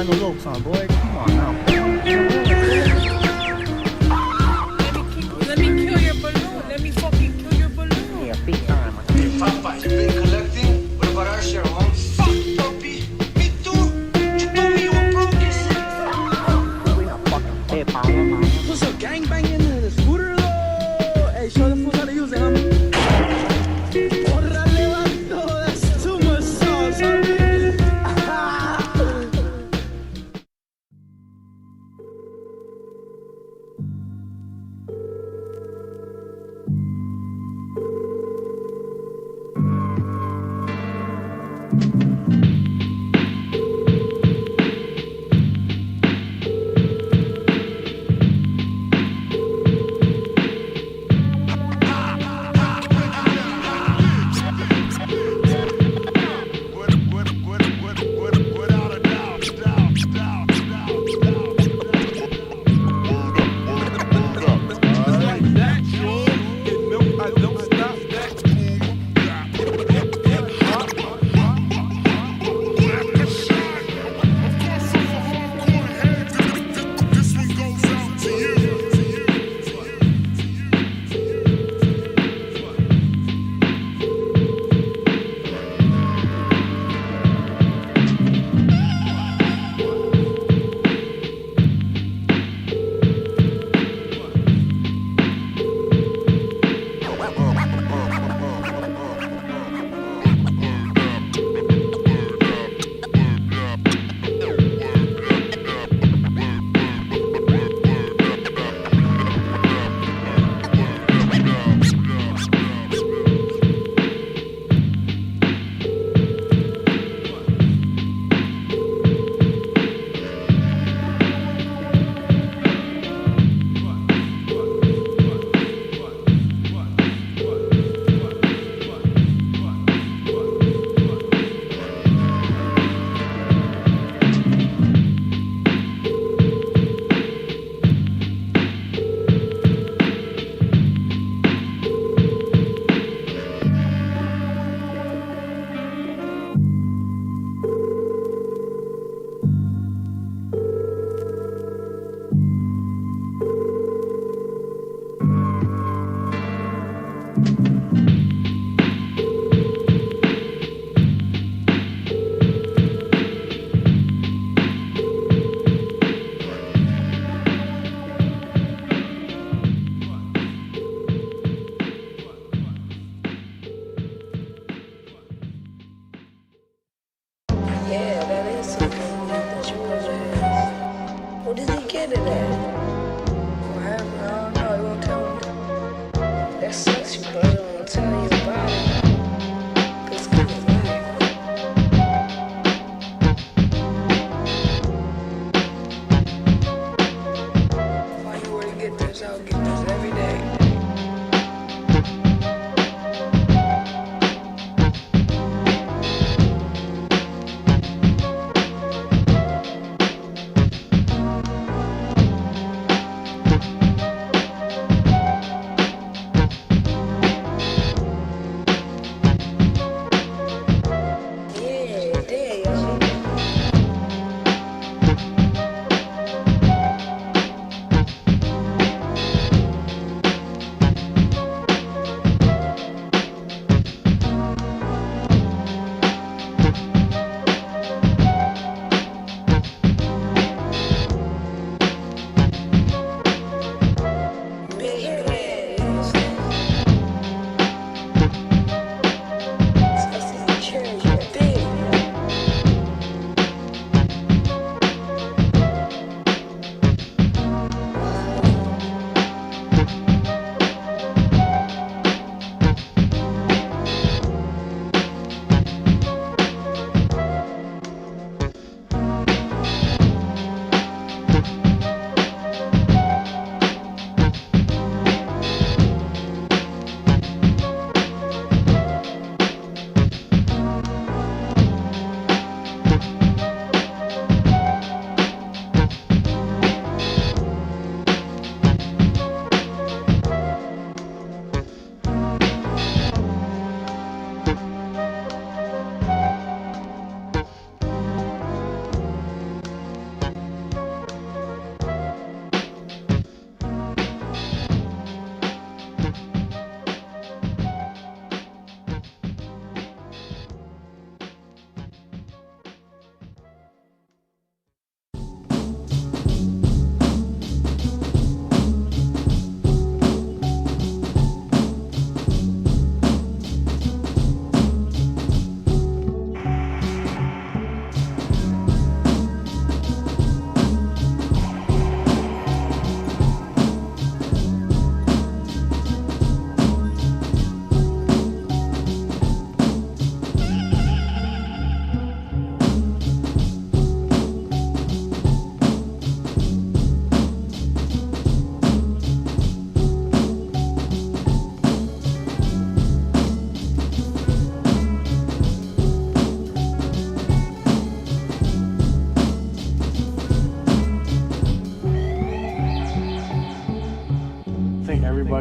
that no jokes on, boy. Come on now. Let me kill your balloon. Let me fucking kill your balloon. Yeah, big time. Papa, you've been collecting? What about our share, huh? Fuck, puppy. Me too. You told me you were broke. We got fucking PayPal, man. What's up, gangbanging in the scooter though? Hey, show the fools how to use it, homie. Órale, vato, that's too much sauce, homie.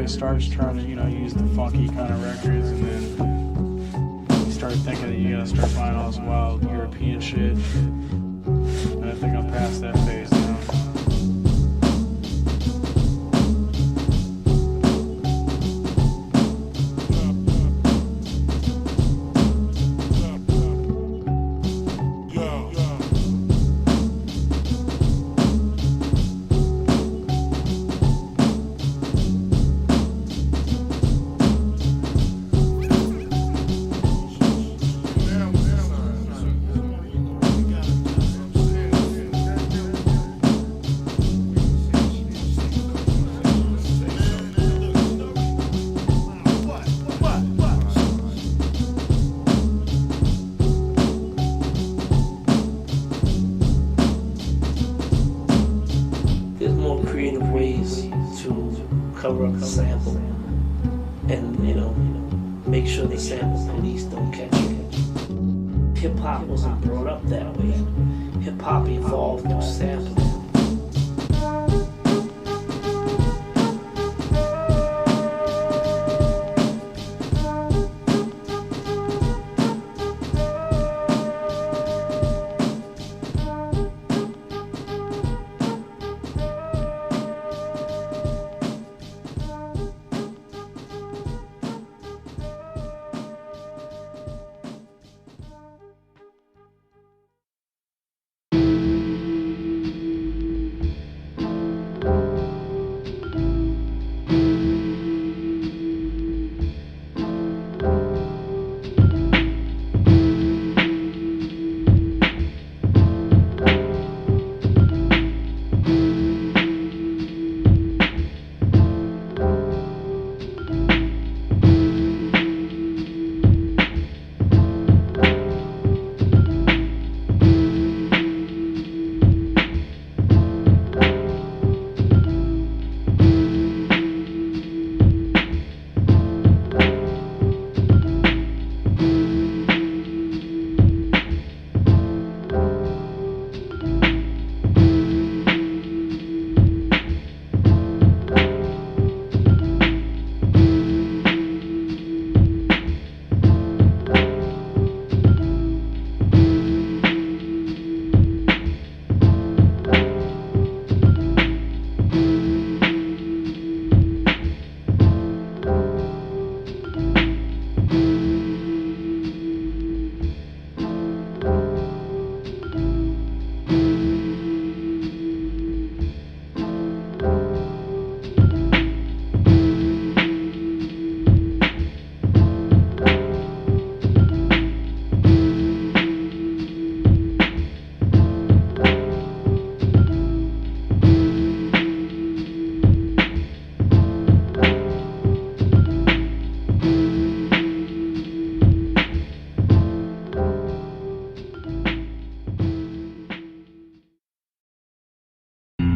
everybody starts trying to, use the funky kind of records, and then you start thinking that you gotta start buying all this wild European shit. And I think I'm past that phase now. cover up the sample and, make sure the sample police don't catch it. Hip hop wasn't brought up that way. Hip hop evolved through sampling.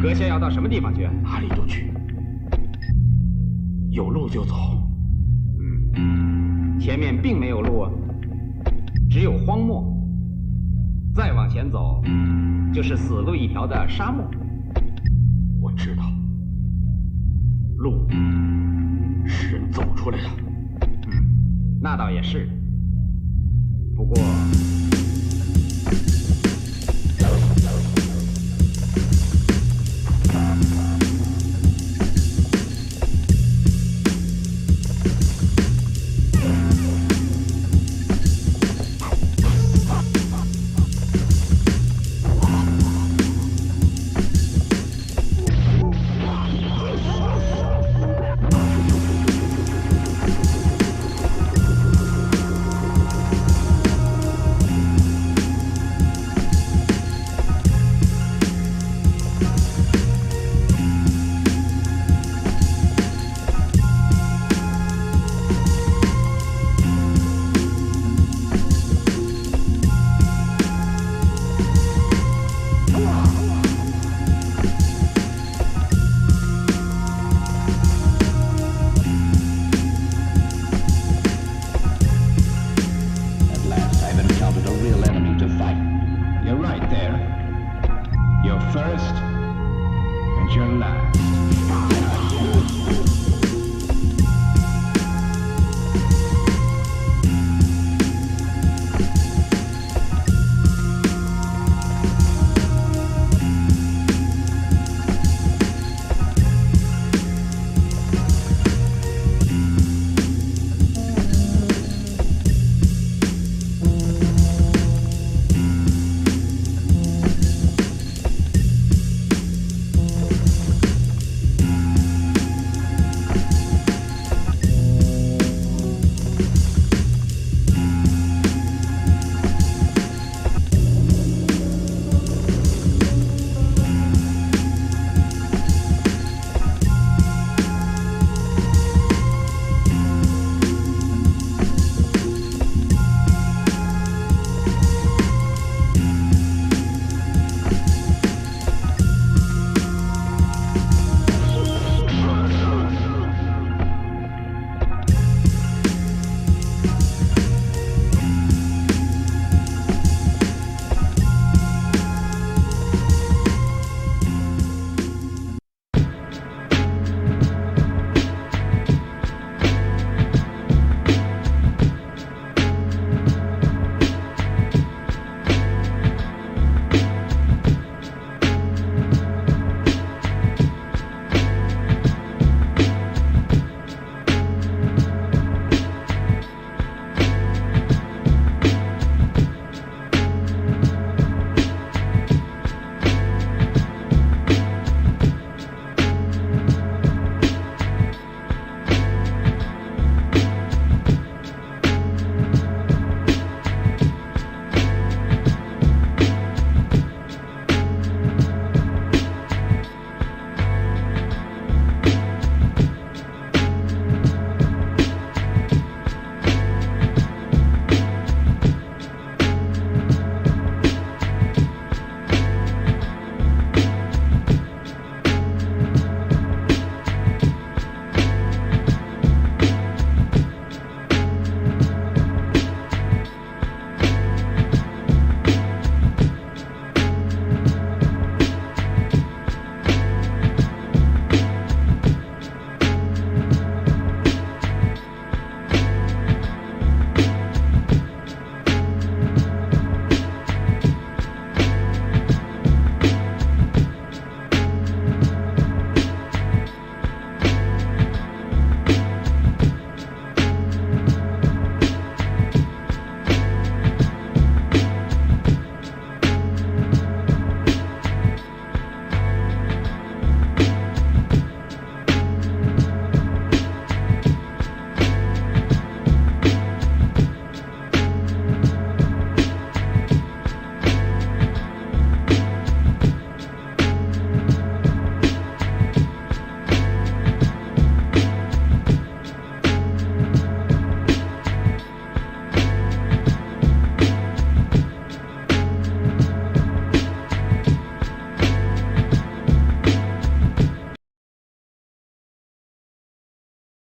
阁下要到什么地方去？哪里都去，有路就走。前面并没有路，只有荒漠。再往前走，就是死路一条的沙漠。我知道，路是人走出来的。那倒也是。不过。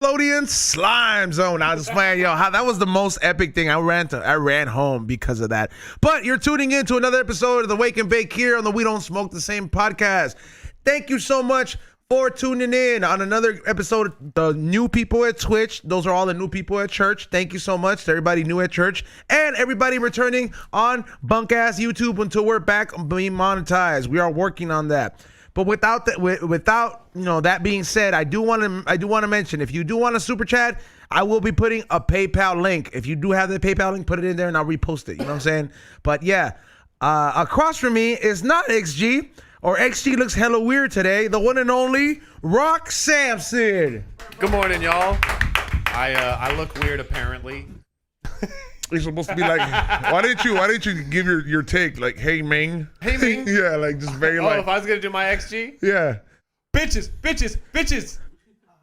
Nickelodeon Slime Zone. I was just playing, yo, that was the most epic thing. I ran home because of that. But you're tuning in to another episode of the Wake and Bake here on the We Don't Smoke the Same podcast. Thank you so much for tuning in on another episode of the new people at Twitch. Those are all the new people at church. Thank you so much to everybody new at church and everybody returning on bunk ass YouTube until we're back being monetized. We are working on that. But without that being said, I do want to mention, if you do want a super chat, I will be putting a PayPal link. If you do have the PayPal link, put it in there and I'll repost it. You know what I'm saying? But yeah, across from me is not XG. Or XG looks hella weird today. The one and only Rock Samson. Good morning, y'all. I look weird apparently. You're supposed to be like, why didn't you give your take like, hey Ming? Hey Ming? Yeah, like just very like. Oh, if I was gonna do my XG? Yeah. Bitches.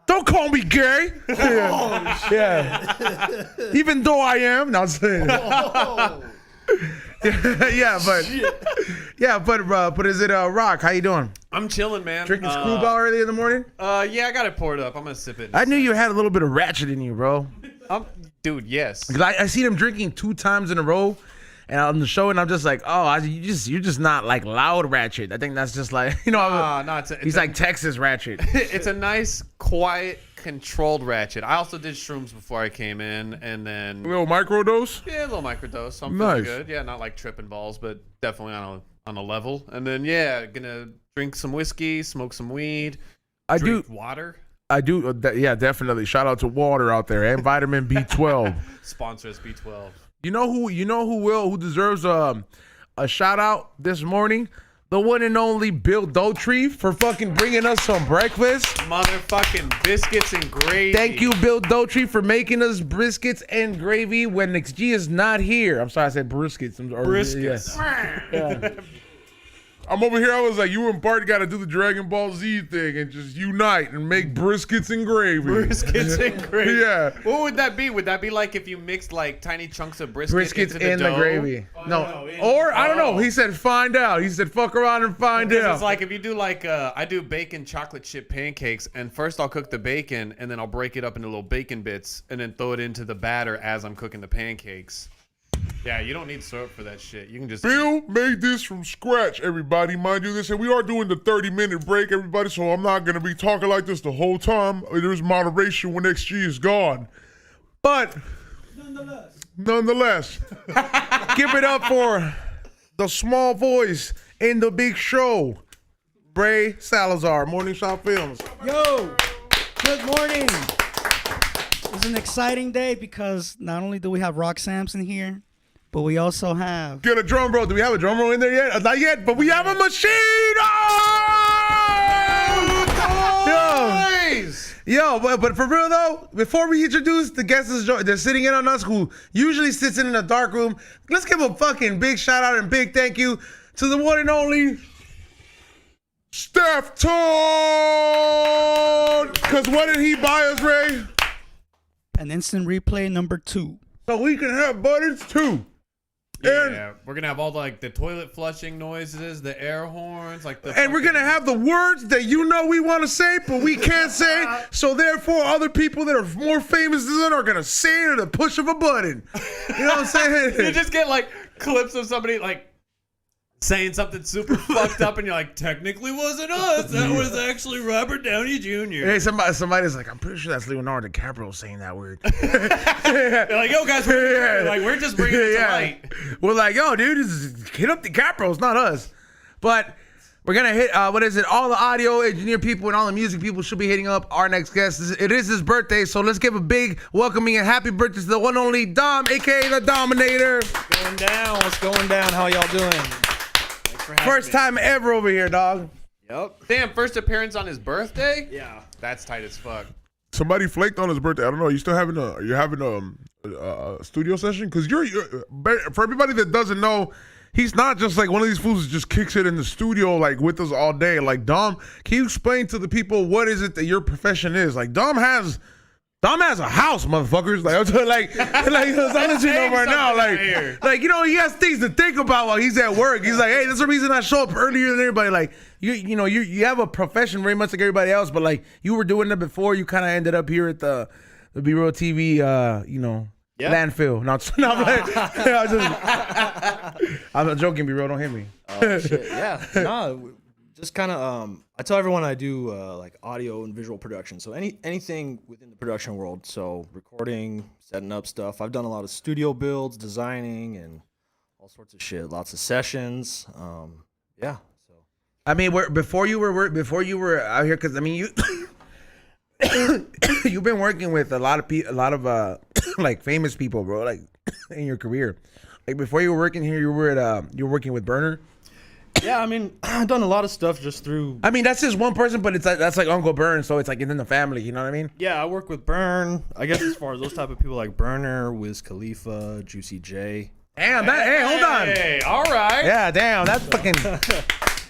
Don't call me gay. Yeah. Even though I am. No, I'm saying. But is it Rock? How you doing? I'm chilling, man. Drinking Screwball early in the morning? Yeah, I got it poured up. I'm gonna sip it. I knew you had a little bit of ratchet in you, bro. Dude, yes. Because I seen him drinking 2 times in a row, and on the show, and I'm just like, you're just not like loud ratchet. I think that's just like, he's like Texas ratchet. It's a nice, quiet, controlled ratchet. I also did shrooms before I came in, and then a little microdose. Yeah, a little microdose. So I'm nice. feeling good. Yeah, not like tripping balls, but definitely on a level. And then gonna drink some whiskey, smoke some weed. Drink water. I do. Yeah, definitely. Shout out to water out there and vitamin B12. Sponsor us B12. You know who deserves a shout out this morning? The one and only Bill Dotree for fucking bringing us some breakfast. Motherfucking biscuits and gravy. Thank you, Bill Dotree, for making us biscuits and gravy when XG is not here. I'm sorry, I said briskets. Briskets. Yeah. I'm over here. I was like, you and Bart got to do the Dragon Ball Z thing and just unite and make briskets and gravy. Briskets and gravy. Yeah. What would that be? Would that be like if you mixed like tiny chunks of briskets into and the gravy? No. I don't know. He said find out. He said fuck around and find out. It's like if you do like I do bacon chocolate chip pancakes, and first I'll cook the bacon and then I'll break it up into little bacon bits and then throw it into the batter as I'm cooking the pancakes. Yeah, you don't need syrup for that shit. You can just... Bill made this from scratch, everybody. Mind you, this, and we are doing the 30-minute break, everybody, so I'm not going to be talking like this the whole time. There's moderation when XG is gone. But, nonetheless, give it up for the small voice in the big show, Bray Salazar, Morning Shop Films. Yo, good morning. It's an exciting day because not only do we have Rock Samson here, but we also have... Get a drum roll. Do we have a drum roll in there yet? Not yet, but we have a machine! Yo, but for real though, before we introduce the guests they're sitting in on us, who usually sits in a dark room, let's give a fucking big shout out and big thank you to the one and only Deftones! Because what did he buy us, Ray? An instant replay number 2. So we can have buttons too. Yeah, we're gonna have all the toilet flushing noises, the air horns, and we're gonna have the words that we want to say, but we can't say. So therefore, other people that are more famous than us are gonna say it at the push of a button. You know what I'm saying? You just get clips of somebody saying something super fucked up, and you're like, technically wasn't us. That was actually Robert Downey Jr. Hey, somebody's like, I'm pretty sure that's Leonardo DiCaprio saying that word. They're like, yo, guys, we're just bringing it to light. We're like, yo, dude, hit up DiCaprio. It's not us. But we're going to hit, all the audio engineer people and all the music people should be hitting up our next guest. It is his birthday, so let's give a big welcoming and happy birthday to the one and only Dom, a.k.a. the DOMinator. What's going down? What's going down? How y'all doing? First time ever over here, dog. Yep. Damn, first appearance on his birthday? Yeah. That's tight as fuck. Somebody flaked on his birthday. I don't know. Are you having a studio session? Because you're for everybody that doesn't know, he's not just like one of these fools that just kicks it in the studio with us all day. Like, Dom, can you explain to the people what is it that your profession is? Like, Dom has Dom has a house, motherfuckers. Like, I'm let you know right now. Like, you know, he has things to think about while he's at work. He's like, hey, that's the reason I show up earlier than everybody. Like, you have a profession very much like everybody else, but like you were doing it before. You kind of ended up here at the B Real TV, landfill. I'm joking. B Real, don't hit me. Oh shit, yeah. Nah, just kind of I tell everyone I do like audio and visual production, so anything within the production world, so recording, setting up stuff. I've done a lot of studio builds, designing, and all sorts of shit, lots of sessions. Yeah, so I mean, before you were out here, because I mean you you've been working with a lot of like famous people, bro, like in your career. Like before you were working here, you were working with Burner. Yeah, I mean, I've done a lot of stuff just through. I mean, that's just one person, but that's like Uncle Burn, so it's like it's in the family. You know what I mean? Yeah, I work with Burn. I guess as far as those type of people like Burner, Wiz Khalifa, Juicy J. Damn, hey, hold on. Hey, all right. Yeah, damn, that's fucking.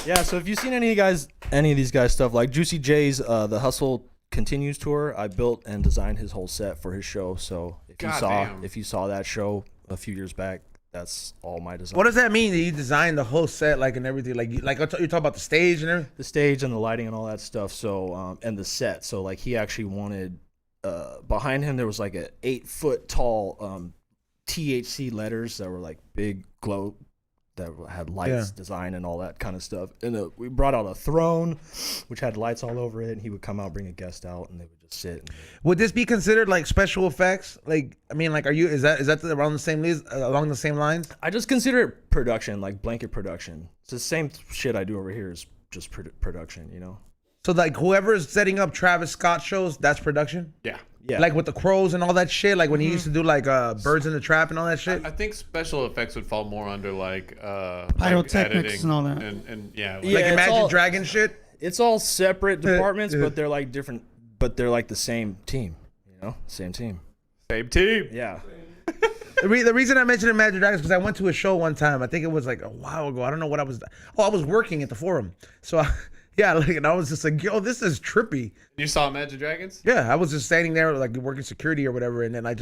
Yeah, so if you've seen any of these guys stuff, like Juicy J's The Hustle Continues tour, I built and designed his whole set for his show. So if you saw that show a few years back, that's all my design. What does that mean? That you designed the whole set, like and everything, like you're talking about the stage and everything. The stage and the lighting and all that stuff. So and the set. So like he actually wanted behind him there was like a 8-foot tall THC letters that were like big glow that had lights, design, and all that kind of stuff. And we brought out a throne, which had lights all over it, and he would come out, bring a guest out, and they would just sit. Would this be considered like special effects? Like, I mean, like, is that around the same along the same lines? I just consider it production, like blanket production. It's the same shit I do over here is just production, you know? So like whoever's setting up Travis Scott shows, that's production? Yeah. Like with the crows and all that shit, like when he used to do like Birds in the Trap and all that shit. I think special effects would fall more under like pyrotechnics and all that. And like Imagine Dragon shit. It's all separate departments, but they're like different. But they're like the same team, you know, same team. Yeah. The reason I mentioned Imagine Dragons because I went to a show one time. I think it was like a while ago. I don't know what I was. Oh, I was working at the Forum, so. Yeah, like, and I was just like, yo, this is trippy. You saw Imagine Dragons? Yeah, I was just standing there like working security or whatever, and then I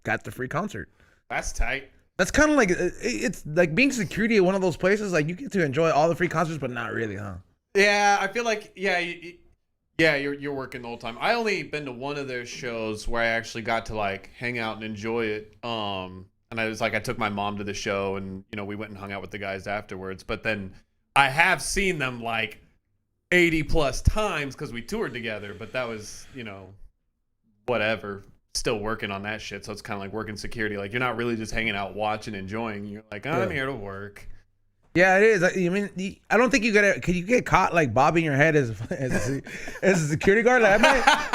got the free concert. That's tight. That's kind of like, it's like being security at one of those places, like you get to enjoy all the free concerts, but not really, huh? Yeah, I feel like, you're working the whole time. I only been to one of their shows where I actually got to like hang out and enjoy it. And I was like, I took my mom to the show and, you know, we went and hung out with the guys afterwards. But then I have seen them like 80 plus times because we toured together, but that was, you know, whatever, still working on that shit. So it's kind of like working security. Like you're not really just hanging out, watching, enjoying. You're like, I'm here to work. Yeah, it is. I mean, I don't think can you get caught like bobbing your head as a security guard? Like,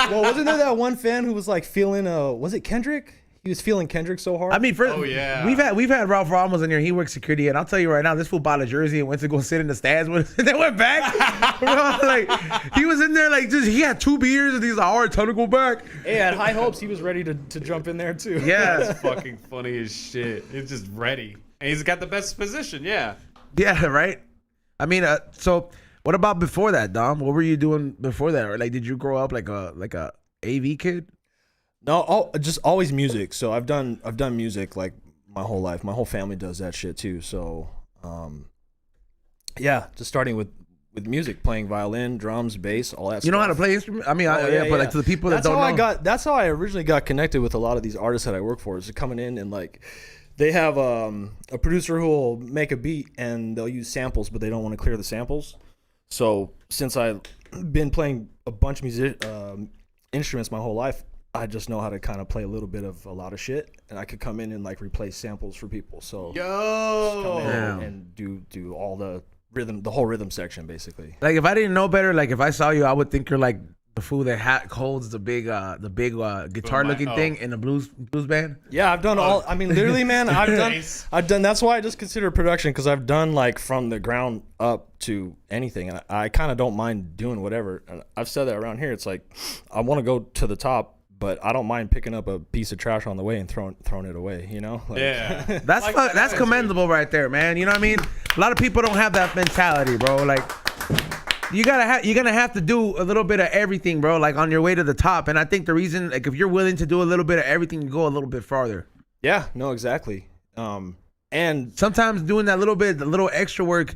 well, wasn't there that one fan who was like feeling was it Kendrick? He was feeling Kendrick so hard. I mean, we've had Ralph Ramos in here. He works security, and I'll tell you right now, this fool bought a jersey and went to go sit in the stands with. And then went back. Bro, like he was in there, like he had 2 beers, and he's like, "All right, time to go back." Hey, had high hopes. He was ready to jump in there too. Yeah, that's fucking funny as shit. He's just ready, and he's got the best position. Yeah. Yeah, right. I mean, so what about before that, Dom? What were you doing before that? Or like, did you grow up like a AV kid? No, just always music. So I've done music like my whole life. My whole family does that shit too. So, yeah, just starting with music, playing violin, drums, bass, all that stuff. You know how to play instrument? I mean, but like to the people that don't know. That's how I originally got connected with a lot of these artists that I work for. Is coming in and like they have a producer who will make a beat and they'll use samples, but they don't want to clear the samples. So since I've been playing a bunch of instruments my whole life, I just know how to kind of play a little bit of a lot of shit, and I could come in and like replace samples for people. So come in and do all the rhythm, the whole rhythm section basically. Like if I didn't know better, like if I saw you, I would think you're like the fool that holds the big guitar looking thing in the blues band. Yeah, I've done all. I mean, literally, man, I've done. That's why I just consider production because I've done like from the ground up to anything. I kind of don't mind doing whatever. I've said that around here. It's like I want to go to the top. But I don't mind picking up a piece of trash on the way and throwing it away, you know? Like, yeah. That's commendable right there, man. You know what I mean? A lot of people don't have that mentality, bro. Like, you're gonna have to do a little bit of everything, bro. Like on your way to the top. And I think the reason, like, if you're willing to do a little bit of everything, you go a little bit farther. Yeah, no, exactly. And sometimes doing that little bit, the little extra work,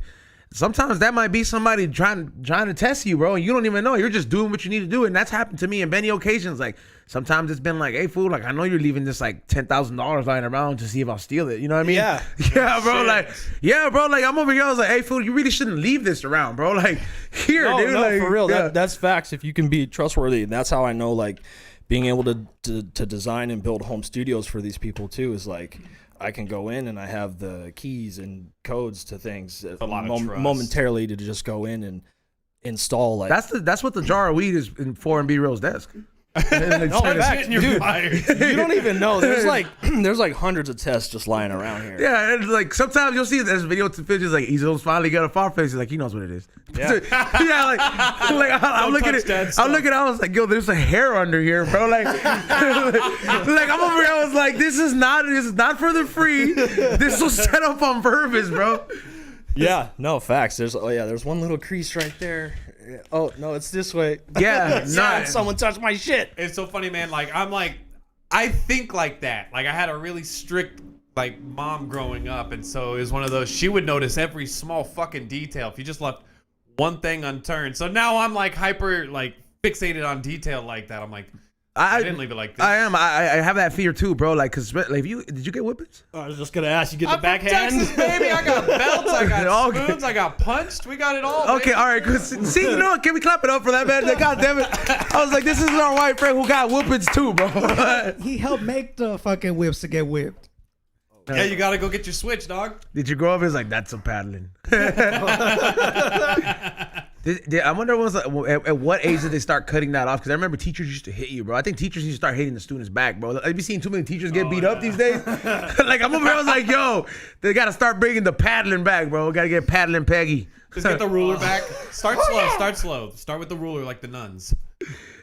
sometimes that might be somebody trying to test you, bro, and you don't even know. You're just doing what you need to do, and that's happened to me in many occasions. Like sometimes it's been like, hey, fool, like I know you're leaving this like $10,000 lying around to see if I'll steal it. You know what I mean? Yeah. Yeah, bro. Like, yeah, bro. Like I'm over here. I was like, hey, fool, you really shouldn't leave this around, bro. Like here, no, dude. no, like, for real. Yeah. That's facts. If you can be trustworthy, and that's how I know, like, being able to design and build home studios for these people too is like, I can go in and I have the keys and codes to things a lot of trust. Momentarily to just go in and install. Like That's what the jar of weed is for in B-Real's desk. No, dude, you don't even know. There's like hundreds of tests just lying around here. Yeah, and like sometimes you'll see this video to pictures like he's finally got a far face. He's like, he knows what it is. Yeah, yeah. Like I'm looking at it. I was like, yo, there's a hair under here, bro. Like, like I'm over here. I was like, this is not for the free. This was set up on purpose, bro. Yeah, no facts. There's one little crease right there. Oh no, it's this way. Yeah, no, someone touched my shit. It's so funny, man. Like I think like that. Like I had a really strict like mom growing up, and so it was one of those. She would notice every small fucking detail if you just left one thing unturned. So now I'm like hyper like fixated on detail like that. I'm like, I didn't leave it like this. I am. I have that fear too, bro. Like, cause like, did you get whippets? I was just gonna ask. You get the I'm backhand? from Texas, baby. I got belts. I got spoons. I got punched. We got it all. Okay, baby. all right. Cause see, you know what? Can we clap it up for that man? God damn it! I was like, this is our white friend who got whippets too, bro. He helped make the fucking whips to get whipped. Yeah, you gotta go get your switch, dog. Did you grow up? It's like that's some paddling. I wonder at what age did they start cutting that off? Because I remember teachers used to hit you, bro. I think teachers used to start hitting the students back, bro. I've been seeing too many teachers get beat up these days. Like I'm over here, I was like, yo, they gotta start bringing the paddling back, bro. Gotta get paddling Peggy. Just get the ruler back. Start slow. Start slow. Start with the ruler like the nuns.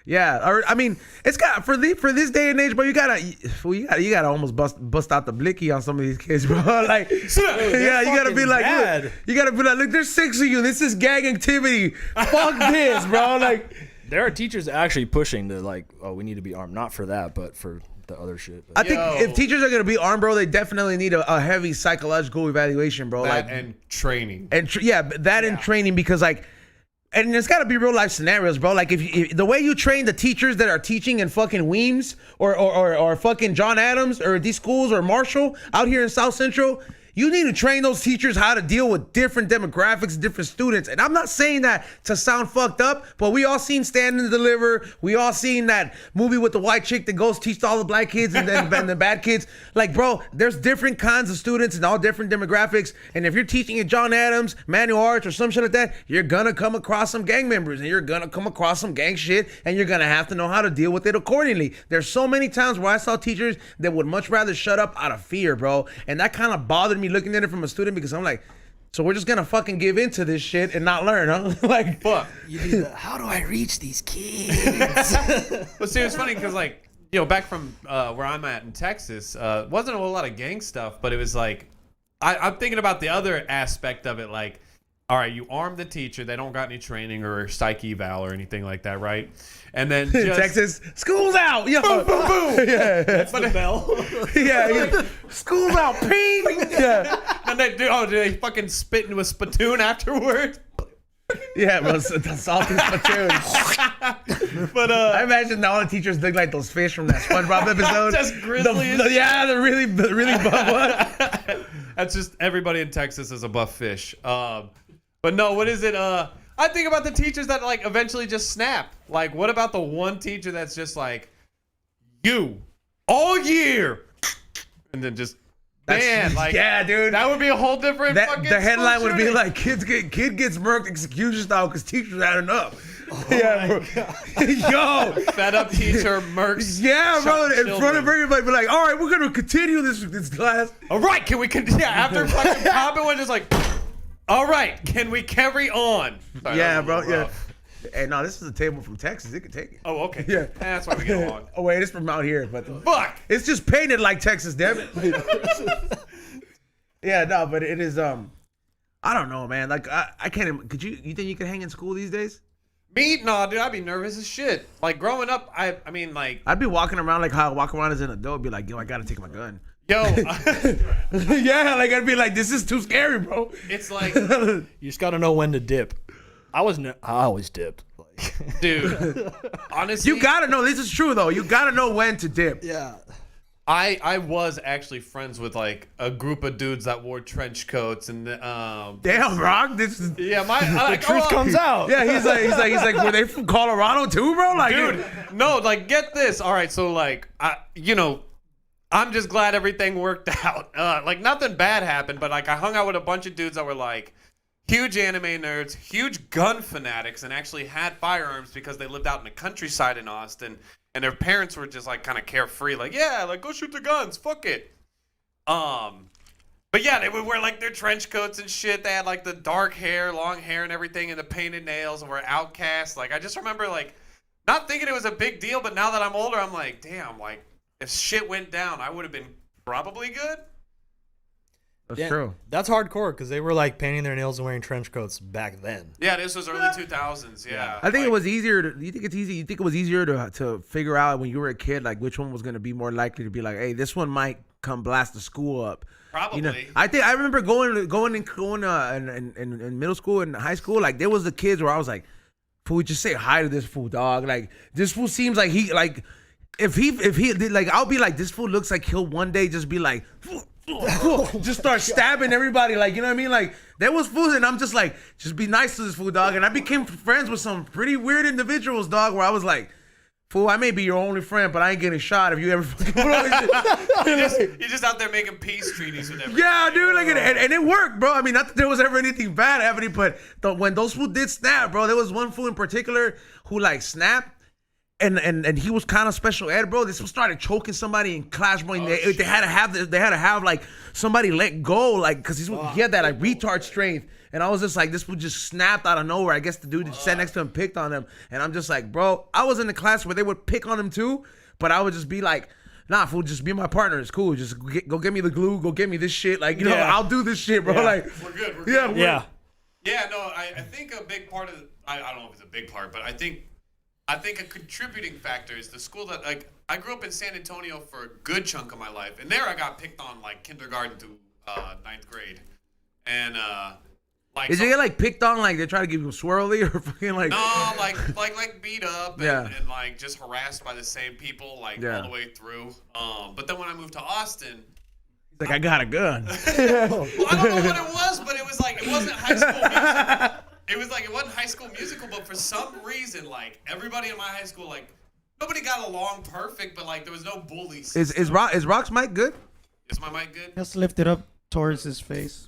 Yeah, or I mean, it's got for this day and age, bro. You gotta almost bust out the blicky on some of these kids, bro. Like, yeah, you gotta be like, look, there's 6 of you. This is gang activity. Fuck this, bro. Like, there are teachers actually pushing to like, oh, we need to be armed, not for that, but for the other shit. I think if teachers are gonna be armed, bro, they definitely need a heavy psychological evaluation, bro. That like and training. And and training, because like. And there's got to be real life scenarios, bro. Like if the way you train the teachers that are teaching in fucking Weems or fucking John Adams or these schools or Marshall out here in South Central, you need to train those teachers how to deal with different demographics, different students. And I'm not saying that to sound fucked up, but we all seen Stand and Deliver. We all seen that movie with the white chick that goes teach all the black kids and then the bad kids. Like, bro, there's different kinds of students and all different demographics. And if you're teaching at John Adams, Manual Arts, or some shit like that, you're gonna come across some gang members and you're gonna come across some gang shit, and you're gonna have to know how to deal with it accordingly. There's so many times where I saw teachers that would much rather shut up out of fear, bro. And that kind of bothered me looking at it from a student, because I'm like, so we're just gonna fucking give into this shit and not learn, huh? Like, fuck. How do I reach these kids? But see, it's funny because, like, you know, back from where I'm at in Texas, wasn't a whole lot of gang stuff, but it was like, I'm thinking about the other aspect of it. Like, all right, you arm the teacher, they don't got any training or psych eval or anything like that, right? And then just, Texas, school's out, yo, boom, boom, boom. Yeah, that's the bell. Yeah, school's out, ping. Yeah, and they do they fucking spit into a spittoon afterward? Yeah, bro, the salty spittoon. But I imagine all the teachers look like those fish from that SpongeBob episode. Just grizzly. The really buff one. That's just everybody in Texas is a buff fish. But no, what is it? I think about the teachers that like eventually just snap. Like, what about the one teacher that's just like, you all year, and then just man, like, yeah, dude, that would be a whole different. Fucking the headline would be shooting. like, kid gets murked execution style because teachers had enough. Yeah, bro. Yo, fed up teacher murks. Yeah, bro, in front of everybody, be like, all right, we're gonna continue this class. All right, can we continue? Yeah, after fucking popping one, just like, all right, can we carry on? Sorry, yeah, bro. Yeah. Hey, no, this is a table from Texas. It could take it. Oh, okay. Yeah, that's why we get along. Oh wait, it's from out here, but fuck, it's just painted like Texas, damn it. Yeah, no, but it is I don't know, man. Like I can't. Could you think you could hang in school these days? Me? No, dude, I'd be nervous as shit. Like growing up, I mean, like I'd be walking around like how I walk around as an adult. Be like, yo, I gotta take my gun. yo, Yeah, like I'd be like, this is too scary, bro. it's like, You just gotta know when to dip. I always dipped. dude, honestly, You gotta know. This is true though. You gotta know when to dip. Yeah. I was actually friends with like a group of dudes that wore trench coats and Damn, Rock. This is. yeah, The truth comes out. Yeah, he's like, were they from Colorado too, bro? Like, dude, no, like get this. All right, so like I'm just glad everything worked out. Like nothing bad happened, but like I hung out with a bunch of dudes that were like huge anime nerds, huge gun fanatics, and actually had firearms because they lived out in the countryside in Austin, and their parents were just like kind of carefree, like yeah, like go shoot the guns, fuck it. But yeah, they would wear like their trench coats and shit. They had like the dark hair, long hair, and everything, and the painted nails, and were outcasts. Like I just remember like not thinking it was a big deal, but now that I'm older, I'm like, damn, like if shit went down, I would have been probably good. that's true. That's hardcore because they were like painting their nails and wearing trench coats back then. Yeah, this was early 2000s. Yeah, I think like, it was easier. You think it's easy? You think it was easier to figure out when you were a kid, like which one was going to be more likely to be like, hey, this one might come blast the school up. probably. You know, I remember going in middle school and high school. Like there was the kids where I was like, fool, just say hi to this fool, dog. Like this fool seems like he like. If he like, I'll be like, this fool looks like he'll one day just be like, just start stabbing everybody, like, you know what I mean? Like there was fools, and I'm just like, just be nice to this fool, dog. And I became friends with some pretty weird individuals, dog. Where I was like, fool, I may be your only friend, but I ain't getting shot if you ever fucking put on this shit. You're just out there making peace treaties with everybody. Yeah, dude, like, and it worked, bro. I mean, not that there was ever anything bad happening, but when those fools did snap, bro, there was one fool in particular who like snapped. And he was kind of special ed, bro. This fool started choking somebody in class, bro. And they had to have like somebody let go, like, cause he had that like retard strength. And I was just like, this fool just snapped out of nowhere. I guess the dude that sat next to him picked on him. And I'm just like, bro, I was in the class where they would pick on him too, but I would just be like, nah, fool, just be my partner. It's cool. Just go get me the glue. Go get me this shit. Like, you know, I'll do this shit, bro. Yeah. Like, We're good. yeah. Yeah, no, I think a big part of I don't know if it's a big part, but I think a contributing factor is the school that, like, I grew up in San Antonio for a good chunk of my life, and there I got picked on like kindergarten through 9th grade, and like. Is it get like picked on, like they try to give you a swirly or fucking like? No, like beat up and, Yeah. and like just harassed by the same people like all the way through. But then when I moved to Austin. Like, I got a gun. Well, I don't know what it was, but it was like, it wasn't High School Musical. It was like, it wasn't High School Musical, but for some reason, like, everybody in my high school, like, nobody got along perfect, but like, there was no bullies. Is Rock's mic good? Is my mic good? Just lift it up towards his face.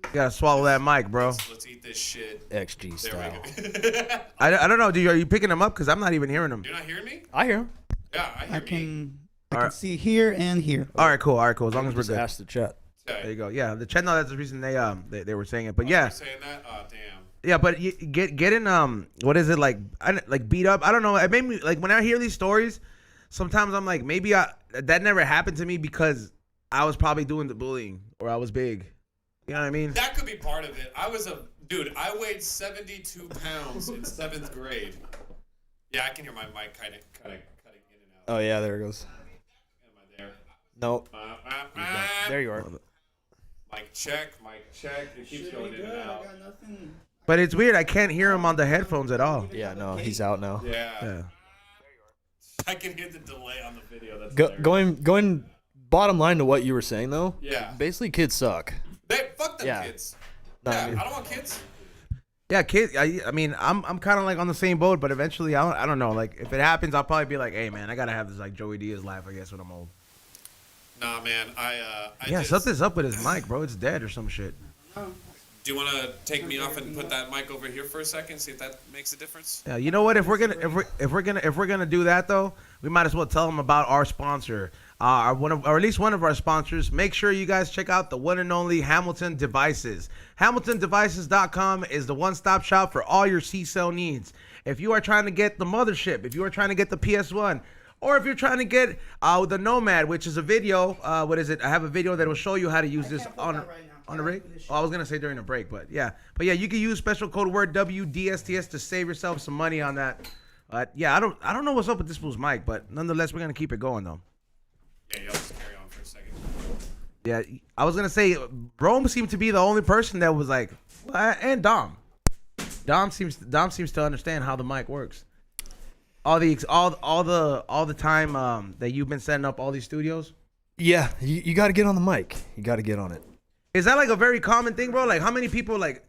You gotta swallow that mic, bro. Let's eat this shit. XG There style. we go. I don't know, dude. Are you picking him up? Because I'm not even hearing him. You're not hearing me? I hear him. Yeah, I hear I me. can Alright. see here and here. All right, cool. As long as we're Just good. ask the chat. There you go. Yeah, the channel. That's the reason they were saying it. But Oh, yeah, you're saying that? Oh, damn. yeah. But you get in what is it like? Like beat up. I don't know. It made me like when I hear these stories. Sometimes I'm like, maybe that never happened to me because I was probably doing the bullying or I was big. You know what I mean? That could be part of it. I weighed 72 pounds in 7th grade. Yeah, I can hear my mic kind of cutting in and out. Oh yeah, there it goes. Am I there? Nope. There you are. Mic check. It keeps going in and out. But it's weird. I can't hear him on the headphones at all. Yeah, no, he's out now. Yeah. I can hear the delay on the video. That's Going bottom line to what you were saying though. Yeah. Basically, kids suck. Fuck them kids. No, Yeah, I mean- I don't want kids. Yeah, kids. I mean, I'm kind of like on the same boat, but eventually, I don't know. Like, if it happens, I'll probably be like, hey, man, I gotta have this like Joey Diaz life, I guess, when I'm old. Nah, man. Something's up with his mic, bro. It's dead or some shit. Do you want to take me off and put that mic over here for a second? See if that makes a difference. Yeah, you know what? If we're gonna do that though, we might as well tell them about our sponsor, or at least one of our sponsors. Make sure you guys check out the one and only Hamilton Devices. HamiltonDevices.com is the one-stop shop for all your C-cell needs. If you are trying to get the mothership, if you are trying to get the PS1, or if you're trying to get the Nomad, which is a video, what is it? I have a video that will show you how to use this on. On the rig? Oh, I was gonna say during the break, but yeah, you can use special code word WDSTS to save yourself some money on that. Yeah, I don't know what's up with this fool's mic, but nonetheless, we're gonna keep it going though. Yeah, y'all just carry on for a second. Yeah, I was gonna say Rome seemed to be the only person that was like, and Dom. Dom seems to understand how the mic works. All the time that you've been setting up all these studios. Yeah, you got to get on the mic. You got to get on it. Is that like a very common thing, bro? Like how many people like,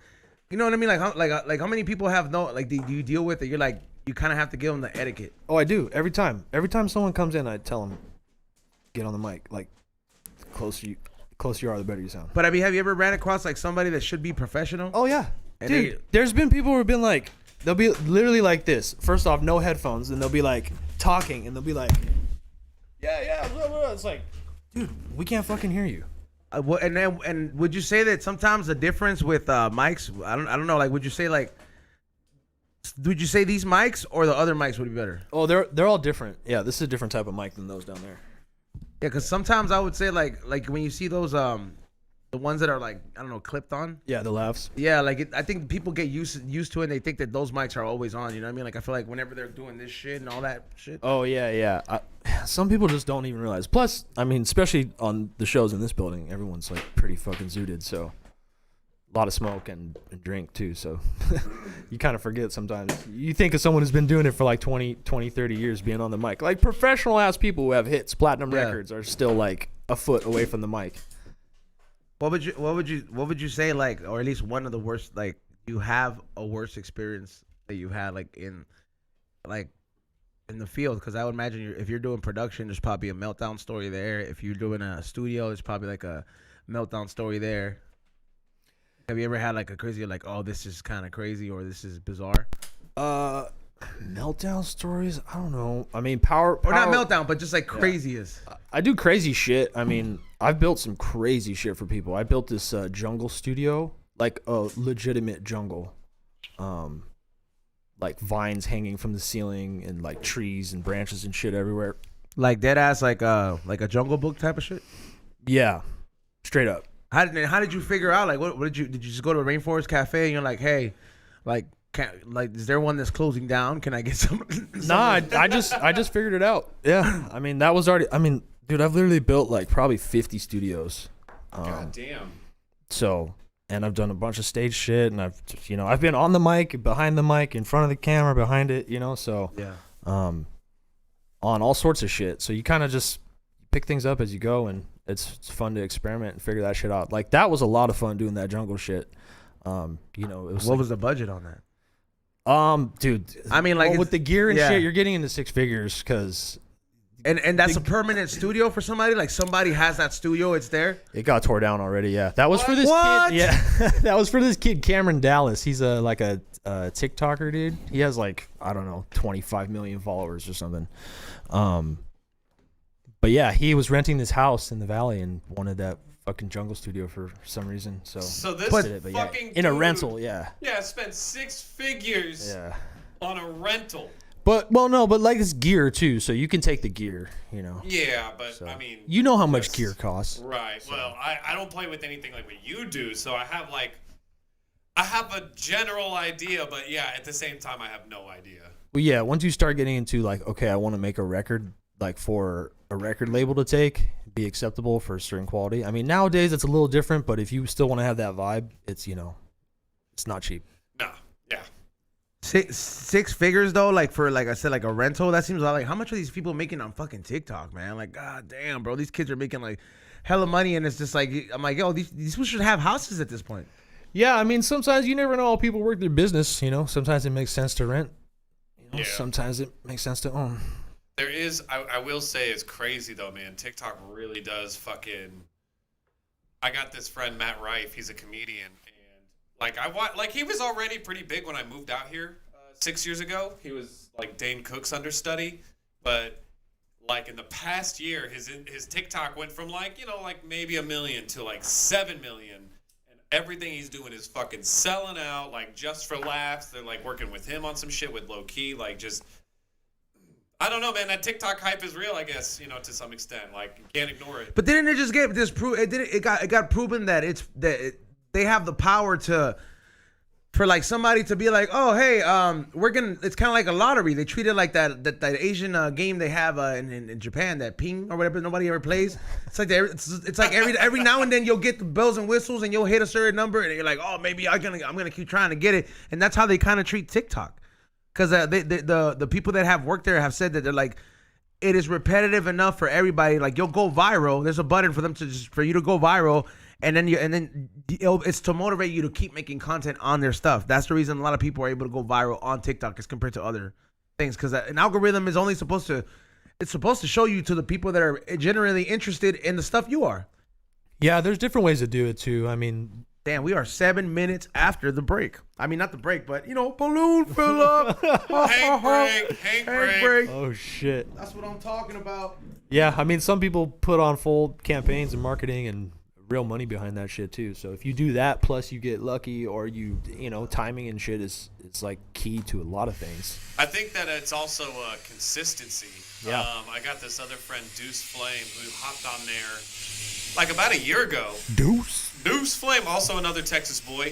you know what I mean? Like how many people have do you deal with it? You're like you kind of have to give them the etiquette. Oh, I do every time. Every time someone comes in, I tell them, get on the mic. Like the closer you are, the better you sound. But have you ever ran across like somebody that should be professional? Oh yeah, and dude. There's been people who have been like, they'll be literally like this. First off, no headphones, and they'll be like talking, and they'll be like, yeah, blah, blah. It's like, dude, we can't fucking hear you. And would you say that sometimes the difference with mics? I don't know. Like, would you say these mics or the other mics would be better? Oh, they're all different. Yeah, this is a different type of mic than those down there. Yeah, because sometimes I would say like when you see those the ones that are like, I don't know, clipped on. Yeah, the lavs. Yeah, like I think people get used to it and they think that those mics are always on. You know what I mean? Like I feel like whenever they're doing this shit and all that shit. Oh yeah. Some people just don't even realize. Plus, I mean, especially on the shows in this building, everyone's like pretty fucking zooted, so a lot of smoke and drink too. So you kind of forget sometimes. You think of someone who's been doing it for like 20, 30 years being on the mic. Like professional ass people who have hits, platinum records are still like a foot away from the mic. What would you say, like, or at least one of the worst, like, you have a worst experience that you had like in the field? Because I would imagine if you're doing production, there's probably a meltdown story there. If you're doing a studio, there's probably like a meltdown story there. Have you ever had like a crazy, like, oh, this is kind of crazy or this is bizarre? Meltdown stories? I don't know. I mean, or not meltdown, but just like craziest. I do crazy shit. I mean, I've built some crazy shit for people. I built this jungle studio, like a legitimate jungle, like vines hanging from the ceiling and like trees and branches and shit everywhere. Like dead ass, like a Jungle Book type of shit. Yeah, straight up. How did you figure out, like, what did you just go to a rainforest cafe and you're like, hey, like, is there one that's closing down? Can I get some? Nah, I just figured it out. Yeah, I mean that was already. I mean, dude, I've literally built like probably 50 studios. God damn. So, and I've done a bunch of stage shit, and I've been on the mic, behind the mic, in front of the camera, behind it, so yeah. On all sorts of shit. So you kind of just pick things up as you go, and it's fun to experiment and figure that shit out. Like that was a lot of fun doing that jungle shit. It was what was the budget on that? Dude, I mean, like, with the gear and shit, you're getting into six figures because. And that's a permanent studio for somebody? Like somebody has that studio, it's there? It got tore down already, yeah. That was for this kid. Yeah. That was for this kid, Cameron Dallas. He's a TikToker, dude. He has like, I don't know, 25 million followers or something. But yeah, he was renting this house in the valley and wanted that fucking jungle studio for some reason. So this fucking in a rental, yeah. Yeah, spent 6 figures on a rental. But like it's gear too, so you can take the gear, Yeah, but so, I mean, you know how much gear costs, right? So. Well, I don't play with anything like what you do, so I have a general idea, but yeah, at the same time, I have no idea. Well, yeah, once you start getting into like, okay, I want to make a record, like for a record label to be acceptable for a certain quality. I mean, nowadays it's a little different, but if you still want to have that vibe, it's it's not cheap. No, yeah. Six figures though, like for, like I said, like a rental. That seems like how much are these people making on fucking TikTok, man? Like, god damn, bro, these kids are making like hella money, and it's just like, I'm like, yo, these people should have houses at this point. Yeah, I mean, sometimes you never know how people work their business. Sometimes it makes sense to rent. Sometimes it makes sense to own. There is, I will say, it's crazy though, man. TikTok really does fucking. I got this friend Matt Rife. He's a comedian. Like he was already pretty big when I moved out here 6 years ago. He was like Dane Cook's understudy, but like in the past year, his TikTok went from like maybe 1 million to like 7 million, and everything he's doing is fucking selling out, like just for laughs. They're like working with him on some shit with Low Key, like just I don't know, man. That TikTok hype is real, I guess, you know, to some extent. Like, you can't ignore it. But didn't it just get disprove? It got proven that they have the power for like somebody to be like, oh hey, it's kind of like a lottery. They treat it like that Asian game they have in Japan, that ping or whatever nobody ever plays. It's like it's like every now and then you'll get the bells and whistles and you'll hit a certain number and you're like, oh maybe I'm gonna keep trying to get it. And that's how they kind of treat TikTok, because the people that have worked there have said that they're like, it is repetitive enough for everybody. Like, you'll go viral. There's a button for them for you to go viral. And then it's to motivate you to keep making content on their stuff. That's the reason a lot of people are able to go viral on TikTok as compared to other things, because an algorithm is only supposed to show you to the people that are generally interested in the stuff you are. Yeah, there's different ways to do it too. I mean, damn, we are 7 minutes after the break. I mean, not the break, but balloon fill up. Hank break. Oh shit. That's what I'm talking about. Yeah, I mean, some people put on full campaigns and marketing and real money behind that shit too. So if you do that, plus you get lucky, or timing and shit is like key to a lot of things. I think that it's also consistency. Yeah. I got this other friend, Deuce Flame, who hopped on there like about a year ago. Deuce Flame, also another Texas boy.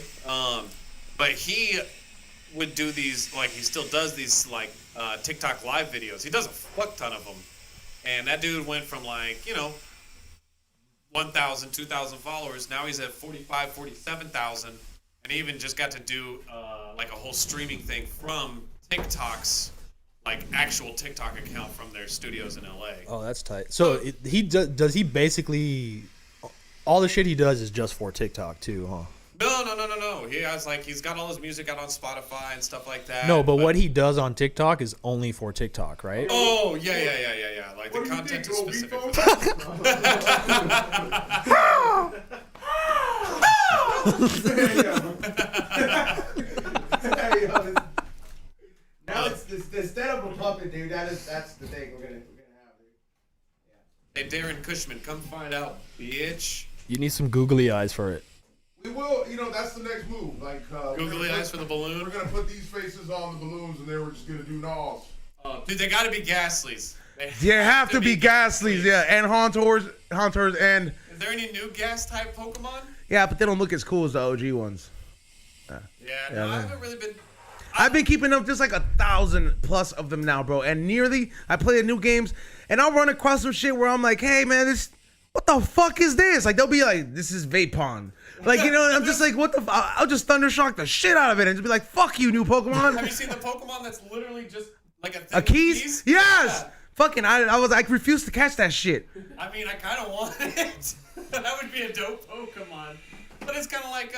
But he would do these, like, he still does these like TikTok live videos. He does a fuck ton of them. And that dude went from 1,000, 2,000 followers. Now he's at 45, 47,000. And he even just got to do like a whole streaming thing from TikTok's actual TikTok account from their studios in LA. Oh, that's tight. So does he basically, all the shit he does is just for TikTok too, huh? No. He has he's got all his music out on Spotify and stuff like that. No, but what he does on TikTok is only for TikTok, right? Oh, yeah. Like, the content is specific. Now it's instead of a puppet, dude. That's the thing we're gonna have. Hey, Darren Cushman, come find out, bitch. You need some googly eyes for it. We will, that's the next move. Googly eyes for the balloon. We're gonna put these faces on the balloons, and then we're just gonna do gnaws. Dude, they gotta be Gasleys. They have to be Gasleys, yeah, and Hauntors, and. Is there any new gas type Pokemon? Yeah, but they don't look as cool as the OG ones. I haven't really been. I've been keeping up just 1,000 plus of them now, bro. And I play the new games, and I'll run across some shit where I'm like, hey, man, what the fuck is this? Like, they'll be like, this is Vapon. Like, and I'm just like, what the fuck? I'll just Thundershock the shit out of it and just be like, fuck you, new Pokemon. Have you seen the Pokemon that's literally just like a keys? Yes! Yeah. Fucking, I refused to catch that shit. I mean, I kind of want it. That would be a dope Pokemon. But it's kind of like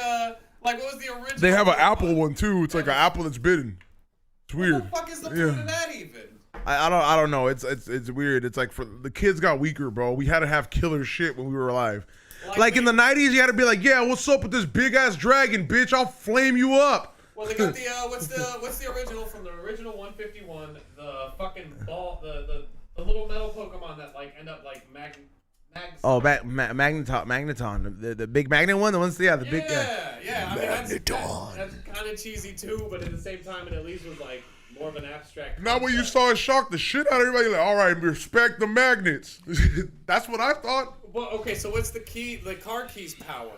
what was the original? They have an apple one too. It's like an apple that's bitten. It's weird. What the fuck is the point of that even? I don't know. It's weird. It's like, for the kids got weaker, bro. We had to have killer shit when we were alive. Like in the 90s, you had to be like, yeah, what's up with this big ass dragon, bitch? I'll flame you up. Well, they got the what's the original from the original 151? The fucking ball, the little metal Pokemon that end up Magneton, the big magnet one, the ones, the big. Yeah. I mean, that's kind of cheesy too, but at the same time, it at least was more of an abstract. Now, when you saw it shock the shit out of everybody, like, all right, respect the magnets. That's what I thought. Well, okay, so what's the car key's power?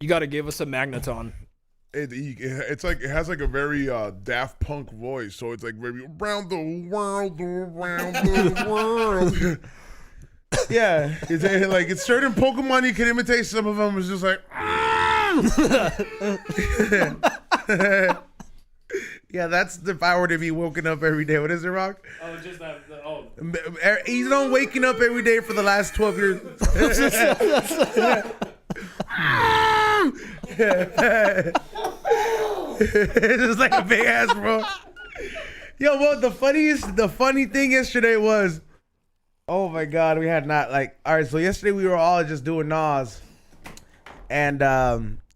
You got to give us a Magneton. It's like, it has a very Daft Punk voice, so it's very around the world. Yeah, it's certain Pokemon you can imitate. Some of them is just like. Yeah, that's the power to be woken up every day. What is it, Rock? Oh, just that. Oh. He's on waking up every day for the last 12 years. It's just like a big ass, bro. Yo, well, the funny thing yesterday was, oh my God, we had not all right. So yesterday we were all just doing Nas, and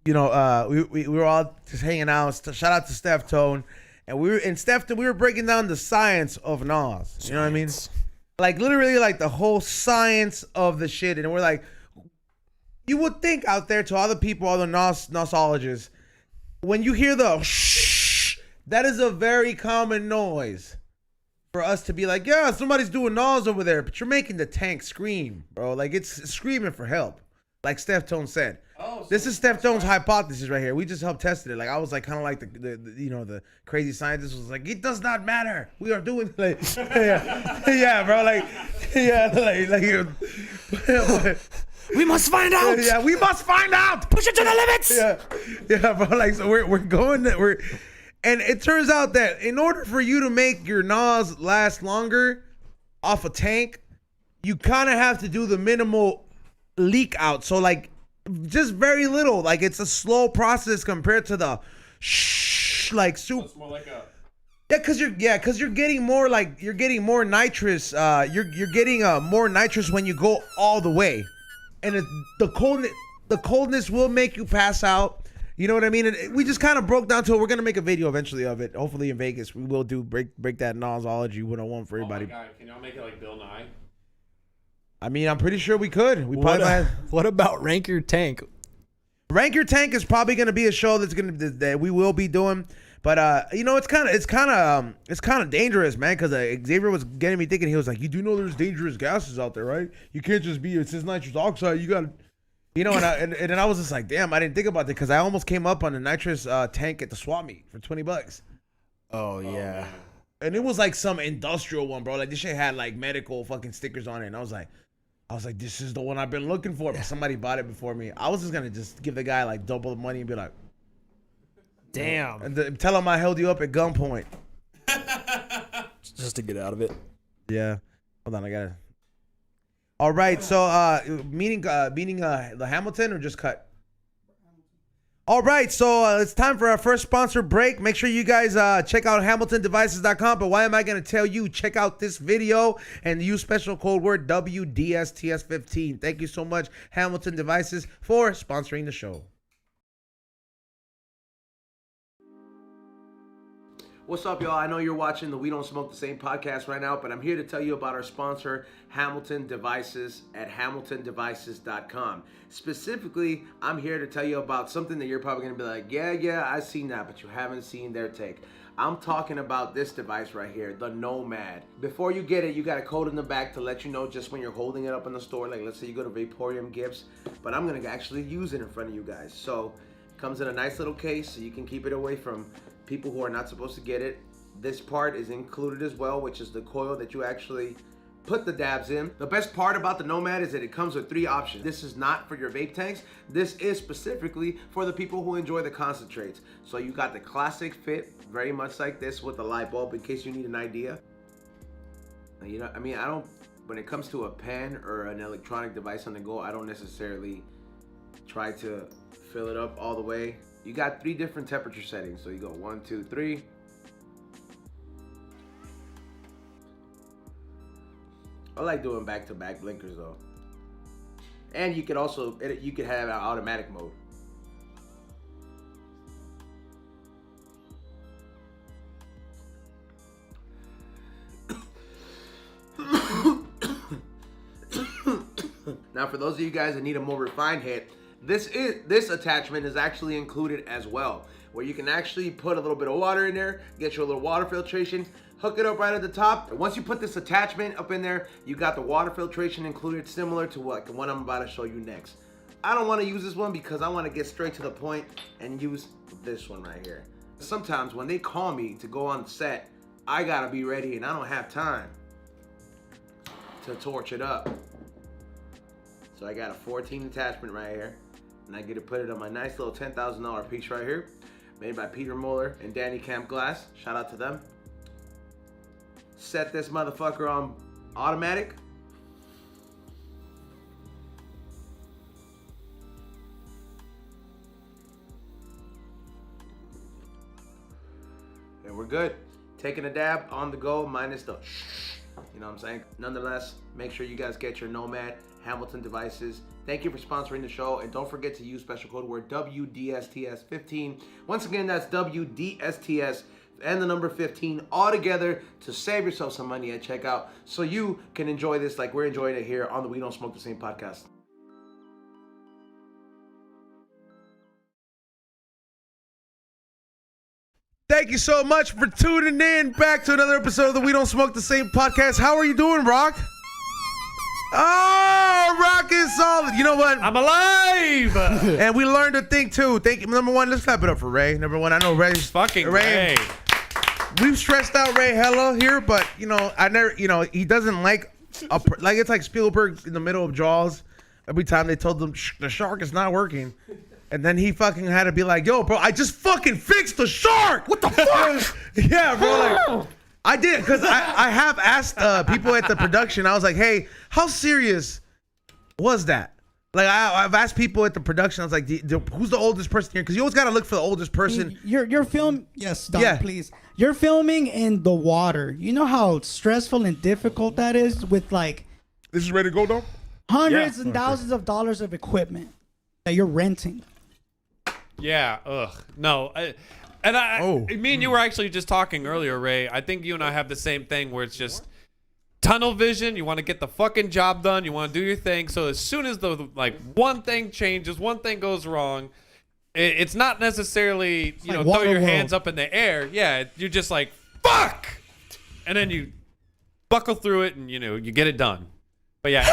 we were all just hanging out. Shout out to Deftone, and we were breaking down the science of Nas. You know what I mean? Literally the whole science of the shit, and we're like, you would think out there to all the people, all the nosologists, when you hear the shh, that is a very common noise for us to be like, yeah, somebody's doing NOS over there, but you're making the tank scream, bro. Like it's screaming for help. Like Deftones said. This is Deftones' hypothesis right here. We just helped tested it. Like I was like kind of like the crazy scientist was like, it does not matter. We are doing like yeah, bro. Like we must find out. Yeah, we must find out. Push it to the limits. Yeah, bro. Like so we're going that and it turns out that in order for you to make your NOS last longer off a tank, you kind of have to do the minimal leak out. So like just very little. Like it's a slow process compared to the like soup. It's more like a cause you're getting more like you're getting more nitrous. You're getting more nitrous when you go all the way, and the coldness will make you pass out. You know what I mean? And we just kind of broke down to it. We're gonna make a video eventually of it. Hopefully in Vegas, we will do break that nosology 101 for everybody. Oh my God, can y'all make it like Bill Nye? I mean, I'm pretty sure we could. We probably might. What about Rank Your Tank? Rank Your Tank is probably gonna be a show that we will be doing. But you know, it's kind of dangerous, man. Because Xavier was getting me thinking. He was like, "You do know there's dangerous gases out there, right? You can't just be it says nitrous oxide. You got to." You know, and then I was just like, damn, I didn't think about that because I almost came up on a nitrous tank at the swap meet for $20. Oh yeah. And it was like some industrial one, bro. Like this shit had like medical fucking stickers on it. And I was like, this is the one I've been looking for. But somebody bought it before me. I was just gonna just give the guy like double the money and be like, damn. And tell him I held you up at gunpoint. Just to get out of it. Yeah. Hold on, I gotta. All right, so meaning the Hamilton or just cut? All right, so it's time for our first sponsor break. Make sure you guys check out HamiltonDevices.com. But why am I going to tell you? Check out this video and use special code word WDSTS15. Thank you so much, Hamilton Devices, for sponsoring the show. What's up, y'all? I know you're watching the We Don't Smoke the Same podcast right now, but I'm here to tell you about our sponsor, Hamilton Devices at HamiltonDevices.com. Specifically, I'm here to tell you about something that you're probably going to be like, yeah, I've seen that, but you haven't seen their take. I'm talking about this device right here, the Nomad. Before you get it, you got a code in the back to let you know just when you're holding it up in the store. Like, let's say you go to Vaporium Gifts, but I'm going to actually use it in front of you guys. So, it comes in a nice little case, so you can keep it away from people who are not supposed to get it. This part is included as well, which is the coil that you actually put the dabs in. The best part about the Nomad is that it comes with 3 options. This is not for your vape tanks. This is specifically for the people who enjoy the concentrates. So you got the classic fit, very much like this with the light bulb in case you need an idea. You know, I mean, when it comes to a pen or an electronic device on the go, I don't necessarily try to fill it up all the way. You got 3 different temperature settings. So you go 1, 2, 3. I like doing back-to-back blinkers though. And you could also, you could have an automatic mode. Now for those of you guys that need a more refined hit, this attachment is actually included as well, where you can actually put a little bit of water in there, get you a little water filtration, hook it up right at the top. And once you put this attachment up in there, you got the water filtration included, similar to what the one I'm about to show you next. I don't want to use this one because I want to get straight to the point and use this one right here. Sometimes when they call me to go on set, I gotta be ready and I don't have time to torch it up. So I got a 14 attachment right here, and I get to put it on my nice little $10,000 piece right here, made by Peter Muller and Danny Camp Glass. Shout out to them. Set this motherfucker on automatic. And we're good. Taking a dab on the go, minus the you know what I'm saying? Nonetheless, make sure you guys get your Nomad, Hamilton Devices. Thank you for sponsoring the show, and don't forget to use special code word WDSTS15. Once again, that's WDSTS and the number 15 all together to save yourself some money at checkout so you can enjoy this like we're enjoying it here on the We Don't Smoke the Same podcast. Thank you so much for tuning in back to another episode of the We Don't Smoke the Same podcast. How are you doing, Rock? Oh, Rock is solid. You know what? I'm alive. And we learned a thing too. Thank you. Number one, let's clap it up for Ray. Number one, I know Ray's Fucking Ray. We've stressed out Ray hella here, but you know, I never, you know, he doesn't like it's like Spielberg in the middle of Jaws. Every time they told him the shark is not working, and then he fucking had to be like, "Yo, bro, I just fucking fixed the shark. What the fuck?" Yeah, bro. Like, I did because I have asked people at the production. I was like, "Hey, how serious was that?" Like I've asked people at the production. I was like, "Who's the oldest person here?" Because you always gotta look for the oldest person. You're film. Yes, Dom, please. You're filming in the water. You know how stressful and difficult that is with like. This is ready to go, though. Hundreds and thousands of dollars of equipment that you're renting. Yeah. Ugh. No. Me and you were actually just talking earlier, Ray. I think you and I have the same thing where it's just tunnel vision. You want to get the fucking job done. You want to do your thing. So as soon as the one thing changes, one thing goes wrong, it's not necessarily you know throw your hands up in the air. Yeah. You're just like fuck, and then you buckle through it and you know you get it done. But yeah.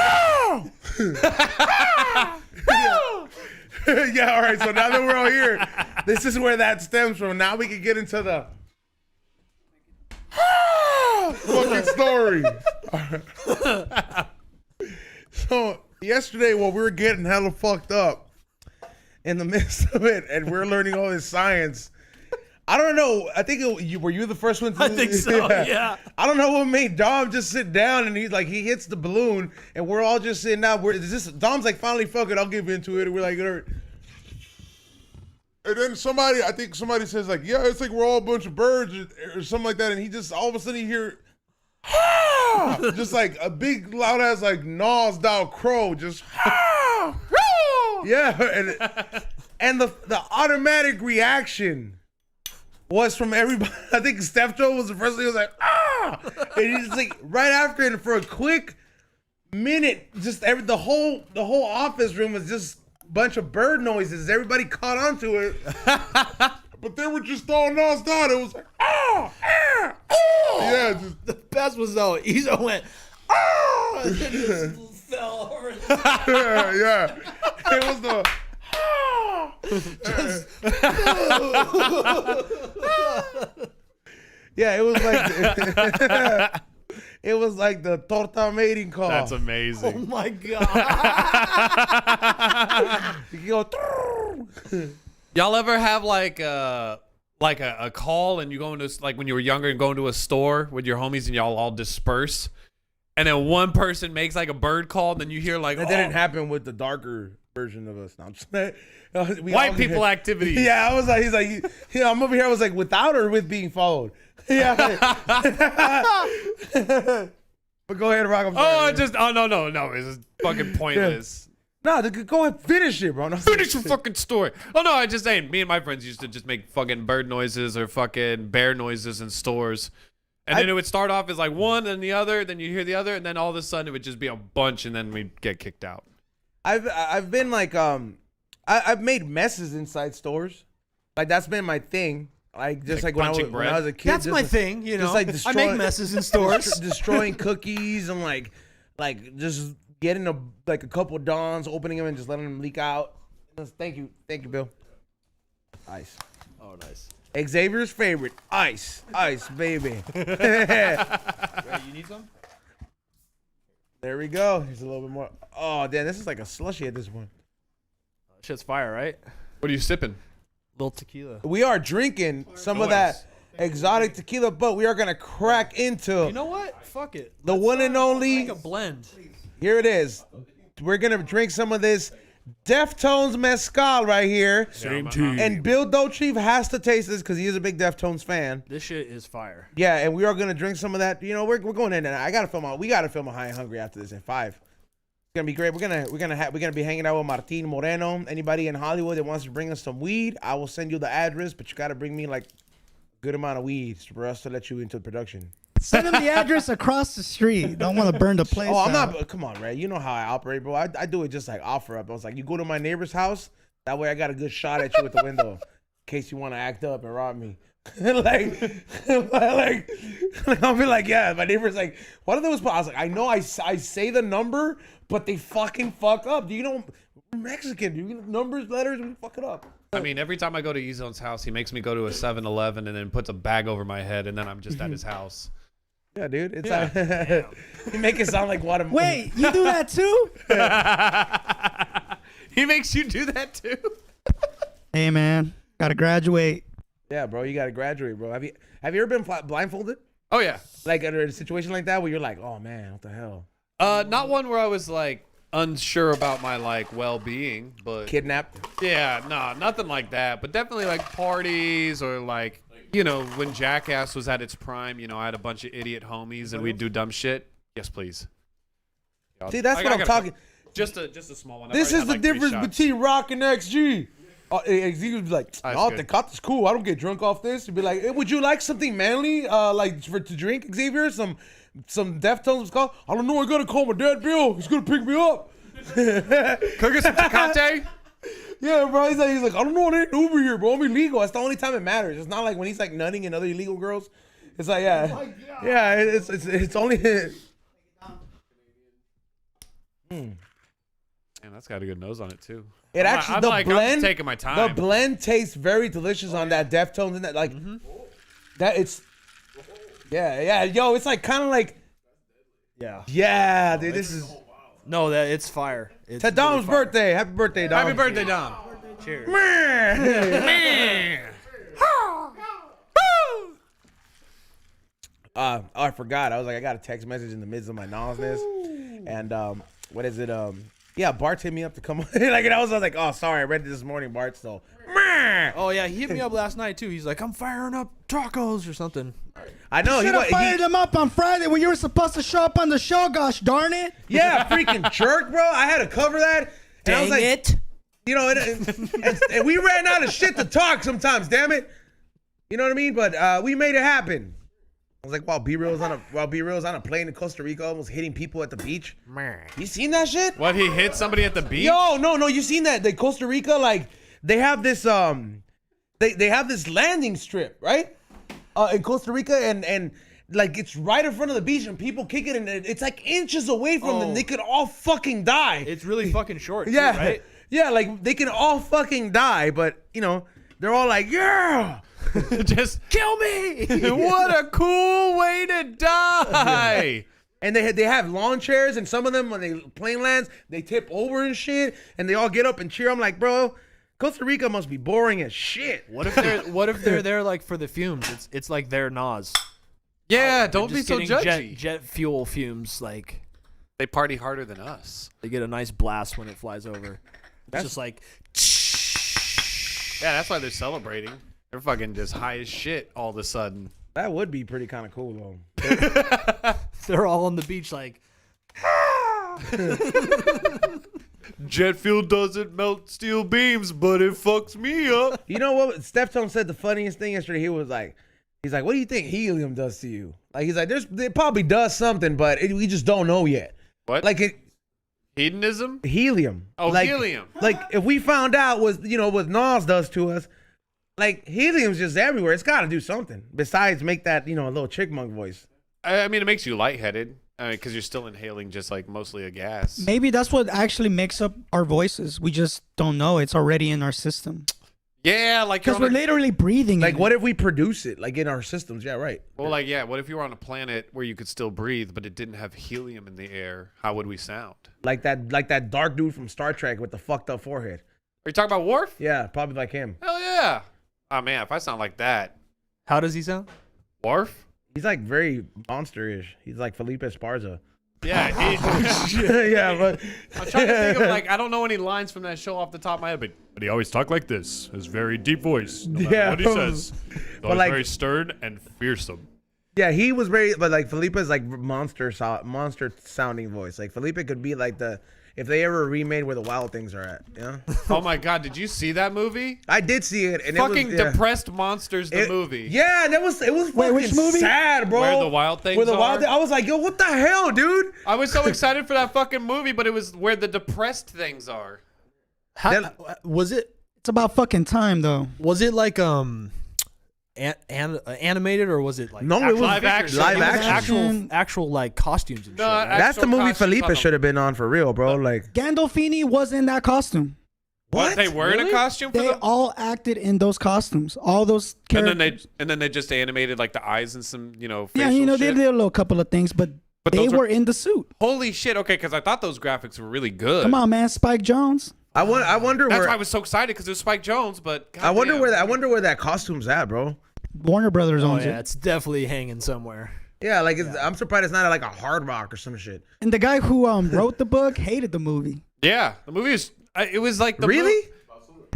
Yeah, all right. So now that we're all here, this is where that stems from. Now we can get into the fucking story. So yesterday, while we were getting hella fucked up in the midst of it, and we're learning all this science. I don't know. I think were you the first one to I think so, yeah. I don't know what made Dom just sit down and he hits the balloon and we're all just sitting down. Dom's like, finally, fuck it, I'll give into it. And we're like, and then I think somebody says like, yeah, it's like we're all a bunch of birds or something like that. And he just, all of a sudden you hear, just like a big loud ass like nosed out crow, just, yeah. And the automatic reaction was from everybody. I think Deftones was the first thing. He was like, ah! And he just like right after it, and for a quick minute, just the whole office room was just a bunch of bird noises. Everybody caught onto it, but they were just all nosed out. It was like, ah, ah, ah. Yeah, the best was though. Izzo went, ah, and then just fell over. Yeah. It was the. Yeah, it was like it was like the torta mating call. That's amazing. Oh my god! You go. Y'all ever have like a call and you go into like when you were younger and go into a store with your homies and y'all all disperse, and then one person makes like a bird call and then you hear like that didn't happen with the darker version of us. No, I'm just white people activities. Yeah, I was like, he's like, yeah, I'm over here. I was like, without or with being followed. Yeah. But go ahead, Rock. No, it's just fucking pointless. No, go ahead, finish it, bro. No, finish your fucking story. Oh no, I just saying. Me and my friends used to just make fucking bird noises or fucking bear noises in stores. And then it would start off as like one and the other, then you hear the other, and then all of a sudden it would just be a bunch, and then we'd get kicked out. I've been like I've made messes inside stores, like that's been my thing. Like just like when I was a kid. That's my thing, you know. Just like I make messes in stores, destroying cookies and like just getting a couple Dons, opening them and just letting them leak out. Thank you, Bill. Ice. Oh, nice. Xavier's favorite, ice, baby. Ray, you need some? There we go. Here's a little bit more. Oh, damn, this is like a slushy at this point. Shit's fire, right? What are you sipping? Little tequila. We are drinking some of that exotic tequila, but we are gonna crack into. You know what? Fuck it. The one and only. Make a blend. Here it is. We're gonna drink some of this Deftones mezcal right here. Same team. And Bill Dochief has to taste this because he is a big Deftones fan. This shit is fire. Yeah, and we are gonna drink some of that. You know, we're going in, and we gotta film a High and Hungry after this at 5. It's gonna be great. We're gonna be hanging out with Martin Moreno. Anybody in Hollywood that wants to bring us some weed, I will send you the address, but you gotta bring me like a good amount of weed for us to let you into production. Send him the address across the street. Don't want to burn the place. Oh, I'm out. not. Come on, Ray. You know how I operate, bro. I do it just like offer up. I was like, you go to my neighbor's house. That way, I got a good shot at you at the window, in case you want to act up and rob me. like I'll be like, yeah. My neighbor's like, what are those? I was like, I know, I say the number, but they fucking fuck up. Do you know we're Mexican? Do you know numbers, letters? We fuck it up. I mean, every time I go to Ezone's house, he makes me go to a 7-Eleven and then puts a bag over my head, and then I'm just at his house. Yeah, dude. It's like you make it sound like Guatemala. Wait, you do that too? He makes you do that too. Hey, man, gotta graduate. Yeah, bro, you gotta graduate, bro. Have you ever been blindfolded? Oh yeah. Like in a situation like that where you're like, oh man, what the hell? Not one where I was like unsure about my like well-being, but Kidnapped? yeah, nah, nothing like that. But definitely like parties or like, you know, when Jackass was at its prime, you know, I had a bunch of idiot homies and we'd do dumb shit. Yes, please. See, that's what I'm talking. Just a small one. This is the difference between Rock and XG. XG would be like, oh, the cut is cool. I don't get drunk off this. He'd be like, hey, would you like something manly, like to drink, Xavier? Some Deftones called. I don't know. I gotta call my dad, Bill. He's gonna pick me up. Cook us some Tecate. Yeah, bro. He's like, I don't know. It ain't Uber here, bro. I'm illegal. That's the only time it matters. It's not like when he's like nutting and other illegal girls. It's like, yeah, yeah. It's only. Man, that's got a good nose on it too. It actually I'm taking my time. The blend tastes very delicious on that Deftones and that like that. It's yo. It's like kind of like yeah, dude. This is it's fire. It's to Dom's birthday. Happy birthday, Dom. Happy birthday, Dom. Cheers. I forgot. I was like, I got a text message in the midst of my nauseousness, and what is it? Yeah, Bart hit me up to come on. Like, and I was like, oh, sorry, I read it this morning, Bart. So, oh yeah, he hit me up last night too. He's like, I'm firing up tacos or something. I know. You should have fired him up on Friday when you were supposed to show up on the show. Gosh darn it! Yeah, freaking jerk, bro. I had to cover that. And I was like, it. You know, and we ran out of shit to talk sometimes. Damn it. You know what I mean? But we made it happen. I was like, while B-Real's on a plane in Costa Rica, almost hitting people at the beach. You seen that shit? What, he hit somebody at the beach? Yo, no, you seen that? The Costa Rica, like, they have this they have this landing strip, right? In Costa Rica, and like it's right in front of the beach, and people kick it, and it's like inches away from them. They could all fucking die. It's really fucking short, yeah, too, right? Yeah, like they can all fucking die, but you know, they're all like, yeah. Just kill me! What a cool way to die! And they have lawn chairs, and some of them when the plane lands, they tip over and shit, and they all get up and cheer. I'm like, bro, Costa Rica must be boring as shit. What if they're there like for the fumes? It's like their Nas. Yeah, don't be so judgy. Jet fuel fumes, like they party harder than us. They get a nice blast when it flies over. It's just like, yeah, that's why they're celebrating. They're fucking just high as shit all of a sudden. That would be pretty kind of cool, though. They're all on the beach like, jet fuel doesn't melt steel beams, but it fucks me up. You know what? Deftones said the funniest thing yesterday. He's like, what do you think helium does to you? Like, he's like, it probably does something, but we just don't know yet. What? Like hedonism? Helium. Oh, like, helium. Like, if we found out what Nas does to us, like, helium's just everywhere. It's got to do something besides make that, a little chickmunk voice. I mean, it makes you lightheaded. I mean, because you're still inhaling just like mostly a gas. Maybe that's what actually makes up our voices. We just don't know. It's already in our system. Yeah, like because we're literally breathing. Like, what if we produce it, like in our systems? Yeah, right. Well, like, yeah, what if you were on a planet where you could still breathe, but it didn't have helium in the air? How would we sound? Like that dark dude from Star Trek with the fucked up forehead. Are you talking about Worf? Yeah, probably like him. Hell yeah. Oh man, if I sound like that. How does he sound? Worf? He's like very monsterish. He's like Felipe Esparza. Yeah, yeah, but I'm trying to think of like, I don't know any lines from that show off the top of my head, but he always talked like this. His very deep voice. No matter what he says. But like, very stern and fearsome. Yeah, he was very, but like Felipe's like monster sounding voice. Like Felipe could be like if they ever remade Where the Wild Things Are At, yeah. Oh my God, did you see that movie? I did see it. And fucking it was, Depressed Monsters, the movie. Yeah, and it was fucking which movie? sad, bro. Where the Wild Things Are. I was like, yo, what the hell, dude? I was so excited for that fucking movie, but it was Where the Depressed Things Are. Was it? It's about fucking time, though. Was it like animated or was it like No, it was live action. Live It was action. actual like costumes and No, shit. Right? That's the actual movie costumes Felipe on should have been on for real, bro. Like Gandolfini was in that costume. What? They were in a costume for They them? all acted in those costumes. All those And characters. then they just animated like the eyes and some, yeah, facial they shit. did a little couple of things, but they those were in the suit. Holy shit. Okay, because I thought those graphics were really good. Come on, man, Spike Jones. I wonder That's where why I was so excited because it was Spike Jones, but I wonder goddamn. where that costume's at, bro. Warner Brothers Oh owns yeah, it. it's definitely hanging somewhere. Yeah, like I'm surprised it's not like a Hard Rock or some shit. And the guy who wrote the book hated the movie Yeah, the movie is. It was like the Really?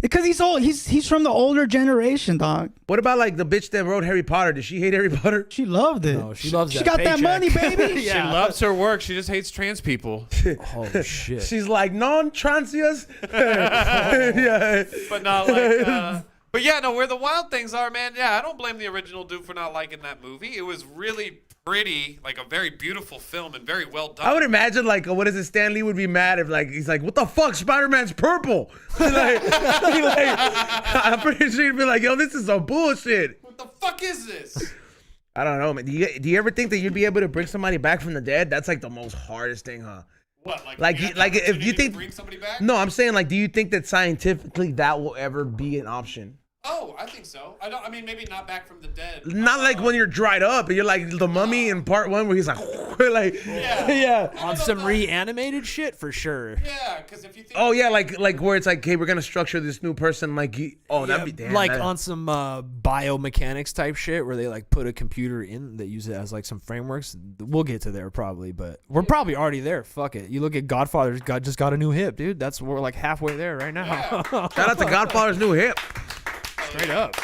because he's old. He's from the older generation, dog. What about like the bitch that wrote Harry Potter? Did she hate Harry Potter? She loved it. No, she loves She that got that paycheck. money, baby. She loves her work. She just hates trans people. Oh shit. She's like non-transias. Yeah. But not like. But yeah, no, where the wild things are, man. Yeah, I don't blame the original dude for not liking that movie. It was really pretty, like a very beautiful film and very well done. I would imagine like what is it? Stan Lee would be mad if like he's like, what the fuck? Spider-Man's purple. I'm pretty sure he'd be like, yo, this is some bullshit. What the fuck is this? I don't know, man. Do you ever think that you'd be able to bring somebody back from the dead? That's like the most hardest thing, huh? What? Like if you think bring somebody back? No, I'm saying like, do you think that scientifically that will ever be an option? Oh, I think so. I mean, maybe not back from the dead. Not like when you're dried up and you're like the mummy in part 1 where he's like, like yeah. On some reanimated shit for sure. Yeah, because if you think. Oh yeah, like where it's like, hey, we're gonna structure this new person like, that'd be damn. Like on some biomechanics type shit where they like put a computer in that use it as like some frameworks. We'll get to there probably, but we're probably already there. Fuck it. You look at Godfather's just got a new hip, dude. We're like halfway there right now. Yeah. Shout out to Godfather's new hip. Straight up.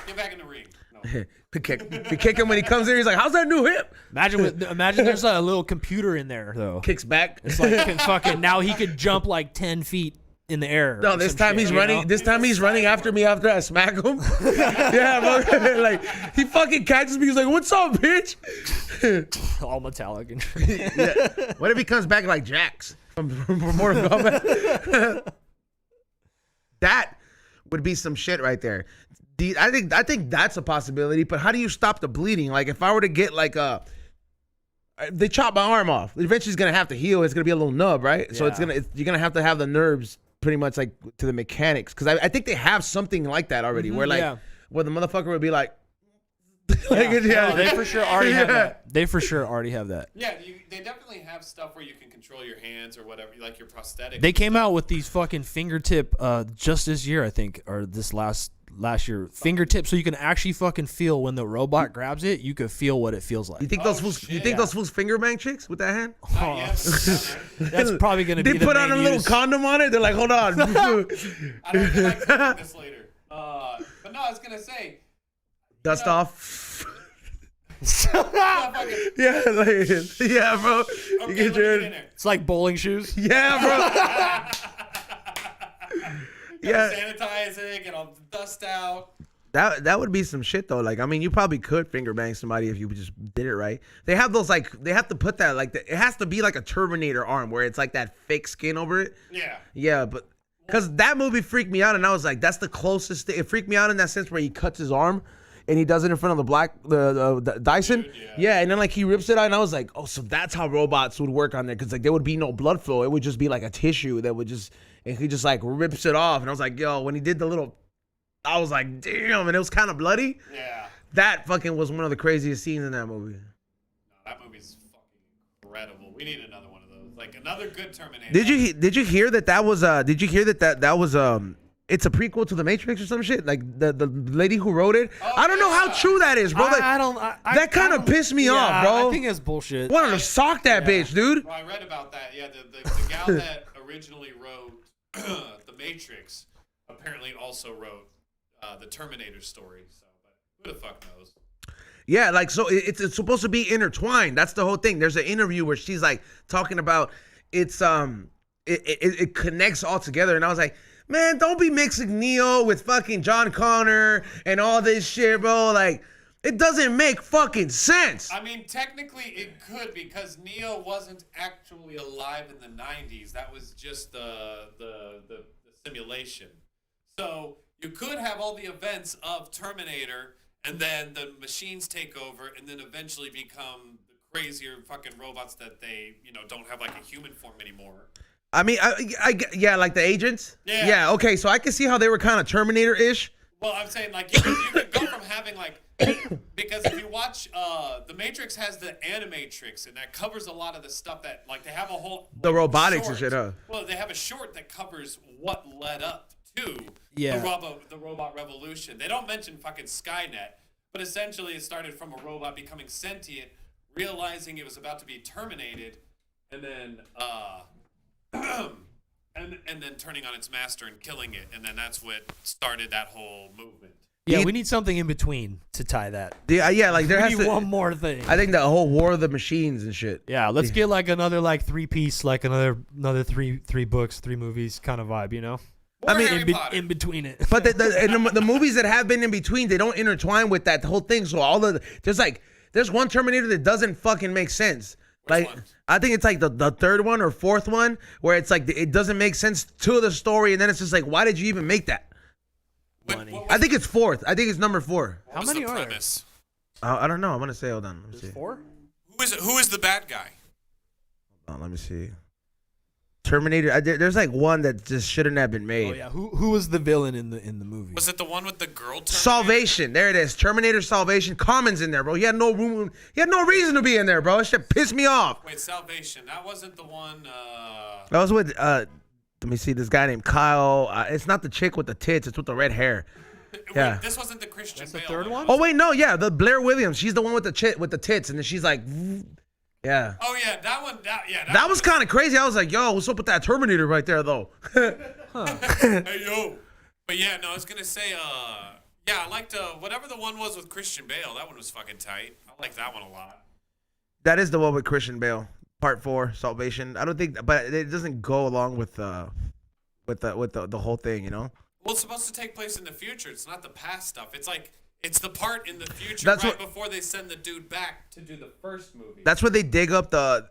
Get back in the ring. No. We kick him when he comes in. He's like, how's that new hip? Imagine there's a little computer in there though. Kicks back. It's like fucking now he could jump like 10 feet in the air. No, this time he's running. Know? This time he's running after me after I smack him. Yeah, bro. Like he fucking catches me. He's like, "What's up, bitch?" All metallic and yeah. What if he comes back like Jax from Mortal Kombat? That would be some shit right there. I think that's a possibility. But how do you stop the bleeding? Like if I were to get like they chop my arm off. Eventually, it's gonna have to heal. It's gonna be a little nub, right? Yeah. So you're gonna have to have the nerves pretty much like to the mechanics. Because I think they have something like that already, where like where the motherfucker would be like, they for sure already have that. They for sure already have that. Yeah, they definitely have stuff where you can control your hands or whatever, like your prosthetic. They came out with these fucking fingertip just this year, I think, or this last year. Fingertip, so you can actually fucking feel when the robot grabs it. You could feel what it feels like. You think those fools? You think those fools finger bang chicks with that hand? That's probably gonna be. They put on a little condom on it. They're like, hold on. I don't feel like saying this later. But no, I was gonna say. Dust off. Yeah, bro. Okay, you get your. It's like bowling shoes. Yeah, bro. Yeah. Sanitize it, get all the dust out. That would be some shit though. Like, I mean, you probably could finger bang somebody if you just did it right. They have those like they have to put that like it has to be like a Terminator arm where it's like that fake skin over it. Yeah. Yeah, but because that movie freaked me out, and I was like, that's the closest thing. It freaked me out in that sense where he cuts his arm. And he does it in front of the Dyson. Dude, yeah, and then like he rips it out, and I was like, oh, so that's how robots would work on there, because like there would be no blood flow. It would just be like a tissue that would just, and he just like rips it off. And I was like, yo, when he did the little, I was like, damn, and it was kind of bloody. Yeah. That fucking was one of the craziest scenes in that movie. No, that movie's fucking incredible. We need another one of those, like another good Terminator. Did you hear that was Did you hear that was it's a prequel to The Matrix or some shit? Like the lady who wrote it. Oh, I don't know how true that is, bro. Like, that kind of pissed me off, bro. I think it's bullshit. Wanted to sock that bitch, dude. Well, I read about that. Yeah, the gal that originally wrote The Matrix apparently also wrote the Terminator story. So, but who the fuck knows? Yeah, like so it's supposed to be intertwined. That's the whole thing. There's an interview where she's like talking about it connects all together, and I was like, man, don't be mixing Neo with fucking John Connor and all this shit, bro. Like, it doesn't make fucking sense. I mean, technically it could, because Neo wasn't actually alive in the 90s. That was just the simulation. So you could have all the events of Terminator, and then the machines take over, and then eventually become the crazier fucking robots that they, don't have like a human form anymore. I mean, yeah, like the agents. Yeah. Yeah. Okay, so I can see how they were kind of Terminator-ish. Well, I'm saying like you could go from having like because if you watch the Matrix has the Animatrix, and that covers a lot of the stuff that like they have a whole The robotics short. and shit, huh? Well, they have a short that covers what led up to Yeah. the robot revolution. They don't mention fucking Skynet, but essentially it started from a robot becoming sentient, realizing it was about to be terminated, and then and then turning on its master and killing it, and then that's what started that whole movement. Yeah, we need something in between to tie that. Yeah, like there we has need to one more thing. I think the whole War of the Machines and shit. Yeah, let's get like another like 3-piece, like another three books, 3 movies kind of vibe, you know? I mean, in between it. But the movies that have been in between, they don't intertwine with that whole thing. So there's one Terminator that doesn't fucking make sense. Like I think it's like the third one or fourth one where it's like it doesn't make sense to the story, and then it's just like, why did you even make that? I think it's fourth. I think it's number 4. How many are there? I don't know. I'm gonna say. Hold on. Let me see. 4? Who is the bad guy? Hold on, let me see. Terminator. There's like one that just shouldn't have been made. Oh yeah. Who was the villain in the movie? Was it the one with the girl? Salvation. There it is. Terminator Salvation. Common's in there, bro. He had no room. He had no reason to be in there, bro. That shit pissed me off. Wait, Salvation. That wasn't the one. I was with let me see, this guy named Kyle. It's not the chick with the tits. It's with the red hair. Yeah. Wait, this wasn't the Christian Bale. The third one? Oh wait, no, yeah, the Blair Williams. She's the one with the tits, and then she's like, yeah. Oh yeah, that one. That was kind of crazy. I was like, yo, what's up with that Terminator right there, though? Hey yo. But yeah, no, I was gonna say, yeah, I liked whatever the one was with Christian Bale. That one was fucking tight. I like that one a lot. That is the one with Christian Bale. Part 4, Salvation. I don't think, but it doesn't go along with the whole thing, you know. Well, it's supposed to take place in the future. It's not the past stuff. It's like it's the part in the future before they send the dude back to do the first movie. That's where they dig up the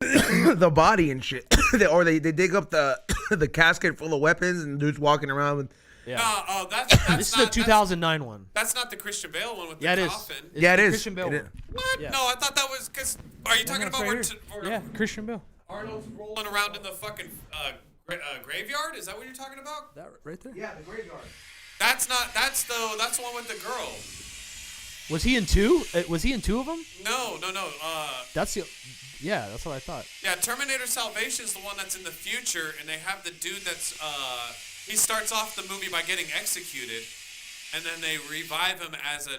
the body and shit, or they dig up the casket full of weapons and dude's walking around with. Yeah. No, that's this is the 2009 one. That's not the Christian Bale one with the coffin. Yeah, it is. Christian Bale. What? Yeah. No, I thought that was because. Are you talking about where Christian Bale. Arnold's rolling around in the fucking graveyard? Is that what you're talking about? That right there. Yeah, the graveyard. That's not. That's the one with the girl. Was he in 2? Was he in 2 of them? No. That's the. Yeah, that's what I thought. Yeah, Terminator Salvation is the one that's in the future, and they have the dude that's he starts off the movie by getting executed, and then they revive him as a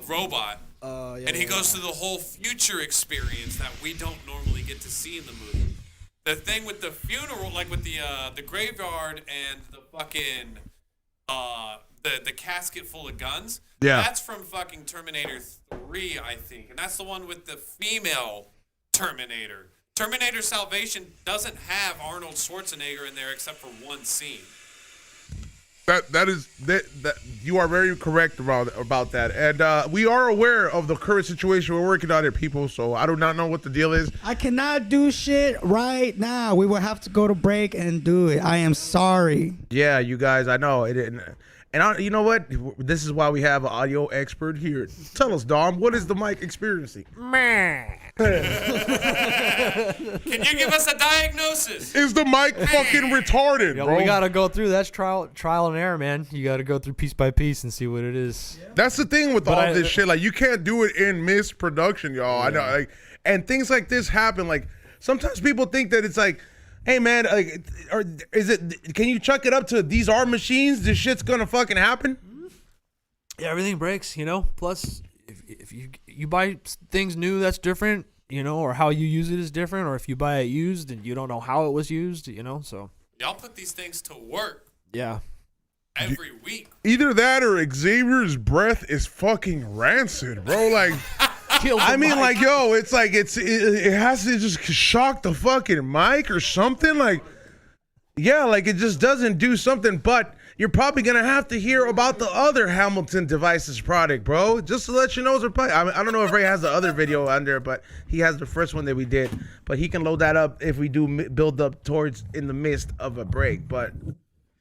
robot, and he goes through the whole future experience that we don't normally get to see in the movie. The thing with the funeral, like with the graveyard and the fucking the casket full of guns. Yeah, that's from fucking Terminator 3, I think, and that's the one with the female Terminator. Terminator Salvation doesn't have Arnold Schwarzenegger in there except for one scene. That you are very correct about that, and we are aware of the current situation we're working on here, people. So I do not know what the deal is. I cannot do shit right now. We will have to go to break and do it. I am sorry. Yeah, you guys, I know it didn't. And you know what? This is why we have an audio expert here. Tell us, Dom, what is the mic experiencing? Can you give us a diagnosis? Is the mic fucking retarded, bro? We gotta go through. That's trial and error, man. You gotta go through piece by piece and see what it is. That's the thing with all this shit. Like, you can't do it in missed production, y'all. Yeah. I know. Like, and things like this happen. Like, sometimes people think that it's like, hey man, like, or is it? Can you chuck it up to these are machines? This shit's gonna fucking happen. Yeah, everything breaks, you know. Plus, if you buy things new, that's different, you know, or how you use it is different. Or if you buy it used and you don't know how it was used, you know. So y'all put these things to work. Yeah. Every week. Either that or Xavier's breath is fucking rancid, bro. Like. I mean, like, yo, it's like it has to just shock the fucking mic or something. Like, yeah, like it just doesn't do something. But you're probably gonna have to hear about the other Hamilton Devices product, bro. Just to let you know, I don't know if Ray has the other video on there, but he has the first one that we did. But he can load that up if we do build up towards in the midst of a break. But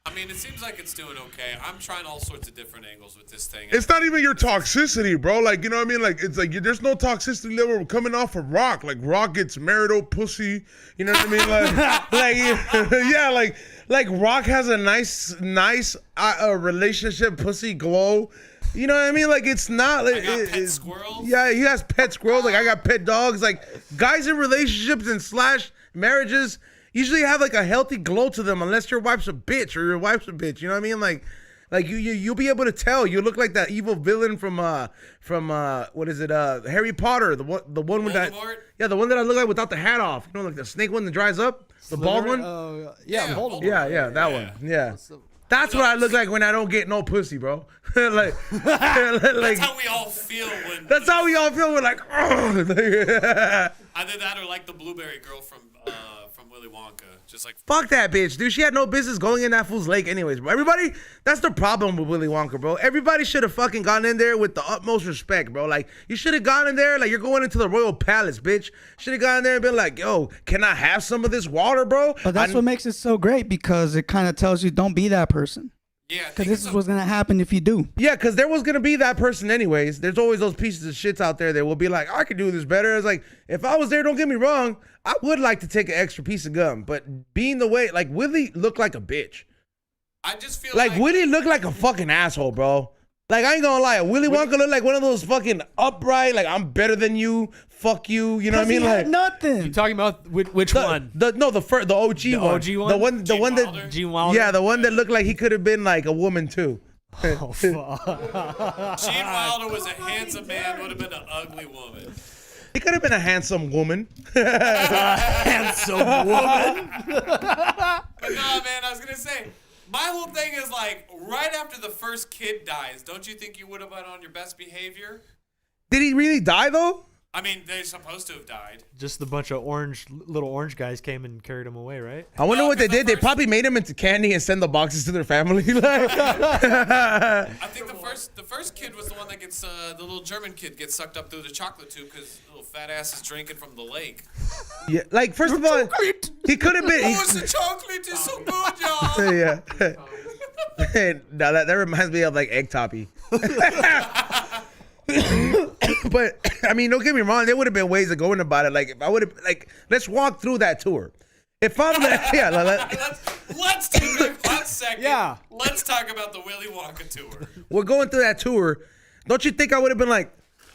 I mean, it seems like it's doing okay. I'm trying all sorts of different angles with this thing. It's not even your toxicity, bro. Like, you know what I mean? Like, it's like there's no toxicity level coming off of Rock. Like, Rock gets marital pussy. You know what I mean? Yeah, like Rock has a nice relationship pussy glow. You know what I mean? Like, it's not like pet squirrels. Yeah, he has pet squirrels. Like, I got pet dogs. Like, guys in relationships and / marriages usually have like a healthy glow to them, unless your wife's a bitch or your wife's a bitch. You know what I mean? Like you'll be able to tell. You look like that evil villain from what is it? Harry Potter. The one with that. Yeah, the one that I look like without the hat off. You know, like the snake one that dries up. The bald one. Yeah, Voldemort. Yeah, that one. Yeah. That's what I look like when I don't get no pussy, bro. like, That's how we all feel when. That's how we all feel. We're like, oh. Either that or like the blueberry girl from Willy Wonka. Just like fuck that bitch, dude. She had no business going in that fool's lake anyways, bro. Everybody, that's the problem with Willy Wonka, bro. Everybody should have fucking gone in there with the utmost respect, bro. Like, you should have gone in there like you're going into the royal palace, bitch. Should have gone in there and been like, yo, can I have some of this water, bro? But that's what makes it so great, because it kind of tells you don't be that person. Yeah, because this is what's gonna happen if you do. Yeah, because there was gonna be that person anyways. There's always those pieces of shits out there that will be like, I could do this better. It's like, if I was there, don't get me wrong, I would like to take an extra piece of gum, but being the way, like, Willy looked like a bitch. I just feel like Willy looked like a fucking asshole, bro. Like, I ain't gonna lie, Willy Wonka looked like one of those fucking upright, like, I'm better than you, fuck you, you know what I mean? He Like, had nothing. You talking about which one? The OG one. The one that Gene Wilder? Yeah, the one that looked like he could have been like a woman too. Oh, fuck. Gene Wilder was a handsome man, would have been an ugly woman. He could have been a handsome woman. Handsome woman. But no, man, I was gonna say, my whole thing is like, right after the first kid dies, don't you think you would have been on your best behavior? Did he really die though? I mean, they're supposed to have died. Just a bunch of little orange guys came and carried him away, right? I wonder what they did. They probably made him into candy and send the boxes to their family. I think the first kid was the one that gets the little German kid gets sucked up through the chocolate tube because little fat ass is drinking from the lake. Yeah, like first of all, he could have been. Oh, the chocolate is so good, y'all. Yeah. Now that reminds me of like Egg Toppy. But I mean, don't get me wrong. There would have been ways of going about it. Like if I would have, like, let's walk through that tour. If I'm, let's take a 1 second. Yeah. Let's talk about the Willy Wonka tour. We're going through that tour. Don't you think I would have been like,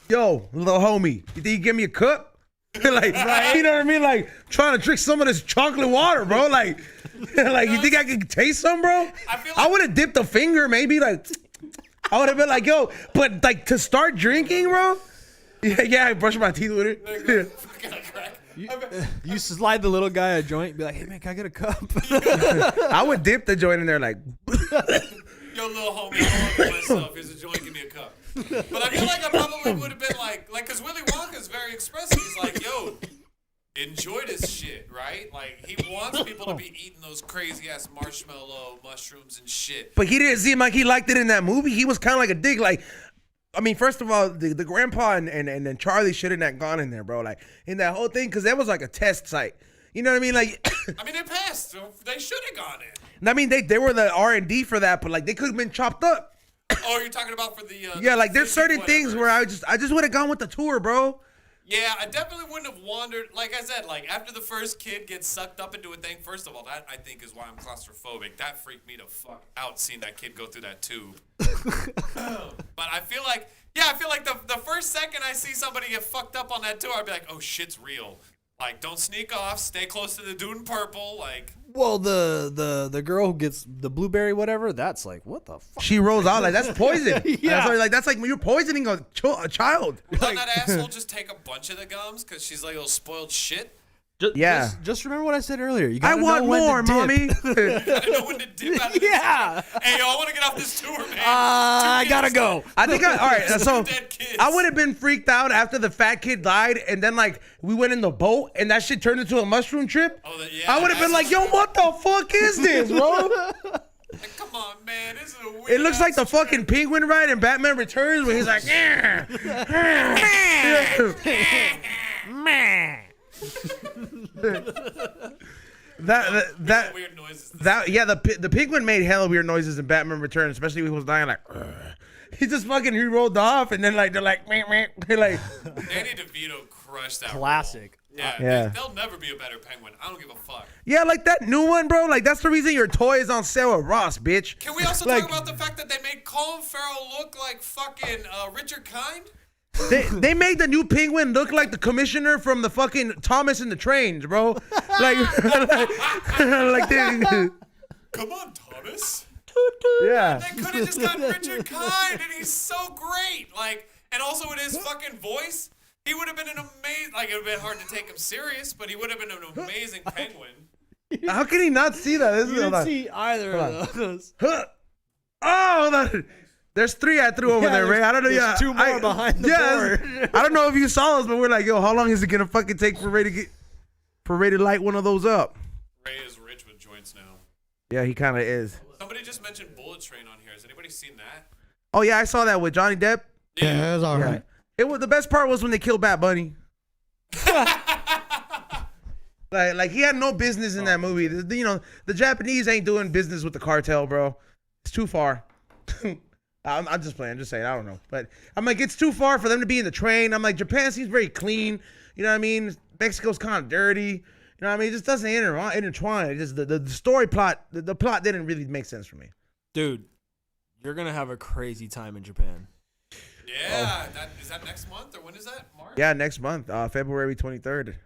yo, little homie, you think you give me a cup? Like, you know what I mean? Like trying to drink some of this chocolate water, bro. Like you think I could taste some, bro? I would have dipped a finger, maybe like. I would have been like, yo, but like to start drinking, bro. Yeah, I brush my teeth with it. You slide the little guy a joint, be like, hey man, can I get a cup? I would dip the joint in there, like. Yo, little homie, I don't want myself. Here's a joint, give me a cup. But I feel like I probably would have been like, because Willy Wonka is very expressive. He's like, yo, enjoy this shit, right? Like, he wants people to be eating those crazy ass marshmallow mushrooms and shit. But he didn't seem like he liked it in that movie. He was kind of like a dick. Like, I mean, first of all, the grandpa and then Charlie shouldn't have gone in there, bro. Like, in that whole thing, because that was like a test site. You know what I mean? Like, I mean, they passed. So they should have gone in. I mean, they were the R&D for that, but like they could have been chopped up. Oh, you're talking about for the yeah, like there's certain things where I just would have gone with the tour, bro. Yeah, I definitely wouldn't have wandered. Like I said, like after the first kid gets sucked up into a thing, first of all, that I think is why I'm claustrophobic. That freaked me the fuck out seeing that kid go through that tube. But I feel like, the first second I see somebody get fucked up on that tour, I'd be like, oh, shit's real. Like, don't sneak off. Stay close to the dude in purple. Like, well, the girl who gets the blueberry, whatever, that's like, what the fuck? She rolls out like that's poison. Yeah, that's like you're poisoning a child. Doesn't that asshole just take a bunch of the gums because she's like a little spoiled shit? Just remember what I said earlier. You gotta I want know when more, to dip. mommy. You gotta know when to dip out of this. Yeah. Hey, yo, I want to get off this tour, man. I gotta go. I think all right. So dead kids. I would have been freaked out after the fat kid died, and then like we went in the boat, and that shit turned into a mushroom trip. Oh, yeah, I would have been like, yo, what the fuck is this, bro? Like, come on, man. This is a weird It looks like the fucking penguin ride in Batman Returns, where he's like, that weird noises. the penguin made hella weird noises in Batman Returns, especially when he was dying like. Ugh. He just fucking he rolled off, and then like they're like, meh, meh. They're like. Danny DeVito crushed that. Classic. Role. Yeah, yeah. There'll never be a better penguin. I don't give a fuck. Yeah, like that new one, bro. Like that's the reason your toy is on sale at Ross, bitch. Can we also like, talk about the fact that they made Colin Farrell look like fucking Richard Kind? They made the new penguin look like the commissioner from the fucking Thomas and the Trains, bro. Like they. Come on, Thomas. Yeah. They could have just gotten Richard Kind, and he's so great. Like, and also with his fucking voice, he would have been an amazing. Like, it would have been hard to take him serious, but he would have been an amazing penguin. How can he not see that? This You didn't see either of those. Oh, hold on. There's 3 I threw over there, Ray. I don't know. There's 2 more behind the board. I don't know if you saw us, but we're like, yo, how long is it gonna fucking take for Ray to light one of those up? Ray is rich with joints now. Yeah, he kind of is. Somebody just mentioned Bullet Train on here. Has anybody seen that? Oh yeah, I saw that with Johnny Depp. Yeah, it was all right. It was the best part was when they killed Bad Bunny. like he had no business in that movie. You know, the Japanese ain't doing business with the cartel, bro. It's too far. I'm just playing. I'm just saying. I don't know, but I'm like, it's too far for them to be in the train. I'm like, Japan seems very clean. You know what I mean? Mexico's kind of dirty. You know what I mean? It just doesn't intertwine. It just the story plot, the plot didn't really make sense for me. Dude, you're gonna have a crazy time in Japan. Yeah, is that next month or when is that? March? Yeah, next month, February 23rd,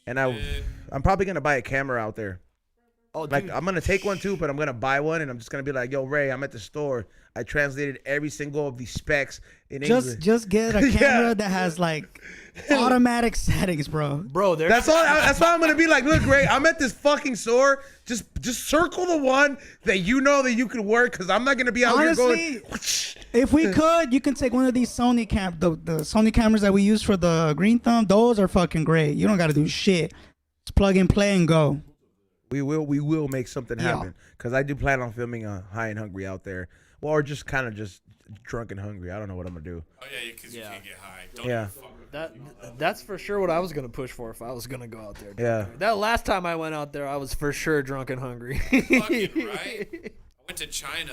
and I'm probably gonna buy a camera out there. Oh, like dude. I'm gonna take one too, but I'm gonna buy one, and I'm just gonna be like, "Yo, Ray, I'm at the store. I translated every single of these specs in English." Just get a camera that has like automatic settings, bro. Bro, that's all. That's why I'm gonna be like, "Look, Ray, I'm at this fucking store. Just circle the one that you know that you can work, because I'm not gonna be out here going." If we could, you can take one of these Sony the Sony cameras that we use for the Green Thumb. Those are fucking great. You don't got to do shit. Just plug and play and go. We will make something happen, because I do plan on filming High and Hungry out there, well, or just kind of just drunk and hungry. I don't know what I'm gonna do. Oh yeah, because you can't get high. That's for sure what I was gonna push for if I was gonna go out there. Yeah. That last time I went out there, I was for sure drunk and hungry. Fucking right. I went to China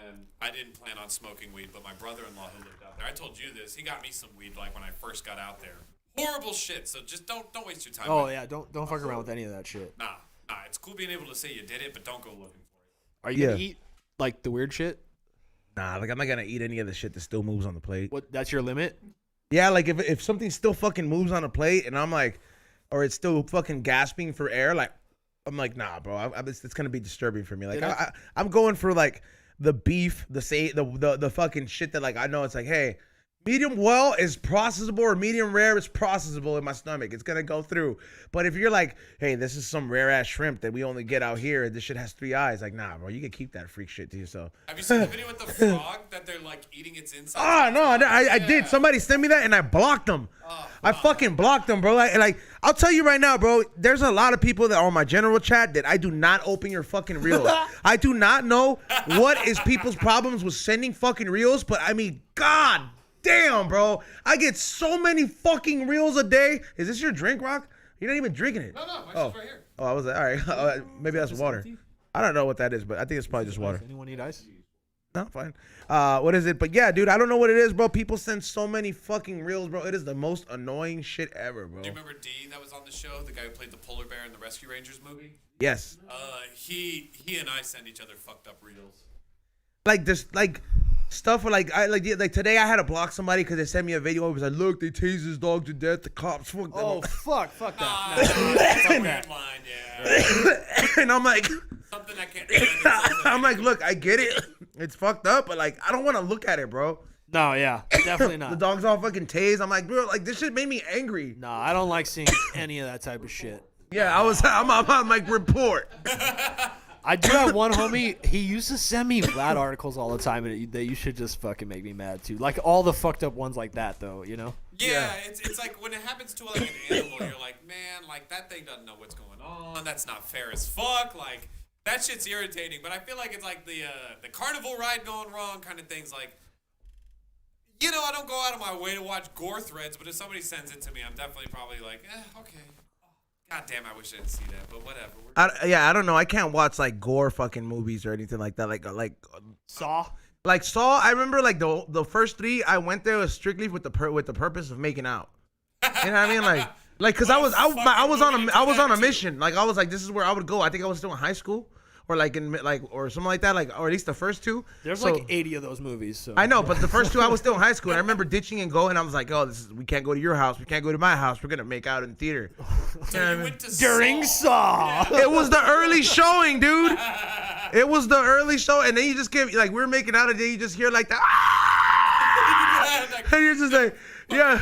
and I didn't plan on smoking weed, but my brother-in-law who lived out there, I told you this. He got me some weed like when I first got out there. Horrible shit. So just don't waste your time. Oh yeah, don't fuck around with any of that shit. Nah. It's cool being able to say you did it, but don't go looking for it. Are you gonna eat like the weird shit? Nah, like I'm not gonna eat any of the shit that still moves on the plate. What? That's your limit? Yeah, like if something still fucking moves on a plate and I'm like, or it's still fucking gasping for air, like I'm like, nah, bro, it's gonna be disturbing for me. Like I'm going for like the beef, the fucking shit that like I know it's like, hey, medium well is processable or medium rare is processable in my stomach. It's gonna go through. But if you're like, hey, this is some rare ass shrimp that we only get out here, and this shit has 3 eyes, like, nah, bro, you can keep that freak shit to yourself. Have you seen the video with the frog that they're like eating its inside? Ah, no, I did. Somebody sent me that and I blocked them. I fucking blocked them, bro. Like, I'll tell you right now, bro, there's a lot of people that are on my general chat that I do not open your fucking reels. I do not know what is people's problems with sending fucking reels, but I mean, God damn, bro. I get so many fucking reels a day. Is this your drink, Rock? You're not even drinking it. No, my shit's right here. Oh, I was like, all right. Maybe that's water. I don't know what that is, but I think it's probably just water. Anyone need ice? No, fine. What is it? But yeah, dude, I don't know what it is, bro. People send so many fucking reels, bro. It is the most annoying shit ever, bro. Do you remember D that was on the show? The guy who played the polar bear in the Rescue Rangers movie? Yes. He and I send each other fucked up reels. Like this, like stuff where like today I had to block somebody because they sent me a video. It was like, look, they tased his dog to death. The cops fucked them. Oh fuck that. That's a weird line, yeah. And I'm like, something I can't. I'm like, look, I get it. It's fucked up, but like, I don't want to look at it, bro. No, yeah, definitely not. The dog's all fucking tased. I'm like, bro, like this shit made me angry. Nah, I don't like seeing any of that type of shit. Yeah, I'm like, report. I do have one homie. He used to send me Vlad articles all the time, and that you should just fucking make me mad too. Like all the fucked up ones like that, though. You know? Yeah, it's like when it happens to like an animal, you're like, man, like that thing doesn't know what's going on. That's not fair as fuck. Like that shit's irritating. But I feel like it's like the carnival ride going wrong kind of things. Like, you know, I don't go out of my way to watch gore threads, but if somebody sends it to me, I'm definitely probably like, okay. God damn, I wish I didn't see that, but whatever. I don't know. I can't watch like gore fucking movies or anything like that. Like Saw. Like Saw. I remember like the first 3 I went there was strictly with the purpose of making out. You know what I mean? Like because I was on a mission. Like I was like, this is where I would go. I think I was still in high school. Or like or something like that, or at least the first 2. There's like 80 of those movies. So. I know, but the first 2 I was still in high school, and I remember ditching and going. I was like, oh, we can't go to your house, we can't go to my house. We're gonna make out in theater. So you went to During Saw. It was the early showing, dude. It was the early show, and then you just get like we were making out, and then you just hear like that, and you're just like, yeah.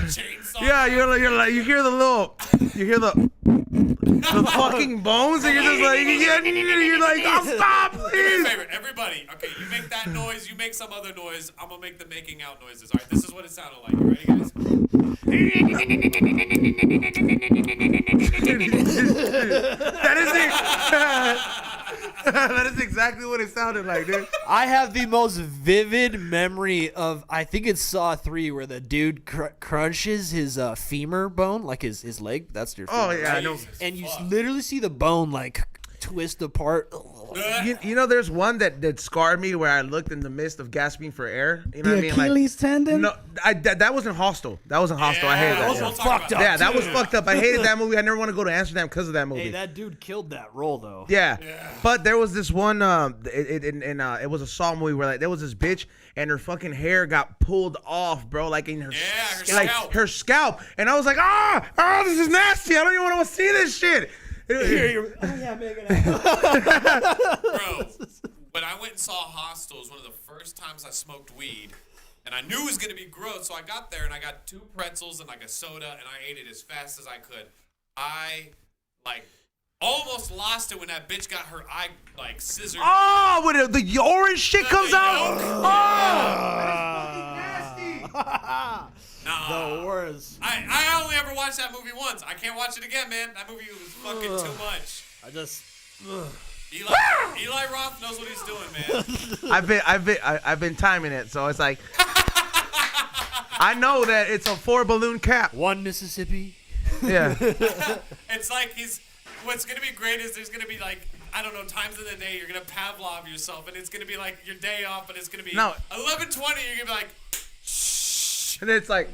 You're like you hear the fucking bones, and you're just like, you're like, oh, stop, please. Favorite, everybody. Okay, you make that noise, you make some other noise. I'm gonna make the making out noises. All right, this is what it sounded like. You ready, guys? That is it. That is exactly what it sounded like, dude. I have the most vivid memory of, I think it's Saw 3, where the dude crunches his femur bone, like his leg. That's your femur. Oh, yeah, I know. And you literally see the bone, like, twist apart. You know, there's one that scarred me where I looked in the midst of gasping for air. You know what I mean? Achilles tendon? No, that wasn't Hostile. That wasn't Hostile. I hated that. That was fucked up. Yeah, that was fuckt up. I hated that movie. I never want to go to Amsterdam because of that movie. Hey, that dude killed that role, though. Yeah. But there was this one, it was a Saw movie where like there was this bitch and her fucking hair got pulled off, bro, like in her scalp. Her scalp. And I was like, this is nasty. I don't even want to see this shit. Bro, but I went and saw Hostel. It was one of the first times I smoked weed. And I knew it was going to be gross, so I got there and I got 2 pretzels and like a soda, and I ate it as fast as I could. I, like, almost lost it when that bitch got her eye, like, scissored. Oh, when the orange shit comes out? That is fucking nasty. The worst. I only ever watched that movie once. I can't watch it again, man. That movie was fucking too much. I just... Eli Roth knows what he's doing, man. I've been timing it, so it's like I know that it's a 4 balloon cap. 1 Mississippi. Yeah. It's like what's gonna be great is there's gonna be like, I don't know, times of the day you're gonna Pavlov yourself, and it's gonna be like your day off, but it's gonna be 11:20. You're gonna be like, shh. And it's like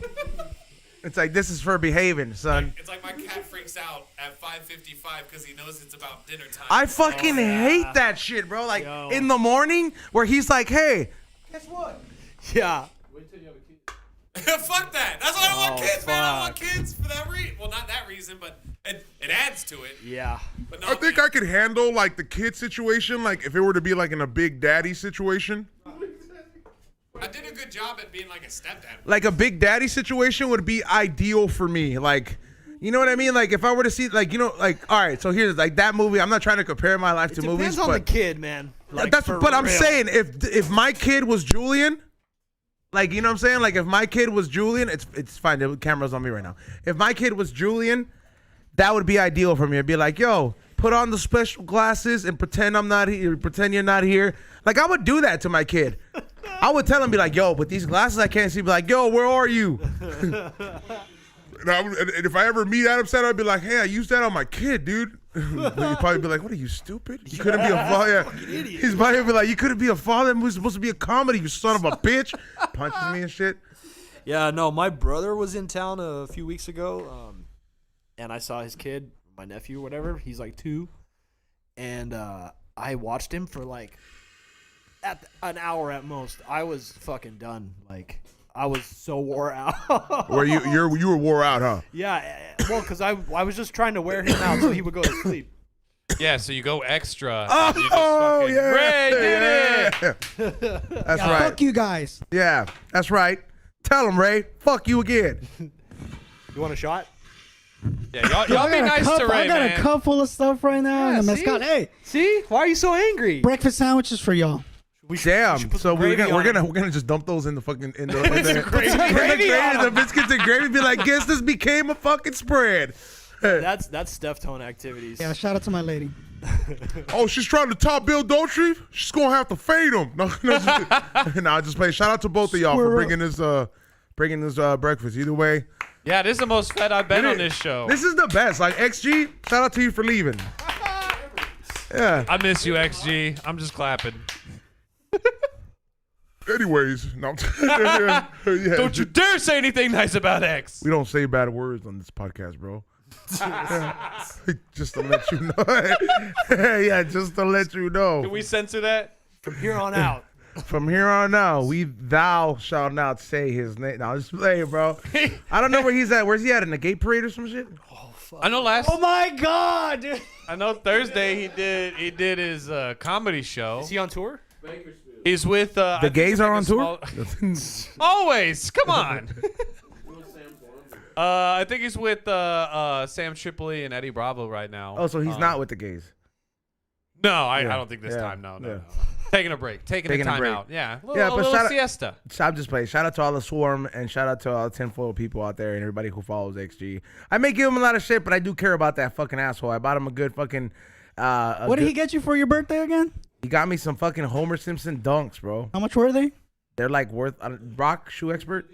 this is for behaving, son. It's like my cat freaks out at 5:55 because he knows it's about dinner time. I fucking hate that shit, bro. Like in the morning where he's like, hey, guess what? Yeah. Wait till you have a kid. Fuck that. That's why I don't want kids, man. I don't want kids for that reason. Well, not that reason, but it adds to it. Yeah. But no, I think I could handle like the kid situation, like if it were to be like in a big daddy situation. I did a good job at being like a stepdad. Like a big daddy situation would be ideal for me. Like, you know what I mean? Like if I were to see, like, you know, like, all right, so here's like that movie. I'm not trying to compare my life to movies. Depends on the kid, man. Like, but I'm saying if my kid was Julian, like, you know what I'm saying? Like if my kid was Julian, it's fine. The camera's on me right now. If my kid was Julian, that would be ideal for me. I'd be like, yo, put on the special glasses and pretend I'm not here. Pretend you're not here. Like I would do that to my kid. I would tell him, be like, yo, with these glasses I can't see. Be like, yo, where are you? And if I ever meet Adam Sandler, I'd be like, hey, I used that on my kid, dude. He'd probably be like, what are you, stupid? You couldn't be a father. He's probably be like, you couldn't be a father. It was supposed to be a comedy, you son of a bitch. Punching me and shit. Yeah, no, my brother was in town a few weeks ago, and I saw his kid, my nephew, whatever. He's like 2, and I watched him for like an hour at most. I was fucking done. Like I was so wore out. Where you were wore out, huh? Yeah, well, because I was just trying to wear him out so he would go to sleep. Yeah, so you go extra. Oh, yeah. Ray did it. That's right. Fuck you guys. Yeah, that's right. Tell him, Ray. Fuck you again. You want a shot? Yeah, y'all be nice to Ray, I got a cup full of stuff right now. Yeah, and the mezcal. Hey, see? Why are you so angry? breakfast sandwiches for y'all. Damn. So we're gonna just dump those in the fucking in the gravy. The biscuits and gravy. Be like, guess this became a fucking spread. That's Deftone activities. Yeah, shout out to my lady. Oh, she's trying to top Bill Dolce. She's gonna have to fade him. No, just play. Shout out to both of y'all for bringing this breakfast. Either way, Yeah, this is the most fed I've been on this show. This is the best. Like XG, shout out to you for leaving. Yeah. I miss you, XG. I'm just clapping. Anyways, no. Yeah. Don't you dare say anything nice about X. We don't say bad words on this podcast, bro. Just to let you know. Yeah, just to let you know. Can we censor that? From here on out. From here on out, thou shalt not say his name. No, just play it, bro. I don't know where he's at. Where's he at? In the gay parade or some shit? Oh, fuck. I know last. Oh my god, dude. I know Thursday he did his comedy show. Is he on tour? He's with the gays are on tour. Always, come on. I think he's with Sam Tripoli and Eddie Bravo right now. Oh, so he's not with the gays. No, I don't think this time. No. Taking a break. Taking the time out. Yeah. A little siesta. I'm just playing. Shout out to all the swarm and shout out to all the tinfoil people out there and everybody who follows XG. I may give him a lot of shit, but I do care about that fucking asshole. I bought him a good fucking. What did he get you for your birthday again? He got me some fucking Homer Simpson dunks, bro. How much were they? They're like worth. Rock shoe expert.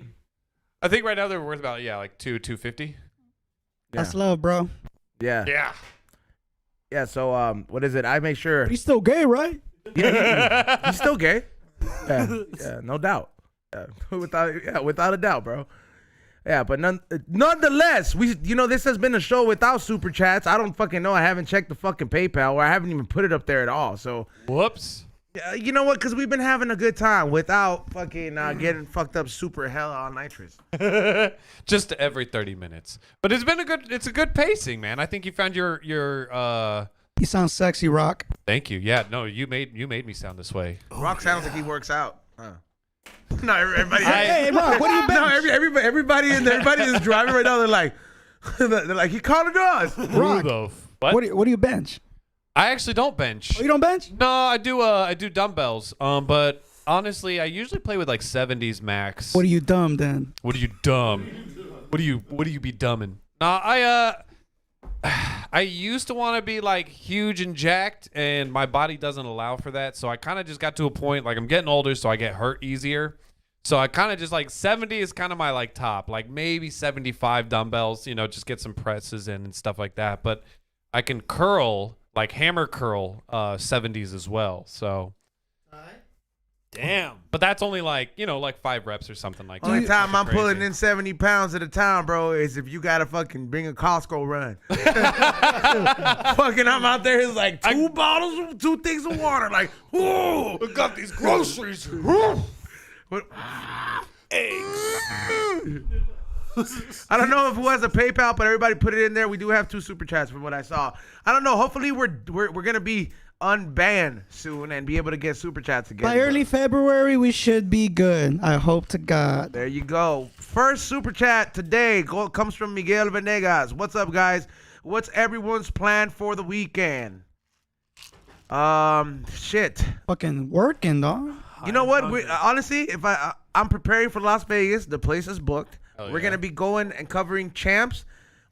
I think right now they're worth about like $250. That's love, bro. Yeah. Yeah. Yeah. So what is it? I make sure. He's still gay, right? Yeah, he's still gay. Yeah, no doubt. Without a doubt, bro. Yeah, but nonetheless, this has been a show without super chats. I don't fucking know. I haven't checked the fucking PayPal, or I haven't even put it up there at all. So whoops. You know what? Because we've been having a good time without fucking getting fucked up super hell on nitrous. Just every 30 minutes. But it's a good pacing, man. I think you found your You sound sexy, Rock. Thank you. Yeah, no, you made me sound this way. Rock sounds like he works out. No, everybody. Hey, Rock, what do you bench? No, everybody is driving right now. They're like, he called it us. Rock, what do you bench? I actually don't bench. Oh, you don't bench? No, I do dumbbells. But honestly, I usually play with like 70s max. What are you dumb then? What are you dumb? What do you be dumbing? No, I used to want to be like huge and jacked, and my body doesn't allow for that. So I kind of just got to a point, like I'm getting older, so I get hurt easier. So I kind of just like 70 is kind of my like top, like maybe 75 dumbbells, just get some presses in and stuff like that. But I can curl, like hammer curl 70s as well. So. Damn. But that's only like, like 5 reps or something like that. Only time I'm pulling in 70 pounds at a time, bro, is if you got to fucking bring a Costco run. Fucking I'm out there, it's like 2 bottles, 2 things of water. Like, whoa, I got these groceries. Eggs. I don't know who has a PayPal, but everybody put it in there. We do have 2 super chats from what I saw. I don't know. Hopefully we're going to be unbanned soon and be able to get super chats again. By early February, we should be good. I hope to God. There you go. First super chat today comes from Miguel Venegas. What's up, guys? What's everyone's plan for the weekend? Shit. Fucking working, dog. You know what? Honestly, if I'm preparing for Las Vegas, the place is booked. We're gonna be going and covering champs.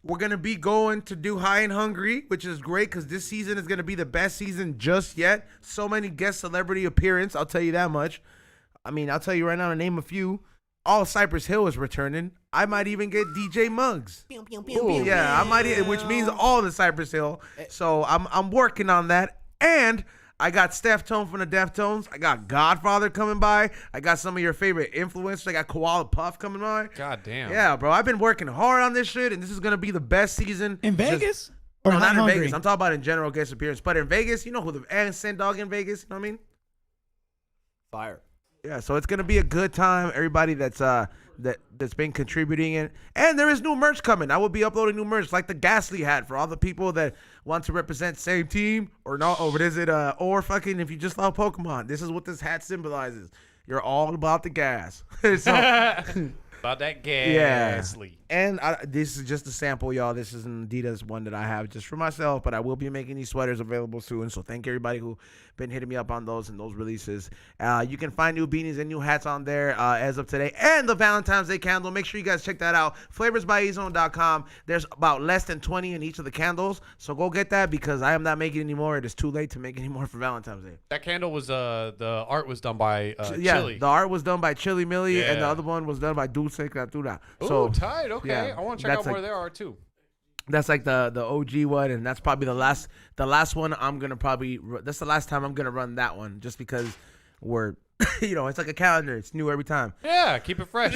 We're going to be going to do High and Hungry, which is great because this season is going to be the best season just yet. So many guest celebrity appearance, I'll tell you that much. I mean, I'll tell you right now to name a few. All Cypress Hill is returning. I might even get DJ Muggs. Yeah, I might, which means all the Cypress Hill. So I'm working on that. And I got Steph Tone from the Deftones. I got Godfather coming by. I got some of your favorite influencers. I got Koala Puff coming by. God damn. Yeah, bro. I've been working hard on this shit, and this is going to be the best season. In Vegas? No, not in Vegas. I'm talking about in general guest appearance. But in Vegas, you know who and Send Dog in Vegas, you know what I mean? Fire. Yeah, so it's going to be a good time. Everybody that's been contributing and there is new merch coming. I will be uploading new merch like the Ghastly hat for all the people that want to represent same team or not, or what is it? Or fucking if you just love Pokemon, this is what this hat symbolizes. You're all about the gas. About that Ghastly. Yeah. And this is just a sample, y'all. This is an Adidas one that I have just for myself, but I will be making these sweaters available soon. So thank everybody who been hitting me up on those and those releases. You can find new beanies and new hats on there as of today. And the Valentine's Day candle. Make sure you guys check that out. FlavorsByEzone.com. There's about less than 20 in each of the candles. So go get that because I am not making any more. It is too late to make any more for Valentine's Day. That candle was, the art was done by yeah, Chili. The art was done by Chili Millie and the other one was done by Dulce Criatura. Ooh, So tight. Okay, yeah, I want to check that's out more like- there are too. that's like the OG one, and that's probably the last one I'm gonna probably. That's the last time I'm gonna run that one, just because we're, it's like a calendar. It's new every time. Yeah, keep it fresh.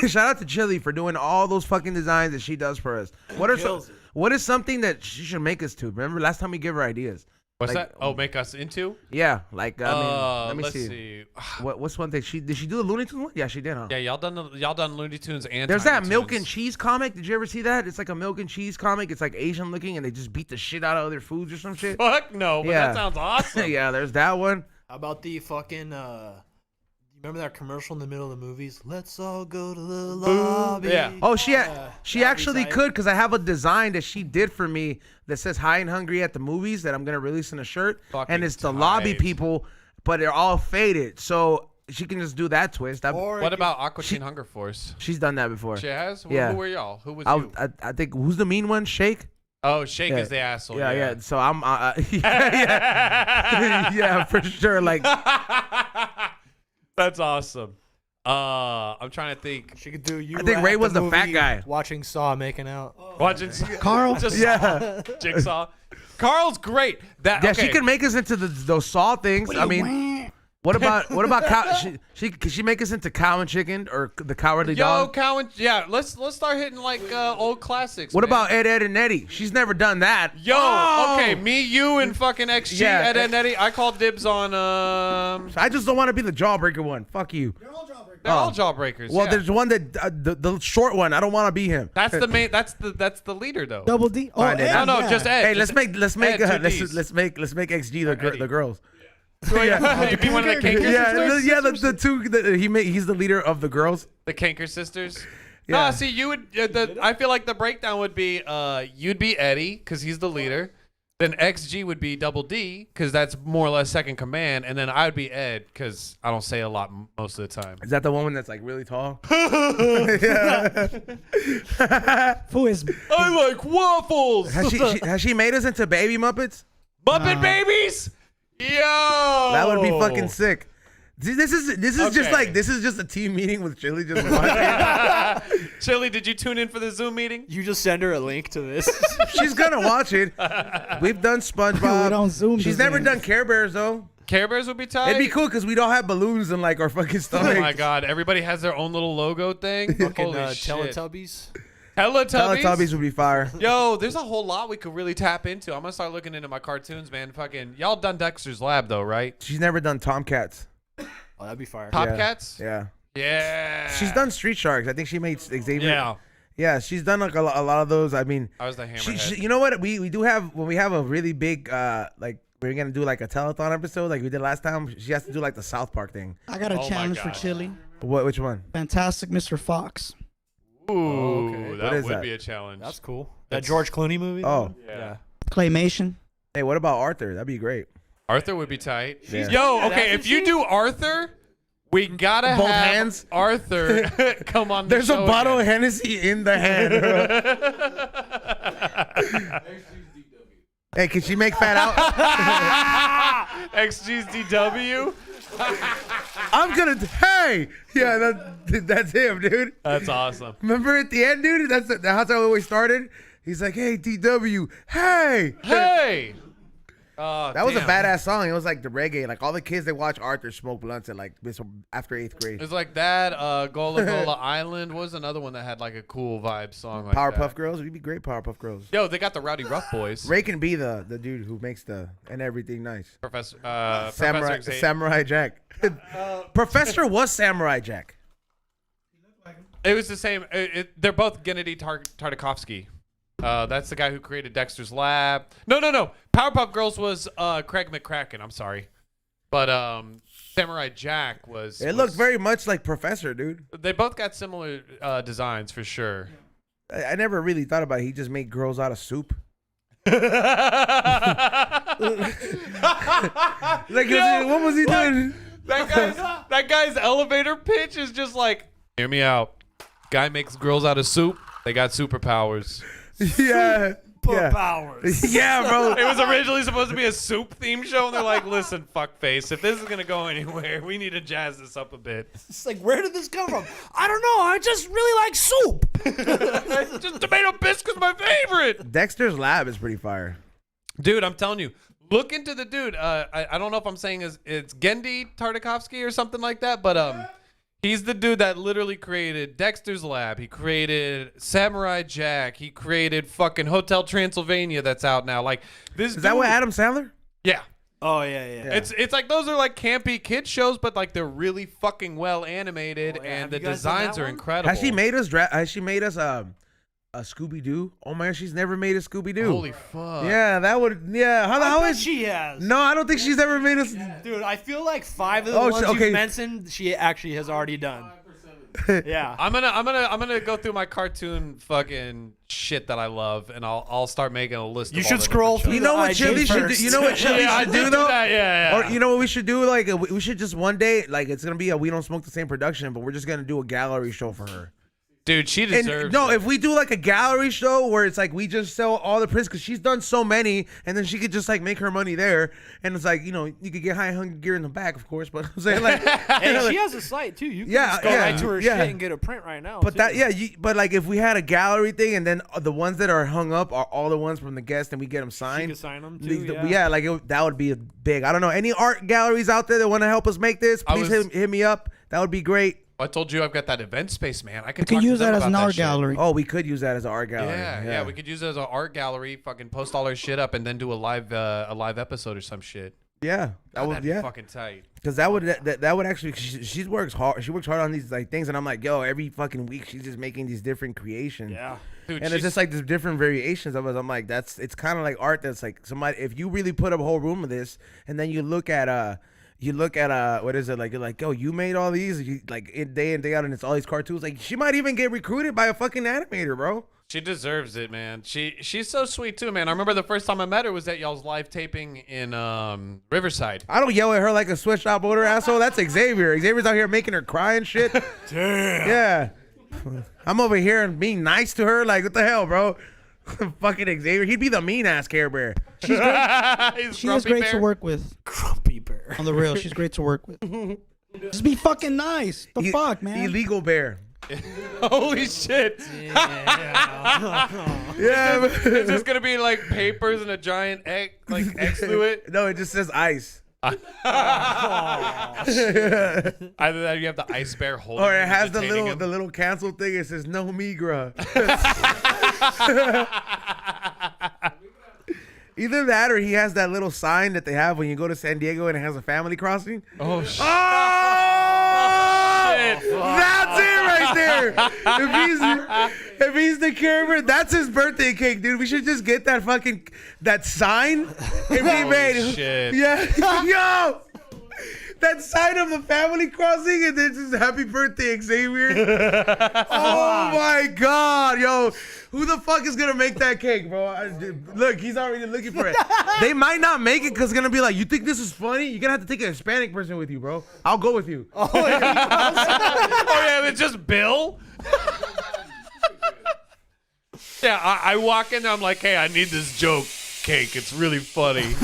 Shout out to Chili for doing all those fucking designs that she does for us. What is something that she should make us to? Remember last time we gave her ideas? What's Like, that? Oh, make us into? Yeah, like I mean, let me let's see. What's one thing did she do the Looney Tunes one? Yeah, she did, huh? Yeah, y'all done Looney Tunes and There's Tiny that milk and Toons. cheese comic. Did you ever see that? It's like a milk and cheese comic. It's like Asian looking, and they just beat the shit out of other foods or some shit. Fuck no, but Yeah. that sounds awesome. Yeah, there's that one. How about the fucking you remember that commercial in the middle of the movies? Let's all go to the lobby. Yeah. Oh, she that'd actually be tight. could, because I have a design that she did for me that says "High and Hungry at the Movies" that I'm gonna release in a shirt, Fucking and it's the lobby tight. people, but they're all faded, so she can just do that twist. What about Aqua Teen Hunger Force? She's done that before. She has? Yeah. Who were y'all? Who was you? I think who's the mean one? Shake. Oh, Shake Yeah. is the asshole. Yeah, yeah. So I'm, yeah, for sure. Like, that's awesome. I'm trying to think. She could do you. I think at Ray was the fat movie guy. watching Saw making out. Watching Carl? just Yeah. Jigsaw. Carl's great. That yeah, okay. she can make us into those Saw things. I mean, what about cow? Can she make us into Cow and Chicken or the Cowardly Dog? Cow and yeah. Let's start hitting like old classics. What man. about Ed and Eddie? She's never done that. Yo, Oh! okay, me, you, and fucking XG, Yeah. Ed and Eddie. I call dibs on I just don't want to be the jawbreaker one. Fuck you. They're all jawbreakers. Well, yeah. there's one that the short one. I don't want to be him. That's the main. That's the leader though. Double D. Oh, Fine, Ed, no, yeah. just Ed. Hey, just let's make Ed, two Ds. let's make XG the girls. You be one of the Kanker sisters. Yeah, the two. He's the leader of the girls. The Kanker sisters. Yeah. No, see, you would. I feel like the breakdown would be, you'd be Eddie because he's the leader. Then XG would be Double D because that's more or less second command, and then I'd be Ed because I don't say a lot most of the time. Is that the woman that's like really tall? Who is? I like waffles. Has she made us into baby Muppets? Muppet babies. Yo, That would be fucking sick. See, this is just Okay. like this is just a team meeting with Chili just watching. Chili, did you tune in for the Zoom meeting? You just send her a link to this. She's gonna watch it. We've done SpongeBob. We don't Zoom She's this never in. done Care Bears though. Care Bears would be tight. It'd be cool because we don't have balloons in like our fucking stomach. Oh my god, everybody has their own little logo thing. Fucking Holy shit. Teletubbies. Teletubbies would be fire. Yo, there's a whole lot we could really tap into. I'm gonna start looking into my cartoons, man. Fucking y'all done Dexter's Lab though, right? She's never done Tomcats. Oh, that'd be fire. Top Cats? Yeah. Yeah. She's done Street Sharks. I think she made Xavier. Yeah. Yeah, she's done like a lot of those. I mean, I was the hammerhead. you know what? We do have when we have a really big like we're gonna do like a telethon episode like we did last time. She has to do like the South Park thing. I got a Oh my challenge for God. Chili. What? Which one? Fantastic Mr. Fox. Ooh, okay. that is would that? be a challenge. That's cool. That George Clooney movie? Oh. Yeah. Claymation. Hey, what about Arthur? That'd be great. Arthur would be tight. Yeah. Yo, okay, if you do Arthur, we gotta Both have hands? Arthur come on the There's a show bottle again. of Hennessy in the hand. Hey, can she make fat out? XG's DW. I'm gonna. Hey, yeah, that's him, dude. That's awesome. Remember at the end, dude? That's how it always started. He's like, "Hey, DW, hey, Hey. That was a badass song. It was like the reggae. Like all the kids that watch Arthur smoke blunts at like after 8th grade. It's like that. Gola Gola Island was another one that had like a cool vibe song. Like Powerpuff that. Girls, we'd be great. Powerpuff Girls. Yo, they got the Rowdy Rough Boys. Ray can be the dude who makes and everything nice. Professor Xavier. Samurai Jack. Professor was Samurai Jack. It was the same. They're both Gennady Tartakovsky. That's the guy who created Dexter's Lab. No. Powerpuff Girls was Craig McCracken. I'm sorry, but Samurai Jack was. It looked very much like Professor, dude. They both got similar designs for sure. I never really thought about it. He just made girls out of soup. Like, Yo, what was he doing? That guy's elevator pitch is just like, hear me out. Guy makes girls out of soup. They got superpowers. Yeah. Superpowers. Yeah, bro. It was originally supposed to be a soup theme show, and they're like, "Listen, fuckface, if this is gonna go anywhere, we need to jazz this up a bit." It's like, where did this come from? I don't know. I just really like soup. Just tomato biscuits, my favorite. Dexter's Lab is pretty fire. Dude, I'm telling you, look into the dude. I don't know if I'm saying it's Gendy Tartakovsky or something like that, but he's the dude that literally created Dexter's Lab. He created Samurai Jack. He created fucking Hotel Transylvania that's out now. Like this. Is that what Adam Sandler? Yeah. Oh yeah. It's like those are like campy kid shows, but like they're really fucking well animated, and the designs are incredible. Has she made us? Has she made us a Scooby Doo? Oh my god, she's never made a Scooby Doo. Holy fuck. Yeah, that would. Yeah, how is she has? No, I don't think she's ever made us. Dude, I feel like 5 of the ones you mentioned, she actually has already done. Yeah. I'm gonna go through my cartoon fucking shit that I love, and I'll start making a list. You of should all the scroll different through. You know what Chili should do? You know what Chili should do though? Yeah. Or you know what we should do? Like we should just one day, like it's gonna be a We Don't Smoke the Same production, but we're just gonna do a gallery show for her. Dude, she deserves No, it. if we do like a gallery show where it's like we just sell all the prints because she's done so many, and then she could just like make her money there, and it's like, you know, you could get High Hunger gear in the back, of course, but I'm saying like, Hey, she has a site too. You can just go right to her shit and get a print right now. But but like if we had a gallery thing, and then the ones that are hung up are all the ones from the guest, and we get them signed. She could sign them too. That would be a big. I don't know, any art galleries out there that want to help us make this, please hit me up. That would be great. I told you I've got that event space, man. I could use that as an art gallery. Oh, we could use that as an art gallery. Yeah, we could use it as an art gallery. Fucking post all our shit up and then do a live episode or some shit. Yeah, that'd be fucking tight. Because that would actually she works hard. She works hard on these like things, and I'm like, yo, every fucking week she's just making these different creations. Yeah, dude, and it's just like there's different variations of it. I'm like, it's kind of like art that's like somebody. If you really put up a whole room of this, and then you look at what is it like? You're like, yo, you made all these, like day in day out, and it's all these cartoons. Like she might even get recruited by a fucking animator, bro. She deserves it, man. She's so sweet too, man. I remember the first time I met her was at y'all's live taping in Riverside. I don't yell at her like a sweatshop owner asshole. That's Xavier. Xavier's out here making her cry and shit. Damn. Yeah. I'm over here and being nice to her. Like, what the hell, bro? Fucking Xavier. He'd be the mean ass Care Bear. She is great to work with. Grumpy Bear. On the real, she's great to work with. Just be fucking nice. The fuck, man. Illegal Bear. Holy shit. Yeah. Is this gonna be like papers and a giant egg, like X through it? No, it just says ice. Either that or you have the ice bear holding Or it him, has the detaining him. little cancel thing. It says no migra. Either that or he has that little sign that they have when you go to San Diego and it has a family crossing. Oh shit. That's it right there. If he's the Care, that's his birthday cake, dude. We should just get that sign and be made. Shit. Yeah. Yo. That sign of the family crossing and then just happy birthday, Xavier. Oh my God, yo. Who the fuck is gonna make that cake, bro? Look, he's already looking for it. They might not make it because it's gonna be like, you think this is funny? You're gonna have to take a Hispanic person with you, bro. I'll go with you. Oh yeah, it's just Bill? Yeah, I walk in there, I'm like, hey, I need this joke cake. It's really funny.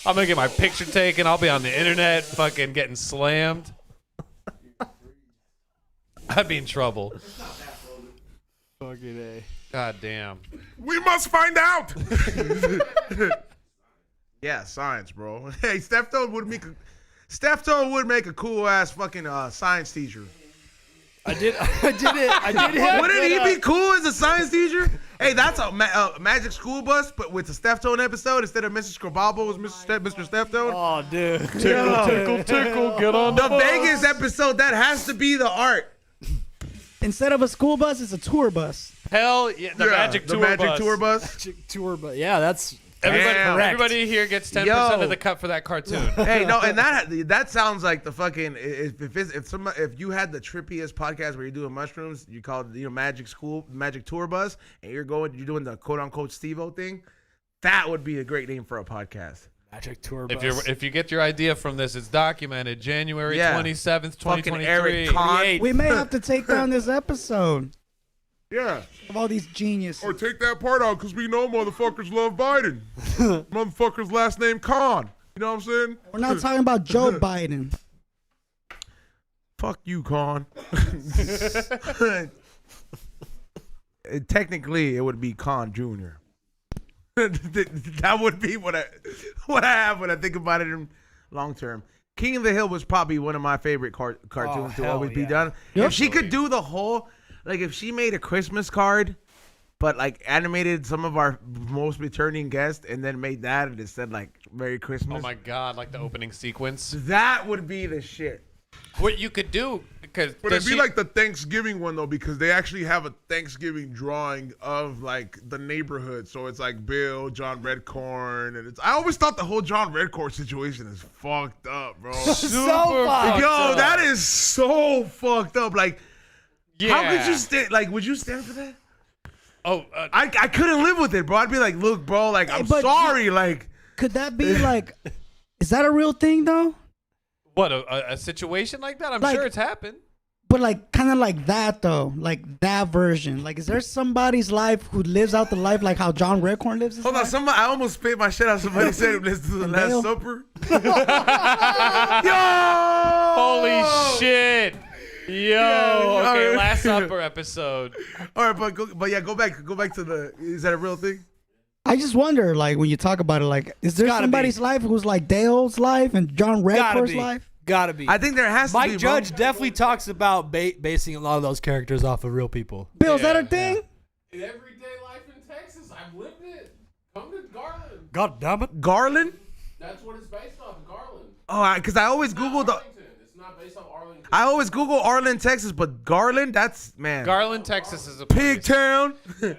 I'm gonna get my picture taken. I'll be on the internet fucking getting slammed. I'd be in trouble. Fucking A. God damn. We must find out. Yeah, science, bro. Hey, Deftone would make a cool ass fucking science teacher. I did it. Wouldn't he be cool as a science teacher? Hey, that's a Magic School Bus, but with the Deftone episode instead of Mrs. Scribable was Mr. Deftone. Oh, dude. Tickle, get on the Vegas episode. That has to be the art. Instead of a school bus, it's a tour bus. Hell yeah, the Magic Tour Bus. Magic Tour Bus. Yeah, that's everybody here gets 10% of the cut for that cartoon. Hey, no, and that sounds like the fucking if you had the trippiest podcast where you're doing mushrooms, you call it Magic Tour Bus, and you're doing the quote unquote Steve-O thing. That would be a great name for a podcast. Magic Tour Bus. If you get your idea from this, it's documented. January 27th, 2023. Eric Kahn. We may have to take down this episode. Yeah. Of all these geniuses. Or take that part out because we know motherfuckers love Biden. Motherfucker's last name Khan. You know what I'm saying? We're not talking about Joe Biden. Fuck you, Khan. Technically, it would be Khan Jr. That would be what I have when I think about it in long term. King of the Hill was probably one of my favorite cartoons to always be done. Yep. If she could do the whole, like if she made a Christmas card, but like animated some of our most returning guests and then made that and it said like Merry Christmas. Oh my God, like the opening sequence. That would be the shit. What you could do, because But it'd be like the Thanksgiving one though, because they actually have a Thanksgiving drawing of like the neighborhood. So it's like Bill, John Redcorn, and I always thought the whole John Redcorn situation is fucked up, bro. Super fucked Yo, up. that is so fucked up. Like, how could Yeah. you stand? Like, would you stand for that? Oh, I couldn't live with it, bro. I'd be like, look, bro, like I'm but sorry, like. Could that be like? Is that a real thing though? what a situation like that? I'm Like- sure it's happened. But like, kind of like that though, like that version. Like, is there somebody's life who lives out the life like how John Redcorn lives his Hold on, life? I almost spit my shit out. Somebody said, "Let's do the Last Dale? Supper." Holy shit. Yo, Yeah, okay, alright. Last Supper episode. All right, but go back to the. Is that a real thing? I just wonder, like, when you talk about it, like, is there Gotta somebody's be. life who's like Dale's life and John Gotta Redcorn's be. life? Gotta be. I think there has to Mike be. bro. Judge definitely talks about basing a lot of those characters off of real people. Bill, is that a thing? In everyday life in Texas, I've lived it. Come to Garland. God damn it. Garland? That's what it's based off, Garland. Oh, because I always Googled. It's not based off Arlington. I always Google Arlen, Texas, but Garland, that's man. Garland, Texas is a Pig Town.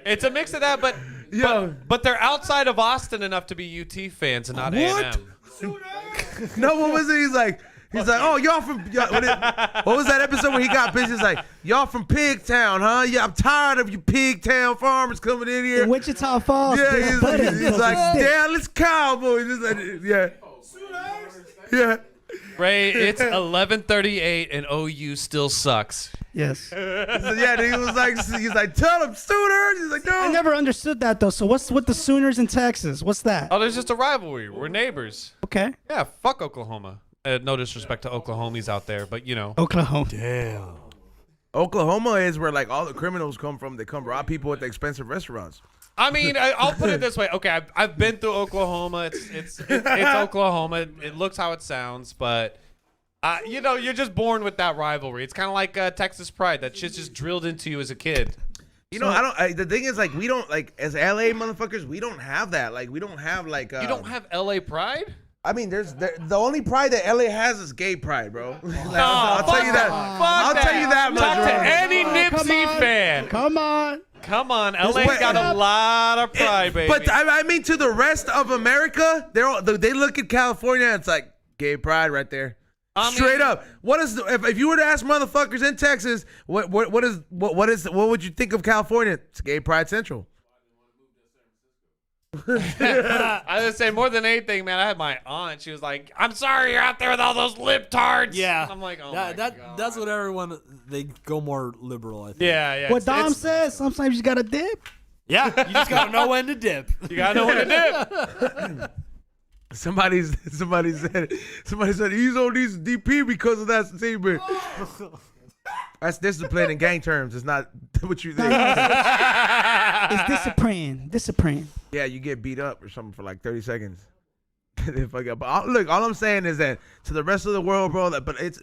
It's a mix of that, but but they're outside of Austin enough to be UT fans and not What? A&M. No, what was it? He's like, oh, y'all from what was that episode where he got pissed? He's like, y'all from Pig Town, huh? Yeah, I'm tired of you Pig Town farmers coming in here. In Wichita Falls. Yeah, Bill, he's buddy, like, stick. Dallas Cowboys. He's like, yeah. Yeah. Ray, it's 11:38 and OU still sucks. Yes. Yeah, he was like, he's like, tell him Sooners. He's like, no. I never understood that though. So what's with the Sooners in Texas? What's that? Oh, there's just a rivalry. We're neighbors. Okay. Yeah, fuck Oklahoma. No disrespect to Oklahomies out there, but you know. Oklahoma. Damn. Oklahoma is where like all the criminals come from. They come rob people at the expensive restaurants. I mean, I'll put it this way. Okay, I've been through Oklahoma. It's Oklahoma. It looks how it sounds, but you know, you're just born with that rivalry. It's kind of like Texas pride. That shit's just drilled into you as a kid. You know, the thing is, like, we don't like as LA motherfuckers. We don't have that. Like, we don't have like. You don't have LA pride? I mean, the only pride that LA has is gay pride, bro. Like, No, I'll tell you that. I'll tell you that much. Talk to bro. any Nipsey fan. Come on. Come on, LA got a lot of pride, baby. But I mean, to the rest of America, they look at California. And it's like gay pride right there. Straight up. What is if you were to ask motherfuckers in Texas, what would you think of California? It's gay pride central. I would say more than anything, man. I had my aunt. She was like, "I'm sorry, you're out there with all those libtards." Yeah. I'm like, oh that, my that god. that's what everyone they go more liberal. I think. Yeah. What Dom says, sometimes you gotta dip. Yeah, you just gotta know when to dip. You gotta know when to dip. Somebody said he's on these DP because of that statement. That's discipline in gang terms. It's not what you think. It's discipline. Yeah, you get beat up or something for like 30 seconds. But look, all I'm saying is that to the rest of the world, bro.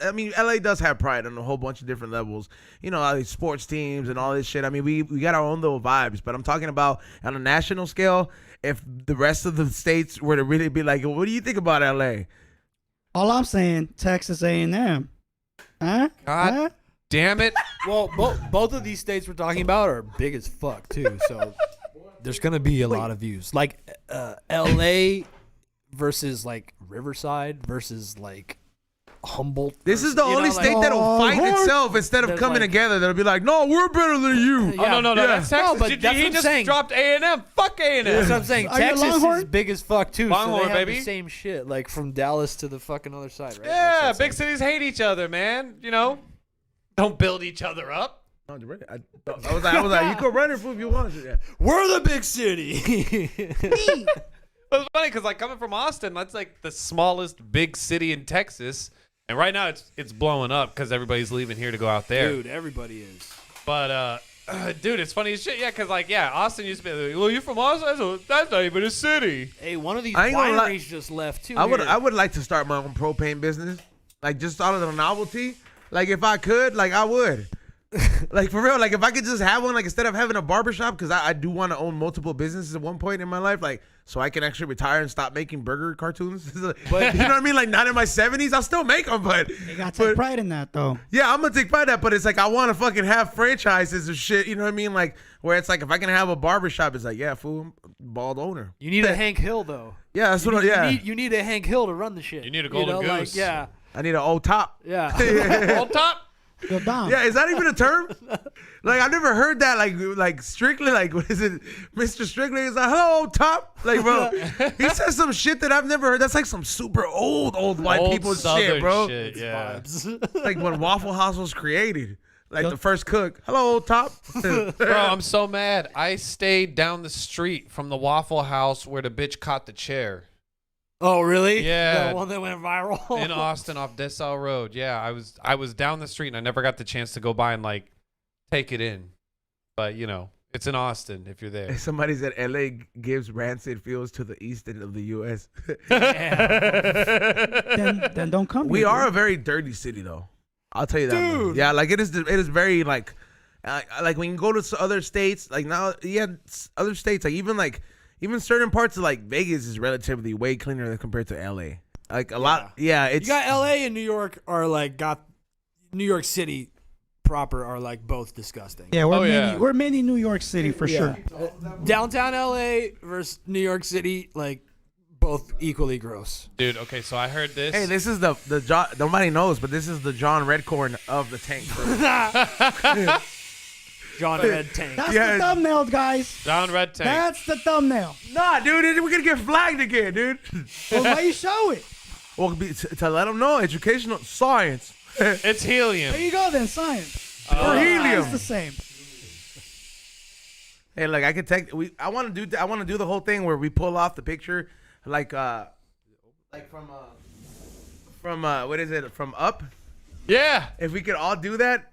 I mean, LA does have pride on a whole bunch of different levels. You know, all these sports teams and all this shit. I mean, we got our own little vibes. But I'm talking about on a national scale. If the rest of the states were to really be like, what do you think about LA? All I'm saying, Texas A&M. Huh? God damn it. Well, both of these states we're talking about are big as fuck too. So there's gonna be a lot of views. Like LA versus like Riverside versus like Humboldt. This is the only state that'll fight itself instead of coming together. That'll be like, no, we're better than you. Oh no, that's Texas. No, but that's he what I'm just saying. dropped A&M. Fuck A&M. That's what I'm saying. Are you a Texas Longhorn? is big as fuck too. Longhorn, so they have baby. the same shit, like from Dallas to the fucking other side, right? Yeah, That's big cities hate each other, man. You know, don't build each other up. I was like, you could run it if you want to. Yeah. We're the big city. It was funny because like coming from Austin, that's like the smallest big city in Texas, and right now it's blowing up because everybody's leaving here to go out there. Dude, everybody is. But dude, it's funny as shit. Yeah, because like Austin used to be like, well, you're from Austin, that's not even a city. Hey, one of these I ain't gonna lie. wineries just left too. I would like to start my own propane business, like just out of the novelty. Like if I could, like I would. Like for real, like if I could just have one, like instead of having a barbershop, because I do want to own multiple businesses at one point in my life, like so I can actually retire and stop making burger cartoons. But you know what I mean? Like not in my 70s, I'll still make them, but You gotta take pride in that though. yeah, I'm gonna take pride in that. But it's like I want to fucking have franchises and shit. You know what I mean? Like where it's like if I can have a barbershop, it's like yeah, fool, bald owner. You need a Hank Hill though. Yeah, that's what. Yeah, You need a Hank Hill to run the shit. You need a golden goose. Like, yeah. I need an old top. Yeah. Old top. Yo, Dom. Yeah, is that even a term? Like I've never heard that. Like Strictly, like what is it? Mr. Strictly is like, hello, old top. Like bro, he says some shit that I've never heard. That's like some super old white Old people Southern shit, bro. Shit, yeah. Like when Waffle House was created. Like the first cook. Hello, old top. Bro, I'm so mad. I stayed down the street from the Waffle House where the bitch caught the chair. Oh really? Yeah. The one that went viral In Austin off Dessau Road. Yeah, I was down the street and I never got the chance to go by and like take it in. But you know, it's in Austin if you're there. Somebody said LA gives rancid feels to the east end of the US. Then don't come. We here, are dude. a very dirty city though. I'll tell you that. man. Dude. Yeah, like it is very like when you go to other states, like now other states, like even certain parts of like Vegas is relatively way cleaner than compared to LA. Like a lot. Yeah, it's You got LA and New York are like got New York City proper are like both disgusting. Yeah, we're mini New York City for sure. Downtown LA versus New York City, like both equally gross. Dude, okay, so I heard this. Hey, this is the John, nobody knows, but this is the John Redcorn of the tank. John Red Tank. That's the thumbnail, guys. John Red Tank. That's the thumbnail. Nah, dude, we're gonna get flagged again, dude. Well, why you show it? Well, to let them know, educational science. It's helium. There you go, then science. Or helium. It's the same. Hey, like I could take. I want to do the whole thing where we pull off the picture, like from what is it? From Up. Yeah. If we could all do that,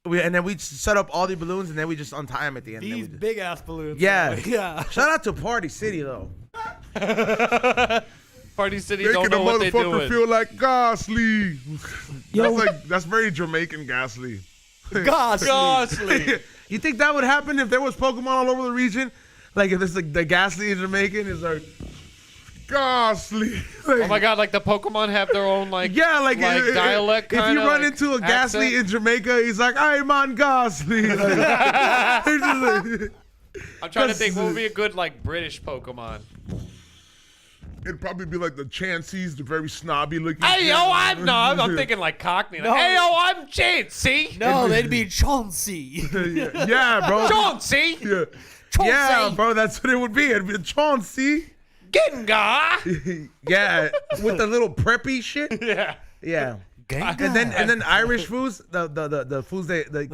and then we set up all the balloons, and then we just untie them at the end. These big ass balloons. Yeah. Yeah. Shout out to Party City though. Party City Making don't know a what they're motherfucker doing. feel like ghastly. Yo. That's very Jamaican ghastly. Ghastly. You think that would happen if there was Pokemon all over the region? Like if it's like the ghastly in Jamaican is like ghastly. Like, Oh my god, like the Pokemon have their own like dialect If kinda, you run like, into a ghastly accent. in Jamaica, he's like, I'm on ghastly. Like, I'm trying to think what would be a good like British Pokemon. It'd probably be like the Chanseys, the very snobby looking. Hey yo, I'm thinking like Cockney. Like, No. hey yo, I'm Chauncey. No, they'd be Chauncey. yeah, bro. Chauncey. Yeah. Chauncey. Yeah, bro, that's what it would be. It'd be Chauncey. Gengar. Yeah, with the little preppy shit. Yeah. Yeah. And then Irish foods, the foods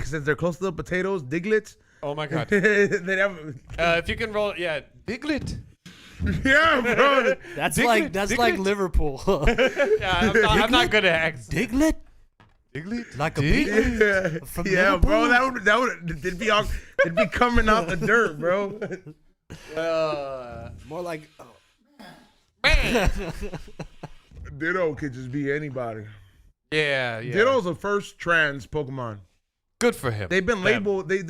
since they're close to the potatoes, Diglets. Oh my god. They'd have, If you can roll, yeah, Diglett. Yeah, bro. That's Diglett. like Liverpool. Yeah, I'm not good at accents. Diglett? Diglett. Like a pig? yeah, From yeah, bro. Liverpool? That would it'd be coming out the dirt, bro. More like Man. Ditto could just be anybody. Yeah. Ditto's the first trans Pokemon. Good for him. They've been Them. labeled. They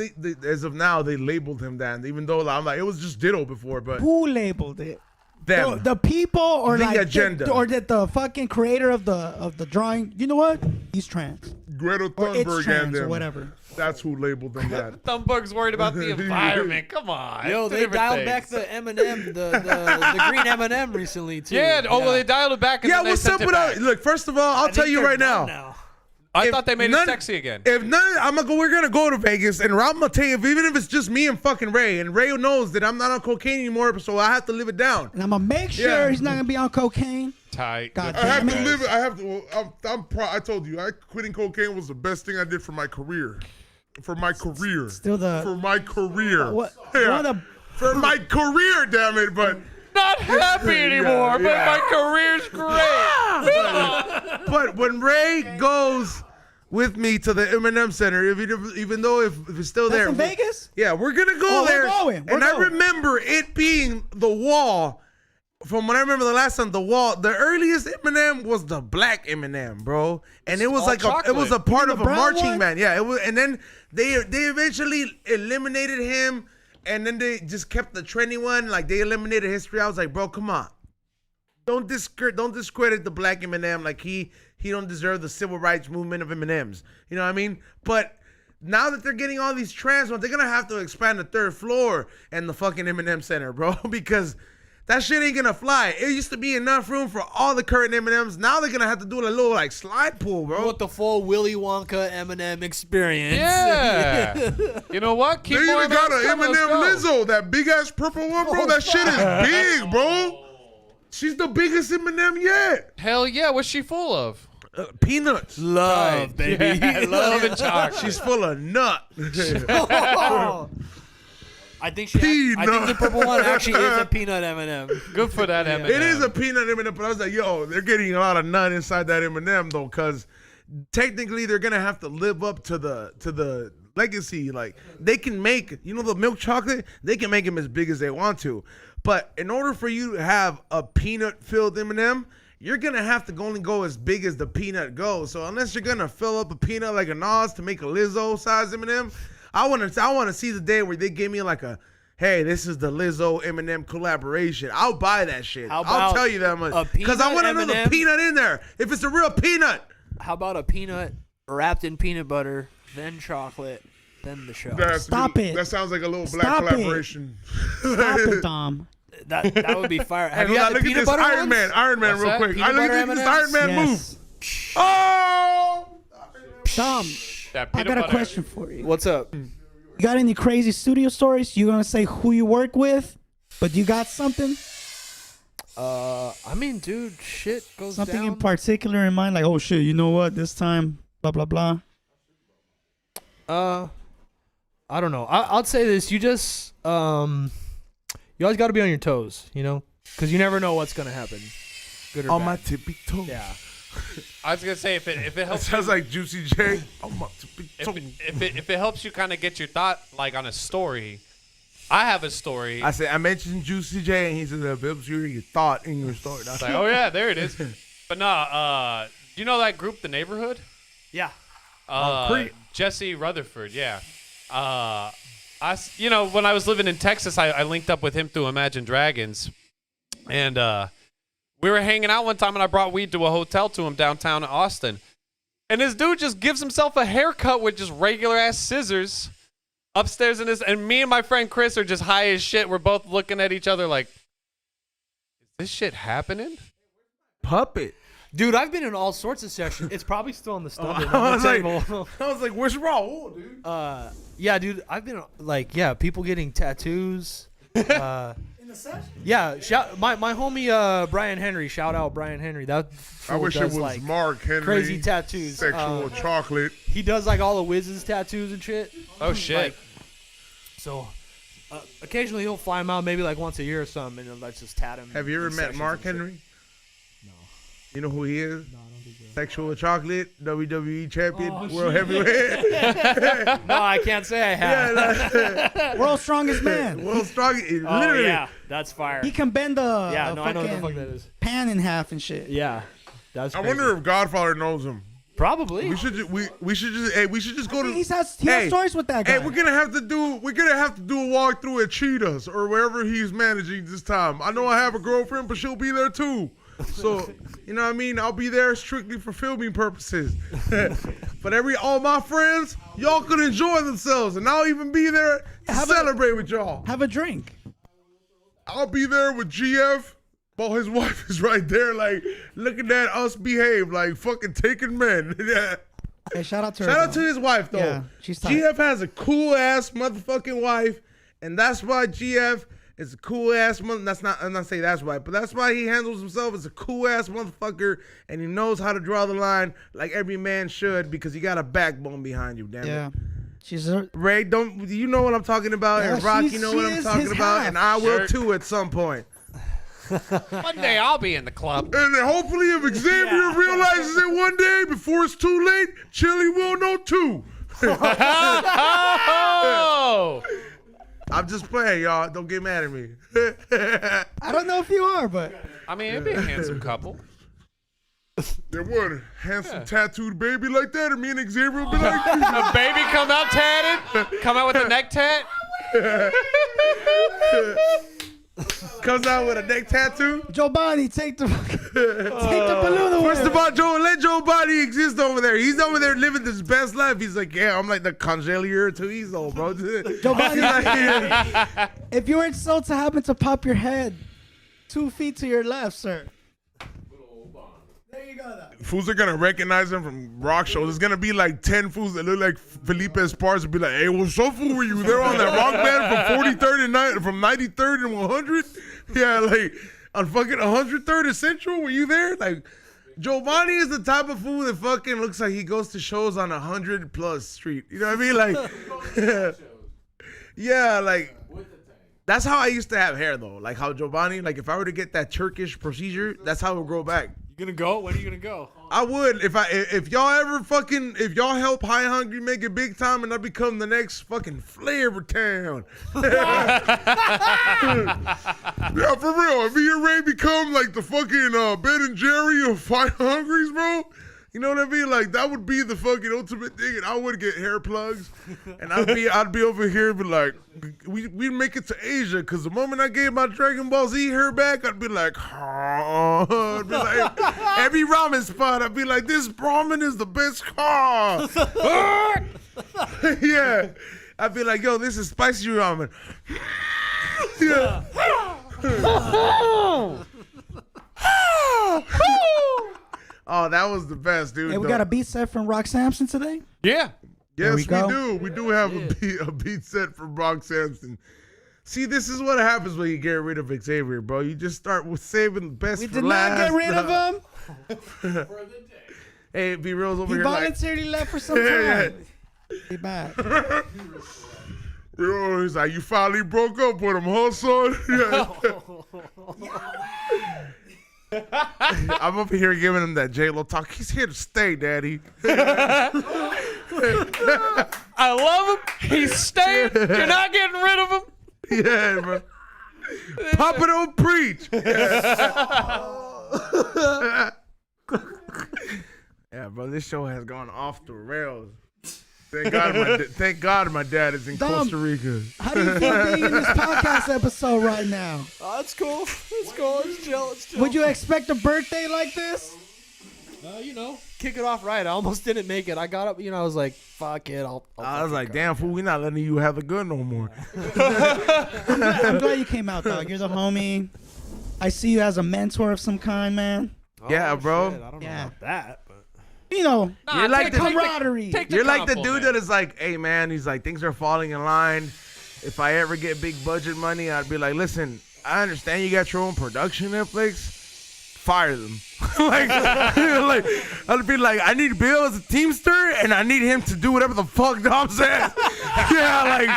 as of now they labeled him that. Even though I'm like it was just Ditto before, but Who labeled it? them. The people or The like agenda. or did the fucking creator of the drawing? You know what? He's trans. Greta Or it's Thunberg and trans or them. whatever. That's who labeled them that. Thunberg's worried about the environment. Come on. Yo, Two they different dialed things. back the M&M, the green M&M recently too. Yeah. Oh, well, they dialed it back. And Yeah, then they what's sent up it with back. that? Look, first of all, I'll tell you right now. I if thought they made none- it sexy again. If none, we're gonna go to Vegas, and I'm gonna tell you, even if it's just me and fucking Ray, and Ray knows that I'm not on cocaine anymore, so I have to live it down. And I'm gonna make sure Yeah. he's not gonna be on cocaine. Tight. God I have damn to it. live it. I have to. I told you, quitting cocaine was the best thing I did for my career. for my career. Still the For my career. What? Yeah. One of the, For my career, damn it! But Not happy anymore, but my career's great. But when Ray goes with me to the Eminem Center, even though if it's still that's there, in Vegas? yeah, we're gonna go there. We're going. And I remember it being the wall. From what I remember the last time, the wall, the earliest Eminem was the black Eminem, bro, and it was all like it was a chocolate. part You of mean a the brown marching one? band, yeah. It was, and then they eventually eliminated him, and then they just kept the trendy one. Like they eliminated history. I was like, bro, come on, don't discredit the black Eminem. Like he don't deserve the civil rights movement of Eminems. You know what I mean? But now that they're getting all these trans ones, they're gonna have to expand the third floor and the fucking Eminem Center, bro, because that shit ain't gonna fly. It used to be enough room for all the current Eminems. Now they're gonna have to do a little like slide pool, bro. With the full Willy Wonka Eminem experience. Yeah. You know what? Keep they more even got an Eminems coming, Eminem let's go. Lizzo, that big ass purple one, bro. That shit is big, bro. She's the biggest Eminem yet. Hell yeah, what's she full of? Peanuts. Love, baby. Yeah, love and chocolate. She's full of nut. I think I think the purple one actually is a peanut M&M. Good for that Eminem. It is a peanut M&M, but I was like, yo, they're getting a lot of nut inside that M&M though, because technically they're gonna have to live up to the legacy. Like they can make, you know, the milk chocolate, they can make them as big as they want to, but in order for you to have a peanut filled M&M, you're gonna have to only go as big as the peanut goes. So unless you're gonna fill up a peanut like a Nas to make a Lizzo size M&M, I want to see the day where they give me like a, hey, this is the Lizzo Eminem collaboration. I'll buy that shit. I'll tell you that much because I want to know the peanut in there. If it's a real peanut. How about a peanut wrapped in peanut butter, then chocolate, then the show? Stop it. That sounds like a little black Stop collaboration. Stop it, Dom. That would be fire. Have Hey, you had the look at peanut this butter Iron Man, ones? Iron Man, What's real that? quick. Peanut Look butter at this M&Ms? Iron Man Yes. move. Oh! Dom, That I peanut got a butter. question for you. What's up? You got any crazy studio stories? You gonna say who you work with, but you got something? I mean, dude, shit goes Something down. in particular in mind? Like, oh shit, you know what? This time, blah blah blah. I don't know. I'll say this: you just you always got to be on your toes, you know, because you never know what's gonna happen. Good or On bad. my tippy toes. Yeah. I was gonna say if it That helps sounds you, like Juicy J. On my tippy toes. if it helps you kind of get your thought like on a story, I have a story. I mentioned Juicy J, and he said that helps you your thought in your story. It's like, oh yeah, there it is. But no, you know that group, The Neighborhood? Yeah. Jesse Rutherford, yeah. You know, when I was living in Texas, I linked up with him through Imagine Dragons, and we were hanging out one time, and I brought weed to a hotel to him downtown in Austin, and this dude just gives himself a haircut with just regular ass scissors upstairs in this, and me and my friend Chris are just high as shit. We're both looking at each other like, is this shit happening? Puppet. Dude, I've been in all sorts of sessions. It's probably still on the stubborn I on was the like, table. where's Raul, dude? Yeah, dude, I've been like, yeah, people getting tattoos. In the session? Yeah, my homie Brian Henry. Shout out Brian Henry. That I fool wish it does, was like, Mark Henry. crazy tattoos. Sexual chocolate. He does like all the Wiz's tattoos and shit. Oh shit! Like, so occasionally he'll fly him out, maybe like once a year or something, and let's just tat him. Have you ever in met sessions Mark and shit. Henry? No. You know who he is? No, I don't think so. Sexual chocolate, WWE champion, world heavyweight. No, I can't say I have. World's strongest man. World's strongest. Oh, Literally. yeah, that's fire. He can bend the Yeah, no, I know what the fucking fuck that is. pan in half and shit. Yeah, that's. I Crazy. wonder if Godfather knows him. Probably. We should just go to. He has stories with that guy. Hey, we're gonna have to do a walkthrough at Cheetahs or wherever he's managing this time. I know I have a girlfriend, but she'll be there too. So you know what I mean? I'll be there strictly for filming purposes. But all my friends, y'all could enjoy themselves, and I'll even be there to celebrate with y'all. Have a drink. I'll be there with GF. While his wife is right there, like looking at us behave like fucking taken men. Yeah. Hey, shout out to her. Shout out to his wife though. Yeah, she's tight. GF has a cool ass motherfucking wife, and that's why GF is a cool ass mother. I'm not saying that's why, but that's why he handles himself as a cool ass motherfucker, and he knows how to draw the line like every man should, because he got a backbone behind you. Damn Yeah. it. She's a, Ray, don't you know what I'm talking about? Yeah, And Rock, she's- you know she what I'm is talking his about? half. And I will Sure. too at some point. One day I'll be in the club. And then hopefully if Xavier realizes it one day before it's too late, Chili will know too. Oh! I'm just playing, y'all. Don't get mad at me. I don't know if you are, but I mean, it'd be a handsome couple. There would handsome tattooed baby like that, and me and Xavier would be like, A baby come out tatted? Come out with a neck tat? Comes out with a neck tattoo. Giovanni, take the balloon away. First of all, Joe, let Joe Body exist over there. He's over there living his best life. He's like, yeah, I'm like the congelier to Ezo, bro. Giovanni, if you were so to happen to pop your head 2 feet to your left, sir. There you go. fools are gonna recognize him from rock shows. There's gonna be like 10 fools that look like Felipe Esparza and be like, hey, what's up, fool? Were you there on that rock band from 43rd and from 93rd and 100? Yeah, like on fucking 103rd and Central. Were you there? Like, Giovanni is the type of fool that fucking looks like he goes to shows on 100+ street. You know what I mean? Like, yeah, like. That's how I used to have hair, though. Like how Giovanni, like if I were to get that Turkish procedure, that's how it would grow back. You gonna go? When are you gonna go? I would if y'all ever fucking help High Hungry make it big time and I become the next fucking Flavor Town. Yeah, for real. If me and Ray become like the fucking Ben and Jerry of High Hungries, bro. You know what I mean? Like that would be the fucking ultimate thing, and I would get hair plugs, and I'd be over here and be like, we'd make it to Asia, because the moment I gave my Dragon Ball Z hair back, I'd be like, I'd be like every ramen spot, I'd be like, this ramen is the best car. Yeah, I'd be like, yo, this is spicy ramen. Yeah. Oh, that was the best, dude. Hey, we got a beat set from Rock Samson today? Yeah. Yes, we go. do. We do have a beat set from Rock Samson. See, this is what happens when you get rid of Xavier, bro. You just start with saving the best We for did last. not get rid of him. Hey, B Real's over He here voluntarily left for some time. Be back. Yo, he's like, you finally broke up with him, huh, son? I'm over here giving him that J-Lo talk. He's here to stay, Daddy. I love him. He's staying. You're not getting rid of him. Yeah, bro. Papa don't preach. Yeah, bro, this show has gone off the rails. Thank God my dad is in Costa Rica. How do you feel being in this podcast episode right now? Oh, that's cool. It's cool. It's chill. It's chill. Would you expect a birthday like this? You know, kick it off right. I almost didn't make it. I got up, I was like, fuck it. I was like, damn, fool, we're not letting you have the gun no more. I'm glad you came out, dog. You're the homie. I see you as a mentor of some kind, man. Yeah, bro. Shit, I don't know about that, but You're like the camaraderie. You're like the dude that is like, hey man, he's like, things are falling in line. If I ever get big budget money, I'd be like, listen, I understand you got your own production, Netflix. Fire them. like I'd be like, I need Bill as a teamster, and I need him to do whatever the fuck Dom says. Yeah, like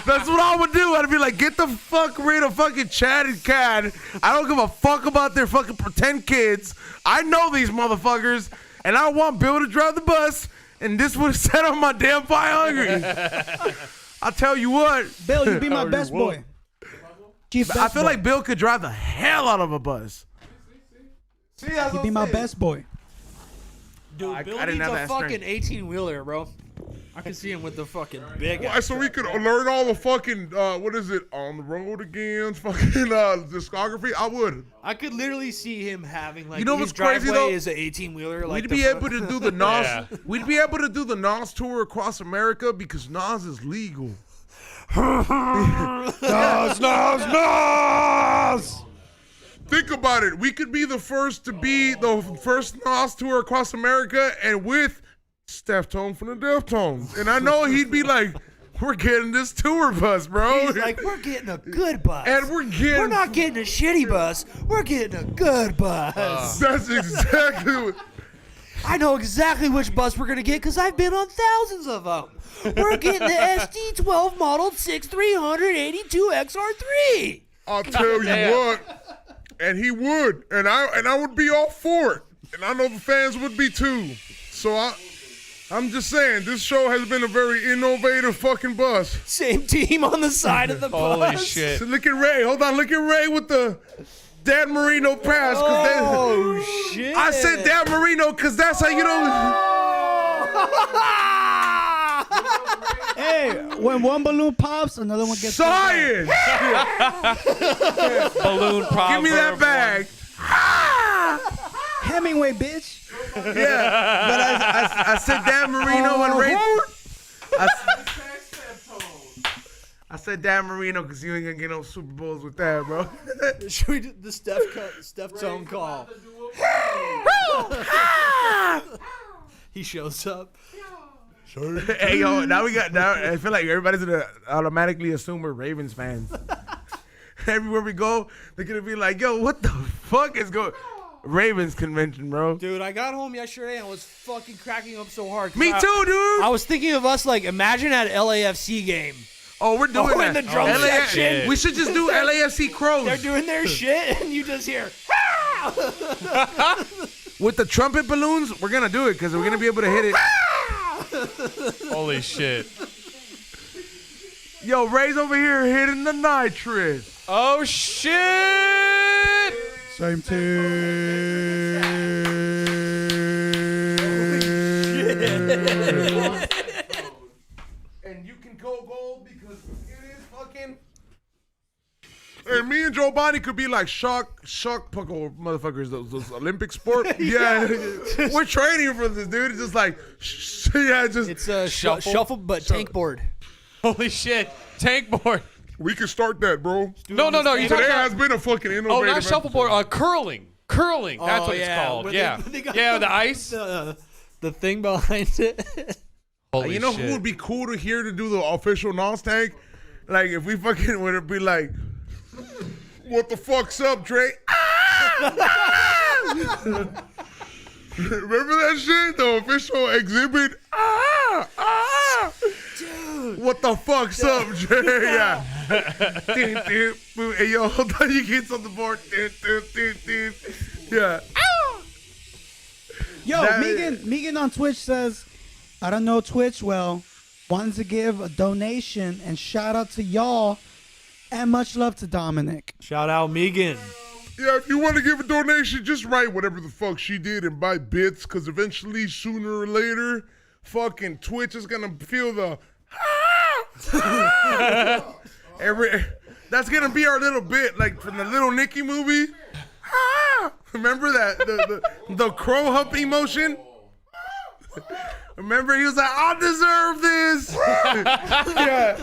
that's what I would do. I'd be like, get the fuck rid of fucking Chad and Cad. I don't give a fuck about their fucking pretend kids. I know these motherfuckers. And I want Bill to drive the bus, and this would have set on my damn Fire Hungry. I'll tell you what. Bill, you be my best boy. I feel like Bill could drive the hell out of a bus. You be my best boy. dude, Bill I didn't needs have a that fucking strength. 18-wheeler, bro. I can see him with the fucking big. Why? So we could learn all the fucking what is it, On the Road Again fucking discography. I would. I could literally see him having like, You know his what's crazy, driveway though? is an 18-wheeler. Like We'd the be front- able to do the Nas. Yeah. We'd be able to do the Nas tour across America because Nas is legal. Nas! Think about it. We could be the first to be the first Nas tour across America, and with Deftones from the Deftones. And I know he'd be like, we're getting this tour bus, bro. He's like, we're getting a good bus. And we're not getting a shitty bus. We're getting a good bus. That's exactly what. I know exactly which bus we're gonna get because I've been on thousands of them. We're getting the SD12 modeled 6382 XR3. I'll tell you what, and he would, and I would be all for it, and I know the fans would be too. So I'm just saying, this show has been a very innovative fucking bus. Same team on the side of the bus. Holy shit. So look at Ray. Hold on, look at Ray with the Dan Marino pass. Shit. I said Dan Marino because that's how you know. Hey, when one balloon pops, another one gets. Science! Balloon proverb. Give me that bag. Hemingway, bitch. Yeah, but I said Dan Marino and Ray. I said Dan Marino because you ain't gonna get no Super Bowls with that, bro. Should we do the Steph tone call? He shows up. Hey yo, now I feel like everybody's gonna automatically assume we're Ravens fans. Everywhere we go, they're gonna be like, "Yo, what the fuck is going?" Ravens convention, bro. Dude, I got home yesterday and I was fucking cracking up so hard. Me too, dude. I was thinking of us like, imagine at LAFC game. Oh, we're doing that. In the drum section. We should just do LAFC Crows. They're doing their shit and you just hear. With the trumpet balloons, we're gonna do it because we're gonna be able to hit it. Holy shit. Yo, Ray's over here hitting the nitrous. Oh shit. Same team. And you can go gold because it is fucking. And me and Globani could be like shark puckle motherfuckers, those Olympic sport. Yeah, we're training for this, dude. It's just like, It's a shuffle but tank board. Holy shit. Tank board. We can start that, bro. No. You Today has been a fucking innovative. Oh, not shuffleboard. Curling. That's what it's called. Where Yeah. they got Yeah, the ice. The thing behind it. Holy You know shit. who would be cool to hear to do the official NOS tank? Like if we fucking would be like, what the fuck's up, Drake? Remember that shit? The official exhibit? Dude. What the fuck's up, Dre? Yeah. Hey, yo, hold on, you kids on the board. Yeah. Yo, Megan on Twitch says, I don't know Twitch well. Wanted to give a donation and shout out to y'all and much love to Dominic. Shout out Megan. Yeah, if you want to give a donation, just write whatever the fuck she did and buy bits, because eventually, sooner or later, fucking Twitch is going to feel the that's going to be our little bit, like from the Little Nicky movie. Remember that? The crow humping motion? Remember, he was like, I deserve this. Yeah.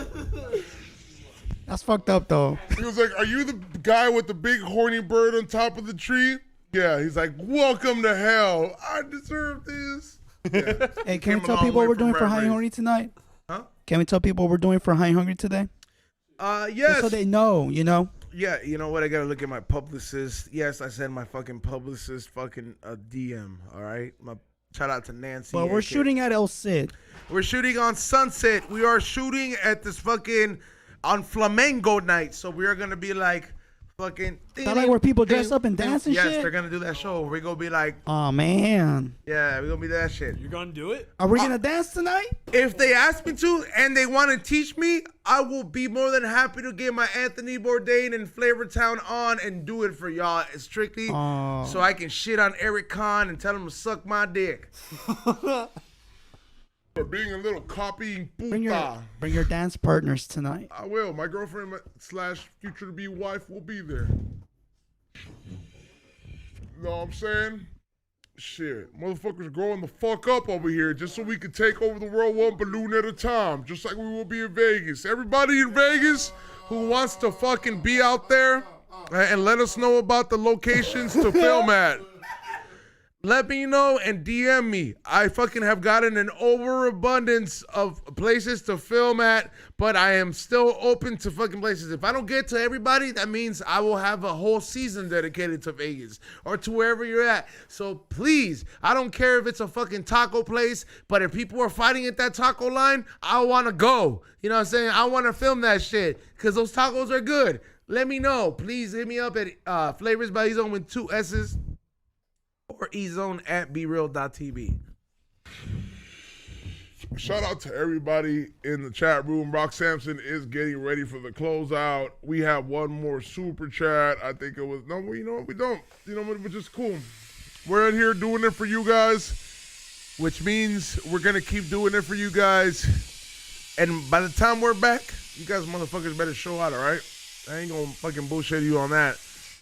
That's fucked up, though. He was like, are you the guy with the big horny bird on top of the tree? Yeah. He's like, welcome to hell. I deserve this. Yeah. Hey, can we tell people what we're doing for High and Hungry tonight? Huh? Can we tell people what we're doing for High and Hungry today? Yes. Just so they know, you know? Yeah, you know what? I got to look at my publicist. Yes, I sent my fucking publicist fucking a DM, all right? Shout out to Nancy. But we're shooting at El Cid. We're shooting on Sunset. We are shooting at this fucking on Flamengo night. So we are gonna be like fucking. That like where people dress up and dance and yes, shit? Yes, they're gonna do that show. We're gonna be like. Oh man. Yeah, we're gonna be that shit. You're gonna do it? Are we gonna dance tonight? If they ask me to and they want to teach me, I will be more than happy to get my Anthony Bourdain and Flavortown on and do it for y'all. It's strictly so I can shit on Eric Kahn and tell him to suck my dick. For being a little copying puta. Bring your dance partners tonight. I will. My girlfriend / future to be wife will be there. Know what I'm saying? Shit. Motherfuckers are growing the fuck up over here just so we can take over the world one balloon at a time. Just like we will be in Vegas. Everybody in Vegas who wants to fucking be out there and let us know about the locations to film at. let me know and DM me. I fucking have gotten an overabundance of places to film at, but I am still open to fucking places. If I don't get to everybody, that means I will have a whole season dedicated to Vegas or to wherever you're at. So please, I don't care if it's a fucking taco place, but if people are fighting at that taco line, I want to go. You know what I'm saying? I want to film that shit because those tacos are good. Let me know. Please hit me up at Flavors by Ezone with 2 S's. Or ezone at bereal.tv. Shout out to everybody in the chat room. Rock Samson is getting ready for the closeout. We have one more super chat. I think it was, no, you know what, we don't. You know what, which is cool. We're in here doing it for you guys, which means we're going to keep doing it for you guys. And by the time we're back, you guys motherfuckers better show out, all right? I ain't going to fucking bullshit you on that.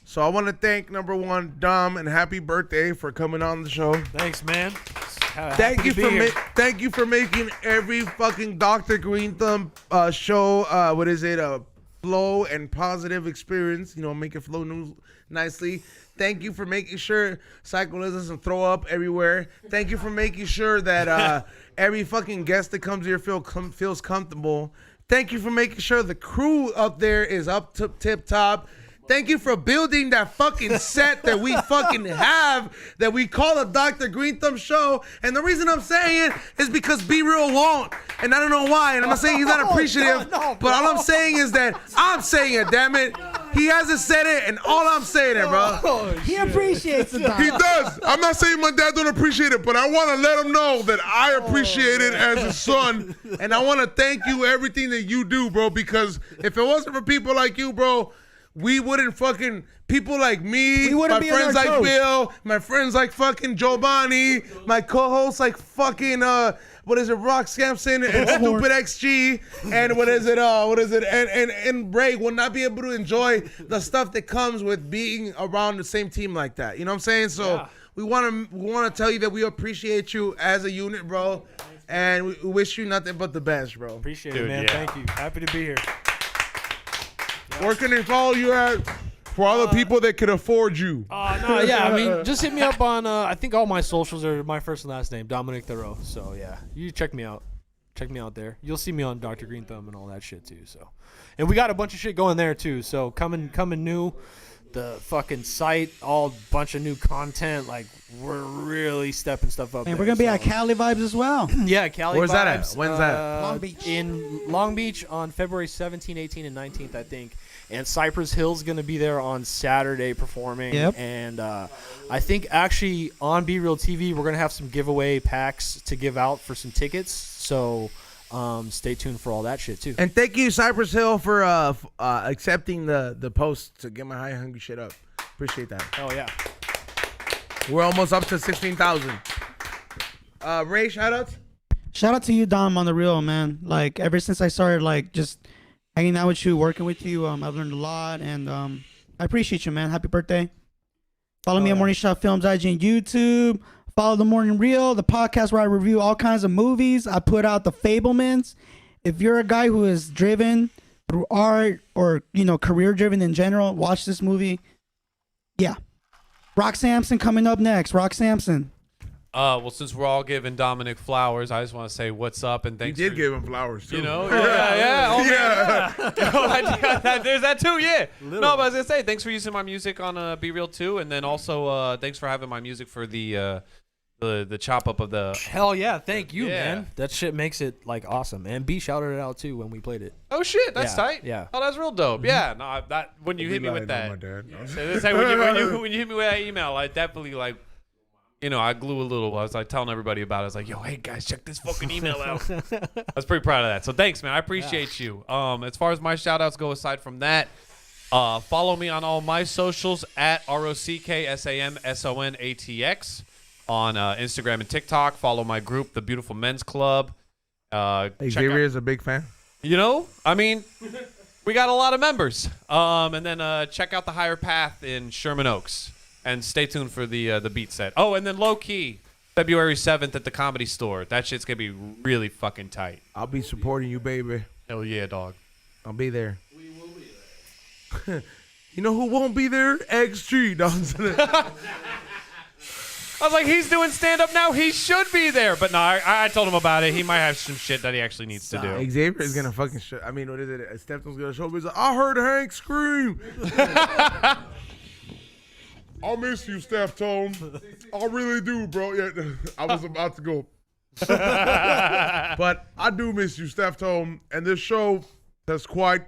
So I want to thank, number one, Dom, and happy birthday for coming on the show. Thanks, man. Thank you for making every fucking Dr. Green Thumb show, a flow and positive experience. You know, make it flow nicely. Thank you for making sure Psycho Liz doesn't throw up everywhere. Thank you for making sure that every fucking guest that comes here feels comfortable. Thank you for making sure the crew up there is up to tip top. Thank you for building that fucking set that we fucking have, that we call a Dr. Green Thumb show. And the reason I'm saying it is because Be Real won't. And I don't know why. And I'm not saying he's not appreciative. But all I'm saying is that I'm saying it, damn it. He hasn't said it, and all I'm saying it, bro. He appreciates it, He does. I'm not saying my dad don't appreciate it, but I want to let him know that I appreciate it as his son. And I want to thank you everything that you do, bro, because if it wasn't for people like you, bro, we wouldn't fucking, people like me, my friends like Bill, my friends like fucking Globani, my co-hosts like fucking, Rock Samson and Stupid XG, and and Ray will not be able to enjoy the stuff that comes with being around the same team like that. You know what I'm saying? So we want to tell you that we appreciate you as a unit, bro, and we wish you nothing but the best, bro. Appreciate it, man. Thank you. Happy to be here. Where can they follow you at for all the people that can afford you? No, yeah, I mean, just hit me up on, I think all my socials are my first and last name, Dominic Thoreau. So, yeah, you check me out. Check me out there. You'll see me on Dr. Green Thumb and all that shit, too. So, and we got a bunch of shit going there, too. So, coming new, the fucking site, all bunch of new content. Like, we're really stepping stuff up. And we're going to be at Cali Vibes as well. Yeah, Cali Where's Vibes. that at? When's that? Long Beach. In Long Beach on February 17, 18, and 19th, I think. And Cypress Hill's going to be there on Saturday performing. Yep. And I think actually on Be Real TV, we're going to have some giveaway packs to give out for some tickets. So stay tuned for all that shit, too. And thank you, Cypress Hill, for accepting the post to get my high hungry shit up. Appreciate that. Oh, yeah. We're almost up to 16,000. Ray, shout outs? Shout out to you, Dom, on the real, man. Like, ever since I started, like, just hanging out with you, working with you, I've learned a lot, and I appreciate you, man. Happy birthday. Follow me on Morning Shot Films, IG and YouTube. Follow The Morning Reel, the podcast where I review all kinds of movies. I put out The Fablemans. If you're a guy who is driven through art or, you know, career-driven in general, watch this movie. Yeah. Rock Samson coming up next. Rock Samson. Well, since we're all giving Dominic flowers, I just want to say what's up and thanks. You did give him flowers too. You know, yeah. Oh, yeah. There's that too, yeah. No, but I was gonna say thanks for using my music on Be Real 2, and then also thanks for having my music for the chop up of the. Hell yeah, thank you, man. That shit makes it like awesome. And B shouted it out too when we played it. Oh shit, that's tight. Yeah. Oh, that's real dope. Yeah. No, that when you hit me with that. When you hit me with that email, I definitely like. You know, I glue a little. I was like telling everybody about it. I was like, yo, hey guys, check this fucking email out. I was pretty proud of that. So thanks, man. I appreciate you. As far as my shout outs go, aside from that, follow me on all my socials at ROCKSAMSONATX on Instagram and TikTok. Follow my group, The Beautiful Men's Club. Xavier is a big fan. You know, I mean, we got a lot of members. And then check out The Higher Path in Sherman Oaks. And stay tuned for the beat set. Oh, and then low key, February 7th at the Comedy Store. That shit's gonna be really fucking tight. I'll be supporting you, baby. Hell yeah, dog. I'll be there. We will be there. You know who won't be there? XG. I was like, he's doing stand up now. He should be there. But no, I told him about it. He might have some shit that he actually needs to do. Xavier is gonna fucking show. I mean, what is it? Steptone's gonna show up. He's like, I heard Hank scream. I'll miss you, Steftone. I really do, bro. Yeah, I was about to go. But I do miss you, Steftone. And this show has quite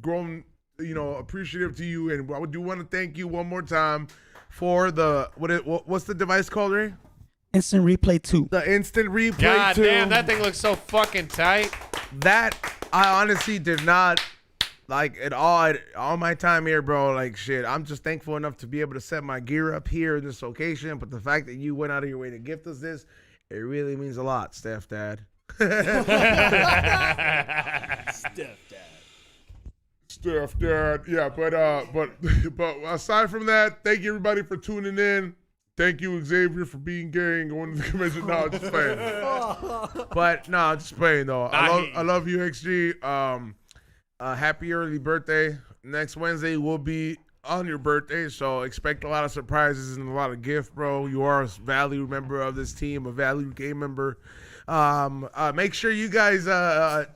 grown, appreciative to you. And I do want to thank you one more time for the what's the device called, Ray? Instant Replay 2. The Instant Replay 2. God damn, that thing looks so fucking tight. That I honestly did not like at all my time here, bro. Like shit, I'm just thankful enough to be able to set my gear up here in this location. But the fact that you went out of your way to gift us this, it really means a lot, Steph Dad. Steph Dad. Yeah, but aside from that, thank you everybody for tuning in. Thank you, Xavier, for being gay and going to the convention. No, just playing. But no, just playing though. I love you, XG. Happy early birthday. Next Wednesday will be on your birthday, so expect a lot of surprises and a lot of gifts, bro. You are a valued member of this team, a valued game member. Make sure you guys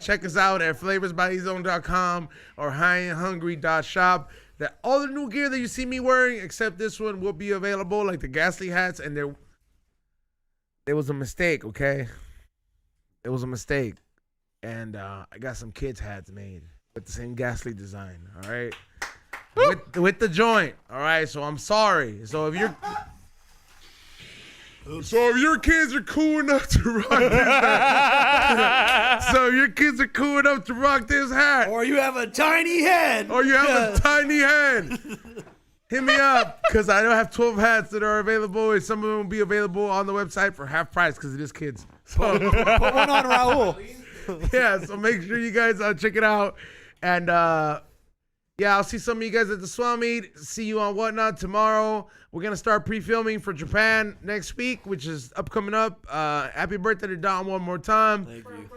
check us out at flavorsbyzone.com or highandhungry.shop. That all the new gear that you see me wearing, except this one, will be available, like the Ghastly hats. And there was a mistake, okay? It was a mistake, and I got some kids' hats made with the same Ghastly design. All right, with the joint. All right, so I'm sorry. So if your kids are cool enough to rock this hat, or you have a tiny head, hit me up, because I don't have 12 hats that are available, and some of them will be available on the website for half price because it is kids. So put one on Raul. Yeah, so make sure you guys check it out. And yeah, I'll see some of you guys at the Swap Meet. See you on Whatnot tomorrow. We're going to start pre-filming for Japan next week, which is upcoming up. Happy birthday to Don one more time. Thank you.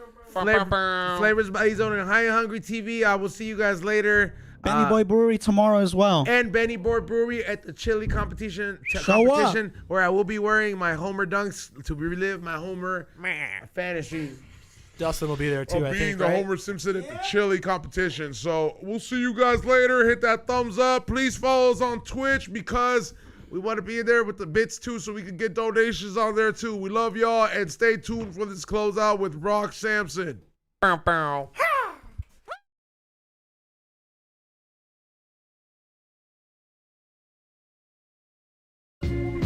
Flavors by Zone and High and Hungry TV. I will see you guys later. Benny Boy Brewery tomorrow as well. And Benny Boy Brewery at the Chili competition where I will be wearing my Homer dunks to relive my Homer fantasy. Dustin will be there too, I think, the Homer Simpson at the Chili competition. So we'll see you guys later. Hit that thumbs up. Please follow us on Twitch because we want to be in there with the bits too, so we can get donations on there too. We love y'all, and stay tuned for this closeout with Rock Samson. Bow, bow. You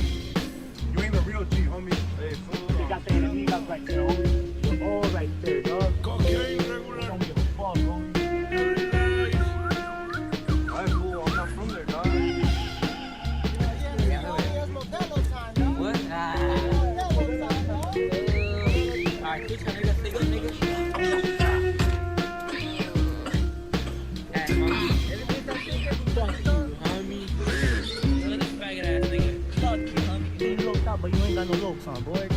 ain't a real G, homie. Hey, fool. You got the enemy up right there, homie. You're all right there, dog. Cocaine, regular. Don't give a fuck, homie. Alright, fool. I'm not from there, dog. What? Alright, bitch, nigga. But you ain't got no looks on, boy.